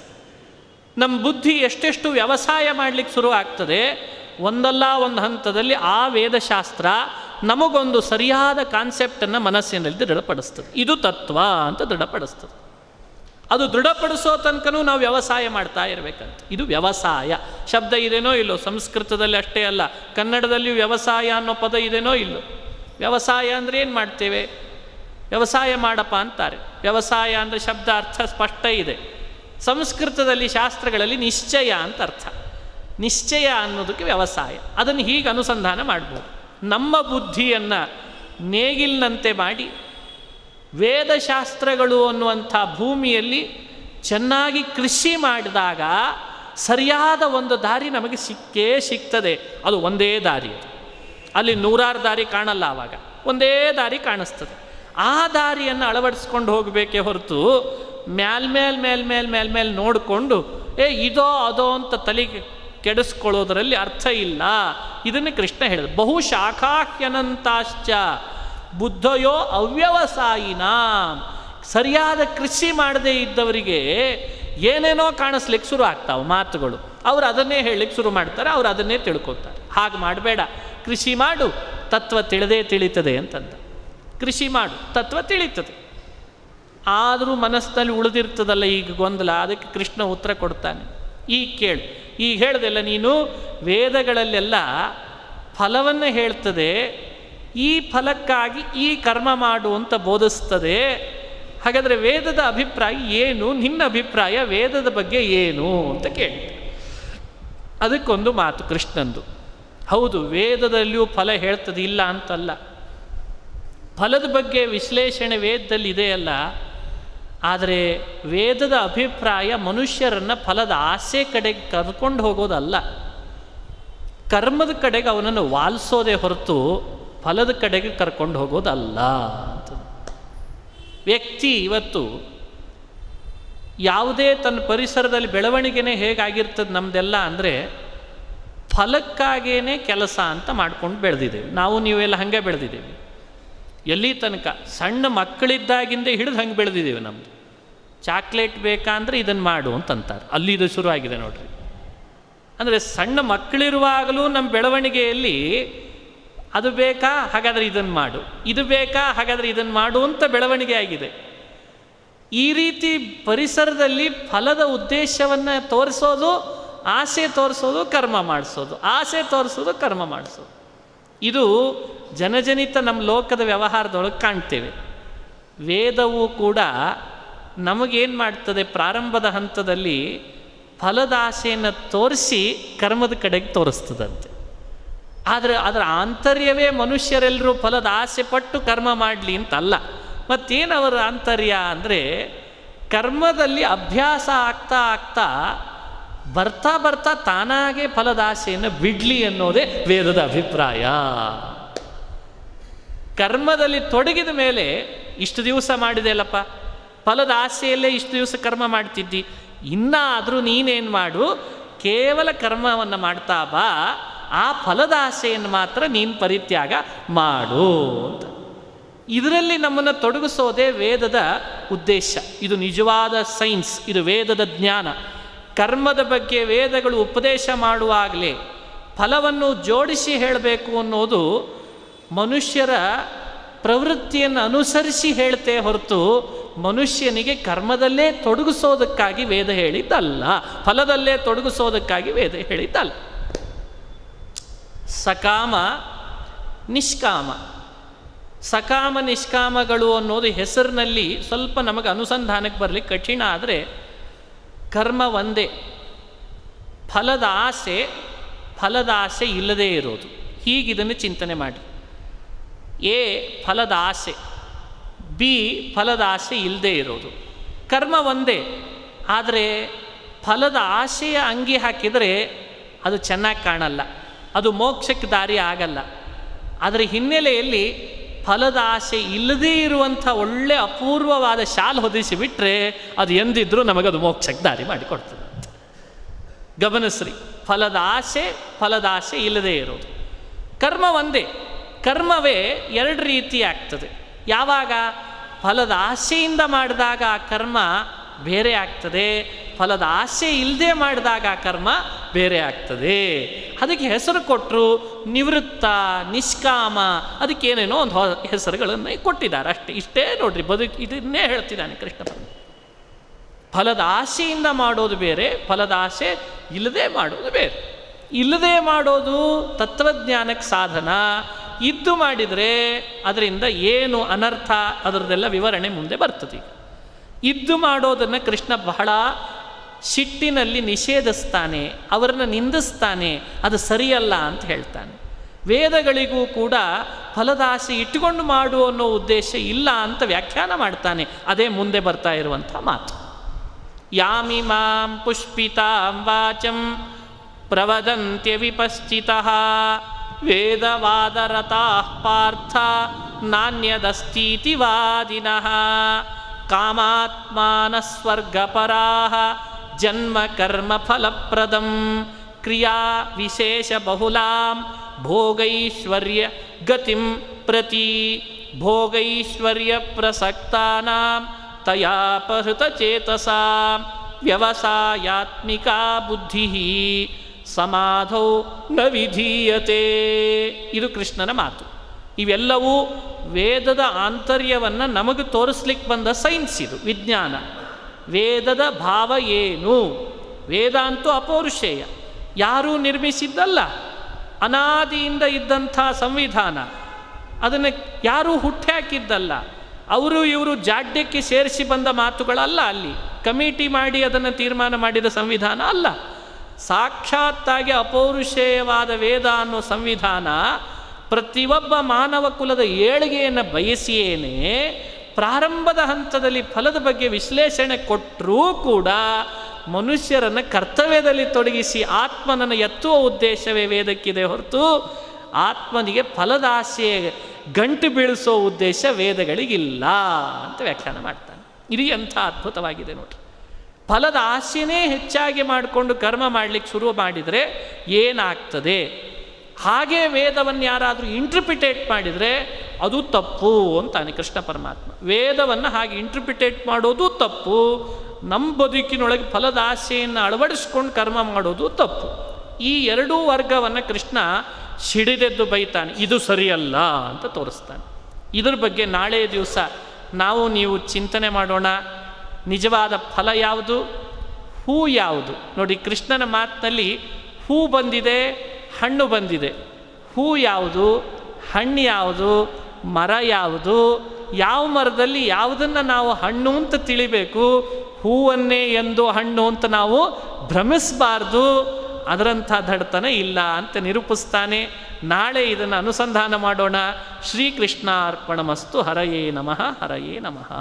ನಮ್ಮ ಬುದ್ಧಿ ಎಷ್ಟೆಷ್ಟು ವ್ಯವಸಾಯ ಮಾಡಲಿಕ್ಕೆ ಶುರು ಆಗ್ತದೆ, ಒಂದಲ್ಲ ಒಂದು ಹಂತದಲ್ಲಿ ಆ ವೇದಶಾಸ್ತ್ರ ನಮಗೊಂದು ಸರಿಯಾದ ಕಾನ್ಸೆಪ್ಟನ್ನು ಮನಸ್ಸಿನಲ್ಲಿ ದೃಢಪಡಿಸ್ತದೆ. ಇದು ತತ್ವ ಅಂತ ದೃಢಪಡಿಸ್ತದೆ. ಅದು ದೃಢಪಡಿಸೋ ತನಕನೂ ನಾವು ವ್ಯವಸಾಯ ಮಾಡ್ತಾ ಇರಬೇಕಂತ. ಇದು ವ್ಯವಸಾಯ ಶಬ್ದ ಇದೇನೋ ಇಲ್ಲೋ, ಸಂಸ್ಕೃತದಲ್ಲಿ ಅಷ್ಟೇ ಅಲ್ಲ, ಕನ್ನಡದಲ್ಲಿಯೂ ವ್ಯವಸಾಯ ಅನ್ನೋ ಪದ ಇದೇನೋ ಇಲ್ಲೋ. ವ್ಯವಸಾಯ ಅಂದರೆ ಏನು ಮಾಡ್ತೇವೆ? ವ್ಯವಸಾಯ ಮಾಡಪ್ಪ ಅಂತಾರೆ. ವ್ಯವಸಾಯ ಅಂದರೆ ಶಬ್ದ ಅರ್ಥ ಸ್ಪಷ್ಟ ಇದೆ. ಸಂಸ್ಕೃತದಲ್ಲಿ ಶಾಸ್ತ್ರಗಳಲ್ಲಿ ನಿಶ್ಚಯ ಅಂತ ಅರ್ಥ. ನಿಶ್ಚಯ ಅನ್ನೋದಕ್ಕೆ ವ್ಯವಸಾಯ. ಅದನ್ನು ಹೀಗೆ ಅನುಸಂಧಾನ ಮಾಡ್ಬೋದು. ನಮ್ಮ ಬುದ್ಧಿಯನ್ನು ನೇಗಿಲಿನಂತೆ ಮಾಡಿ ವೇದಶಾಸ್ತ್ರಗಳು ಅನ್ನುವಂಥ ಭೂಮಿಯಲ್ಲಿ ಚೆನ್ನಾಗಿ ಕೃಷಿ ಮಾಡಿದಾಗ ಸರಿಯಾದ ಒಂದು ದಾರಿ ನಮಗೆ ಸಿಕ್ಕೇ ಸಿಗ್ತದೆ. ಅದು ಒಂದೇ ದಾರಿ, ಅಲ್ಲಿ ನೂರಾರು ದಾರಿ ಕಾಣಲ್ಲ, ಆವಾಗ ಒಂದೇ ದಾರಿ ಕಾಣಿಸ್ತದೆ. ಆ ದಾರಿಯನ್ನು ಅಳವಡಿಸ್ಕೊಂಡು ಹೋಗಬೇಕೇ ಹೊರತು ಮೇಲ್ಮೇಲೆ ನೋಡಿಕೊಂಡು ಇದೋ ಅದೋ ಅಂತ ತಲೆಗೆ ಕೆಡಿಸ್ಕೊಳ್ಳೋದರಲ್ಲಿ ಅರ್ಥ ಇಲ್ಲ. ಇದನ್ನು ಕೃಷ್ಣ ಹೇಳಿದ. ಬಹುಶಾಖಾಹ್ಯನಂತಾಶ್ಚ ಬುದ್ಧಯೋ ಅವ್ಯವಸಾಯಿನ. ಸರಿಯಾದ ಕೃಷಿ ಮಾಡದೇ ಇದ್ದವರಿಗೆ ಏನೇನೋ ಕಾಣಿಸ್ಲಿಕ್ಕೆ ಶುರು ಆಗ್ತಾವೆ ಮಾತುಗಳು. ಅವರು ಅದನ್ನೇ ಹೇಳಲಿಕ್ಕೆ ಶುರು ಮಾಡ್ತಾರೆ, ಅವರು ಅದನ್ನೇ ತಿಳ್ಕೊತಾರೆ. ಹಾಗೆ ಮಾಡಬೇಡ, ಕೃಷಿ ಮಾಡು, ತತ್ವ ತಿಳಿದೇ ತಿಳಿತದೆ ಅಂತಂದ. ಕೃಷಿ ಮಾಡು, ತತ್ವ ತಿಳಿತದೆ. ಆದರೂ ಮನಸ್ಸಿನಲ್ಲಿ ಉಳಿದಿರ್ತದಲ್ಲ ಈಗ ಗೊಂದಲ, ಅದಕ್ಕೆ ಕೃಷ್ಣ ಉತ್ತರ ಕೊಡ್ತಾನೆ. ಈಗ ಕೇಳು, ಈಗ ಹೇಳ್ದೆಲ್ಲ ನೀನು ವೇದಗಳಲ್ಲೆಲ್ಲ ಫಲವನ್ನು ಹೇಳ್ತದೆ, ಈ ಫಲಕ್ಕಾಗಿ ಈ ಕರ್ಮ ಮಾಡು ಅಂತ ಬೋಧಿಸ್ತದೆ. ಹಾಗಾದರೆ ವೇದದ ಅಭಿಪ್ರಾಯ ಏನು? ನಿನ್ನ ಅಭಿಪ್ರಾಯ ವೇದದ ಬಗ್ಗೆ ಏನು ಅಂತ ಕೇಳಿ. ಅದಕ್ಕೊಂದು ಮಾತು ಕೃಷ್ಣಂದು. ಹೌದು, ವೇದದಲ್ಲಿಯೂ ಫಲ ಹೇಳ್ತದೆ, ಇಲ್ಲ ಅಂತಲ್ಲ. ಫಲದ ಬಗ್ಗೆ ವಿಶ್ಲೇಷಣೆ ವೇದದಲ್ಲಿ ಇದೆಯಲ್ಲ, ಆದರೆ ವೇದದ ಅಭಿಪ್ರಾಯ ಮನುಷ್ಯರನ್ನು ಫಲದ ಆಸೆ ಕಡೆಗೆ ಕರ್ಕೊಂಡು ಹೋಗೋದಲ್ಲ, ಕರ್ಮದ ಕಡೆಗೆ ಅವನನ್ನು ವಾಲಿಸೋದೇ ಹೊರತು ಫಲದ ಕಡೆಗೆ ಕರ್ಕೊಂಡು ಹೋಗೋದಲ್ಲ ಅಂತ. ವ್ಯಕ್ತಿ ಇವತ್ತು ಯಾವುದೇ ತನ್ನ ಪರಿಸರದಲ್ಲಿ ಬೆಳವಣಿಗೆನೇ ಹೇಗಾಗಿರ್ತದೆ ನಮ್ಮದೆಲ್ಲ ಅಂದರೆ ಫಲಕ್ಕಾಗೇ ಕೆಲಸ ಅಂತ ಮಾಡ್ಕೊಂಡು ಬೆಳೆದಿದ್ದೇವೆ. ನಾವು ನೀವೆಲ್ಲ ಹಾಗೆ ಬೆಳೆದಿದ್ದೇವೆ. ಎಲ್ಲಿ ತನಕ ಸಣ್ಣ ಮಕ್ಕಳಿದ್ದಾಗಿಂದ ಹಿಡಿದು ಹಂಗೆ ಬೆಳೆದಿದ್ದೇವೆ. ನಮ್ಮದು ಚಾಕ್ಲೇಟ್ ಬೇಕಾ ಅಂದರೆ ಇದನ್ನು ಮಾಡು ಅಂತಂತಾರೆ. ಅಲ್ಲಿ ಇದು ಶುರುವಾಗಿದೆ ನೋಡ್ರಿ. ಅಂದರೆ ಸಣ್ಣ ಮಕ್ಕಳಿರುವಾಗಲೂ ನಮ್ಮ ಬೆಳವಣಿಗೆಯಲ್ಲಿ ಅದು ಬೇಕಾ ಹಾಗಾದರೆ ಇದನ್ನು ಮಾಡು, ಇದು ಬೇಕಾ ಹಾಗಾದರೆ ಇದನ್ನು ಮಾಡು ಅಂತ ಬೆಳವಣಿಗೆ ಆಗಿದೆ. ಈ ರೀತಿ ಪರಿಸರದಲ್ಲಿ ಫಲದ ಉದ್ದೇಶವನ್ನು ತೋರಿಸೋದು, ಆಸೆ ತೋರಿಸೋದು, ಕರ್ಮ ಮಾಡಿಸೋದು, ಆಸೆ ತೋರಿಸೋದು, ಕರ್ಮ ಮಾಡಿಸೋದು, ಇದು ಜನಜನಿತ ನಮ್ಮ ಲೋಕದ ವ್ಯವಹಾರದೊಳಗೆ ಕಾಣ್ತೇವೆ. ವೇದವು ಕೂಡ ನಮಗೇನು ಮಾಡ್ತದೆ, ಪ್ರಾರಂಭದ ಹಂತದಲ್ಲಿ ಫಲದ ಆಸೆಯನ್ನು ತೋರಿಸಿ ಕರ್ಮದ ಕಡೆಗೆ ತೋರಿಸ್ತದಂತೆ. ಆದರೆ ಅದರ ಆಂತರ್ಯವೇ ಮನುಷ್ಯರೆಲ್ಲರೂ ಫಲದ ಆಸೆ ಪಟ್ಟು ಕರ್ಮ ಮಾಡಲಿ ಅಂತಲ್ಲ. ಮತ್ತೇನು ಅವರ ಆಂತರ್ಯ ಅಂದರೆ, ಕರ್ಮದಲ್ಲಿ ಅಭ್ಯಾಸ ಆಗ್ತಾ ಆಗ್ತಾ ಬರ್ತಾ ಬರ್ತಾ ತಾನಾಗೆ ಫಲದ ಆಸೆಯನ್ನು ಬಿಡಲಿ ಅನ್ನೋದೇ ವೇದದ ಅಭಿಪ್ರಾಯ. ಕರ್ಮದಲ್ಲಿ ತೊಡಗಿದ ಮೇಲೆ ಇಷ್ಟು ದಿವಸ ಮಾಡಿದೆಯಲ್ಲಪ್ಪ, ಫಲದ ಆಸೆಯಲ್ಲೇ ಇಷ್ಟು ದಿವಸ ಕರ್ಮ ಮಾಡ್ತಿದ್ದಿ, ಇನ್ನಾದರೂ ನೀನೇನು ಮಾಡು, ಕೇವಲ ಕರ್ಮವನ್ನು ಮಾಡ್ತಾ ಬಾ, ಆ ಫಲದ ಆಸೆಯನ್ನು ಮಾತ್ರ ನೀನು ಪರಿತ್ಯಾಗ ಮಾಡು ಅಂತ. ಇದರಲ್ಲಿ ನಮ್ಮನ್ನು ತೊಡಗಿಸೋದೇ ವೇದದ ಉದ್ದೇಶ. ಇದು ನಿಜವಾದ ಸೈನ್ಸ್, ಇದು ವೇದದ ಜ್ಞಾನ. ಕರ್ಮದ ಬಗ್ಗೆ ವೇದಗಳು ಉಪದೇಶ ಮಾಡುವಾಗಲೇ ಫಲವನ್ನು ಜೋಡಿಸಿ ಹೇಳಬೇಕು ಅನ್ನೋದು ಮನುಷ್ಯರ ಪ್ರವೃತ್ತಿಯನ್ನು ಅನುಸರಿಸಿ ಹೇಳ್ತೇ ಹೊರತು ಮನುಷ್ಯನಿಗೆ ಕರ್ಮದಲ್ಲೇ ತೊಡಗಿಸೋದಕ್ಕಾಗಿ ವೇದ ಹೇಳಿದ್ದಲ್ಲ, ಫಲದಲ್ಲೇ ತೊಡಗಿಸೋದಕ್ಕಾಗಿ ವೇದ ಹೇಳಿದ್ದಲ್ಲ. ಸಕಾಮ ನಿಷ್ಕಾಮ, ಸಕಾಮ ನಿಷ್ಕಾಮಗಳು ಅನ್ನೋದು ಹೆಸರಿನಲ್ಲಿ ಸ್ವಲ್ಪ ನಮಗೆ ಅನುಸಂಧಾನಕ್ಕೆ ಬರಲಿಕ್ಕೆ ಕಠಿಣ. ಆದರೆ ಕರ್ಮ ಒಂದೇ. ಫಲದ ಆಸೆ ಇಲ್ಲದೇ ಇರೋದು. ಹೀಗಿದನ್ನು ಚಿಂತನೆ ಮಾಡಿ. ಎ ಫಲದ ಆಸೆ, ಬಿ ಫಲದ ಆಸೆ ಇಲ್ಲದೇ ಇರೋದು. ಕರ್ಮ ಒಂದೇ, ಆದರೆ ಫಲದ ಆಸೆಯ ಅಂಗಿ ಹಾಕಿದರೆ ಅದು ಚೆನ್ನಾಗಿ ಕಾಣಲ್ಲ, ಅದು ಮೋಕ್ಷಕ್ಕೆ ದಾರಿ ಆಗಲ್ಲ. ಅದರ ಹಿನ್ನೆಲೆಯಲ್ಲಿ ಫಲದ ಆಸೆ ಇಲ್ಲದೇ ಇರುವಂಥ ಒಳ್ಳೆ ಅಪೂರ್ವವಾದ ಶಾಲು ಹೊದಿಸಿಬಿಟ್ರೆ ಅದು ಎಂದಿದ್ರೂ ನಮಗದು ಮೋಕ್ಷಕ್ಕೆ ದಾರಿ ಮಾಡಿಕೊಡ್ತದೆ. ಗಮನಿಸ್ರಿ, ಫಲದ ಆಸೆ ಇಲ್ಲದೇ ಇರೋದು. ಕರ್ಮ ಒಂದೇ. ಕರ್ಮವೇ ಎರಡು ರೀತಿ ಆಗ್ತದೆ. ಯಾವಾಗ ಫಲದ ಆಸೆಯಿಂದ ಮಾಡಿದಾಗ ಆ ಕರ್ಮ ಬೇರೆ ಆಗ್ತದೆ, ಫಲದ ಆಸೆ ಇಲ್ಲದೆ ಮಾಡಿದಾಗ ಆ ಕರ್ಮ ಬೇರೆ ಆಗ್ತದೆ. ಅದಕ್ಕೆ ಹೆಸರು ಕೊಟ್ಟರು ನಿವೃತ್ತ, ನಿಷ್ಕಾಮ, ಅದಕ್ಕೇನೇನೋ ಒಂದು ಹೆಸರುಗಳನ್ನು ಕೊಟ್ಟಿದ್ದಾರೆ ಅಷ್ಟೇ. ಇಷ್ಟೇ ನೋಡ್ರಿ, ಇದನ್ನೇ ಹೇಳ್ತಿದ್ದಾನೆ ಕೃಷ್ಣ ಪರಮಾತ್ಮ. ಫಲದ ಆಸೆಯಿಂದ ಮಾಡೋದು ಬೇರೆ, ಫಲದ ಆಸೆ ಇಲ್ಲದೆ ಮಾಡೋದು ಬೇರೆ. ಇಲ್ಲದೆ ಮಾಡೋದು ತತ್ವಜ್ಞಾನಕ್ಕೆ ಸಾಧನ, ಇದ್ದು ಮಾಡಿದರೆ ಅದರಿಂದ ಏನು ಅನರ್ಥ ಅದರದೆಲ್ಲ ವಿವರಣೆ ಮುಂದೆ ಬರ್ತದೆ. ಇದ್ದು ಮಾಡೋದನ್ನು ಕೃಷ್ಣ ಬಹಳ ಸಿಟ್ಟಿನಲ್ಲಿ ನಿಷೇಧಿಸ್ತಾನೆ, ಅವರನ್ನು ನಿಂದಿಸ್ತಾನೆ, ಅದು ಸರಿಯಲ್ಲ ಅಂತ ಹೇಳ್ತಾನೆ. ವೇದಗಳಿಗೂ ಕೂಡ ಫಲದಾಸೆ ಇಟ್ಟುಕೊಂಡು ಮಾಡು ಅನ್ನೋ ಉದ್ದೇಶ ಇಲ್ಲ ಅಂತ ವ್ಯಾಖ್ಯಾನ ಮಾಡ್ತಾನೆ. ಅದೇ ಮುಂದೆ ಬರ್ತಾ ಇರುವಂಥ ಮಾತು. ಯಾಮಿಮಾಂ ಪುಷ್ಪಿತಾಂ ವಾಚಂ ಪ್ರವದಂತ್ಯ ವಿಪಶ್ಚಿತಃ ವೇದವಾದರತಾಃ ಪಾರ್ಥ ನಾಣ್ಯದಸ್ತೀತಿ ವಾದಿನಃ ಕಾಮಾತ್ಮಾನಸ್ವರ್ಗಪರಾಃ ಜನ್ಮ ಕರ್ಮ ಫಲಪ್ರದಂ ಕ್ರಿಯಾ ವಿಶೇಷ ಬಹುಲಾಂ ಭೋಗೈಶ್ವರ್ಯ ಗತಿಂ ಪ್ರತಿ ಭೋಗೈಶ್ವರ್ಯ ಪ್ರಸಕ್ತಾನಾಂ ತಯಾಪಹೃತ ಚೇತಸಾಂ ವ್ಯವಸಾಯಾತ್ಮಿಕಾ ಬುದ್ಧಿ ಸಮಾಧೌ ನ ವಿಧೀಯತೆ. ಇದು ಕೃಷ್ಣನ ಮಾತು. ಇವೆಲ್ಲವೂ ವೇದದ ಆಂತರ್ಯವನ್ನು ನಮಗೆ ತೋರಿಸ್ಲಿಕ್ಕೆ ಬಂದ ಸೈನ್ಸ್, ಇದು ವಿಜ್ಞಾನ. ವೇದದ ಭಾವ ಏನು? ವೇದ ಅಂತೂ ಅಪೌರುಷೇಯ, ಯಾರೂ ನಿರ್ಮಿಸಿದ್ದಲ್ಲ, ಅನಾದಿಯಿಂದ ಇದ್ದಂಥ ಸಂವಿಧಾನ, ಅದನ್ನು ಯಾರೂ ಹುಟ್ಟಿ ಹಾಕಿದ್ದಲ್ಲ, ಅವರು ಇವರು ಜಾಡ್ಯಕ್ಕೆ ಸೇರಿಸಿ ಬಂದ ಮಾತುಗಳಲ್ಲ, ಅಲ್ಲಿ ಕಮಿಟಿ ಮಾಡಿ ಅದನ್ನು ತೀರ್ಮಾನ ಮಾಡಿದ ಸಂವಿಧಾನ ಅಲ್ಲ. ಸಾಕ್ಷಾತ್ತಾಗಿ ಅಪೌರುಷೇಯವಾದ ವೇದ ಅನ್ನೋ ಸಂವಿಧಾನ ಪ್ರತಿಯೊಬ್ಬ ಮಾನವ ಕುಲದ ಏಳಿಗೆಯನ್ನು ಬಯಸಿಯೇನೆ ಪ್ರಾರಂಭದ ಹಂತದಲ್ಲಿ ಫಲದ ಬಗ್ಗೆ ವಿಶ್ಲೇಷಣೆ ಕೊಟ್ಟರೂ ಕೂಡ ಮನುಷ್ಯರನ್ನು ಕರ್ತವ್ಯದಲ್ಲಿ ತೊಡಗಿಸಿ ಆತ್ಮನನ್ನು ಎತ್ತುವ ಉದ್ದೇಶವೇ ವೇದಕ್ಕಿದೆ ಹೊರತು ಆತ್ಮನಿಗೆ ಫಲದ ಆಸೆ ಗಂಟು ಬೀಳಿಸೋ ಉದ್ದೇಶ ವೇದಗಳಿಗಿಲ್ಲ ಅಂತ ವ್ಯಾಖ್ಯಾನ ಮಾಡ್ತಾನೆ. ಇದು ಎಂಥ ಅದ್ಭುತವಾಗಿದೆ ನೋಡ್ರಿ. ಫಲದ ಆಸೆನೇ ಹೆಚ್ಚಾಗಿ ಮಾಡಿಕೊಂಡು ಕರ್ಮ ಮಾಡಲಿಕ್ಕೆ ಶುರು ಮಾಡಿದರೆ ಏನಾಗ್ತದೆ? ಹಾಗೆ ವೇದವನ್ನು ಯಾರಾದರೂ ಇಂಟರ್ಪ್ರಿಟೇಟ್ ಮಾಡಿದರೆ ಅದು ತಪ್ಪು ಅಂತಾನೆ ಕೃಷ್ಣ ಪರಮಾತ್ಮ. ವೇದವನ್ನು ಹಾಗೆ ಇಂಟರ್ಪ್ರಿಟೇಟ್ ಮಾಡೋದು ತಪ್ಪು, ನಮ್ಮ ಬದುಕಿನೊಳಗೆ ಫಲದ ಆಸೆಯನ್ನು ಅಳವಡಿಸ್ಕೊಂಡು ಕರ್ಮ ಮಾಡೋದು ತಪ್ಪು. ಈ ಎರಡೂ ವರ್ಗವನ್ನು ಕೃಷ್ಣ ಸಿಡಿದೆದ್ದು ಬೈತಾನೆ. ಇದು ಸರಿಯಲ್ಲ ಅಂತ ತೋರಿಸ್ತಾನೆ. ಇದ್ರ ಬಗ್ಗೆ ನಾಳೆ ದಿವಸ ನಾವು ನೀವು ಚಿಂತನೆ ಮಾಡೋಣ. ನಿಜವಾದ ಫಲ ಯಾವುದು, ಹೂ ಯಾವುದು? ನೋಡಿ, ಕೃಷ್ಣನ ಮಾತಿನಲ್ಲಿ ಹೂ ಬಂದಿದೆ, ಹಣ್ಣು ಬಂದಿದೆ. ಹೂ ಯಾವುದು, ಹಣ್ಣು ಯಾವುದು, ಮರ ಯಾವುದು? ಯಾವ ಮರದಲ್ಲಿ ಯಾವುದನ್ನು ನಾವು ಹಣ್ಣು ಅಂತ ತಿಳಿಬೇಕು, ಹೂವನ್ನೇ ಎಂದು ಹಣ್ಣು ಅಂತ ನಾವು ಭ್ರಮಿಸಬಾರ್ದು. ಅದರಂಥ ದಡ್ತನ ಇಲ್ಲ ಅಂತ ನಿರೂಪಿಸ್ತಾನೆ. ನಾಳೆ ಇದನ್ನು ಅನುಸಂಧಾನ ಮಾಡೋಣ. ಶ್ರೀಕೃಷ್ಣ ಅರ್ಪಣಮಸ್ತು. ಹರಯೇ ನಮಃ, ಹರಯೇ ನಮಃ.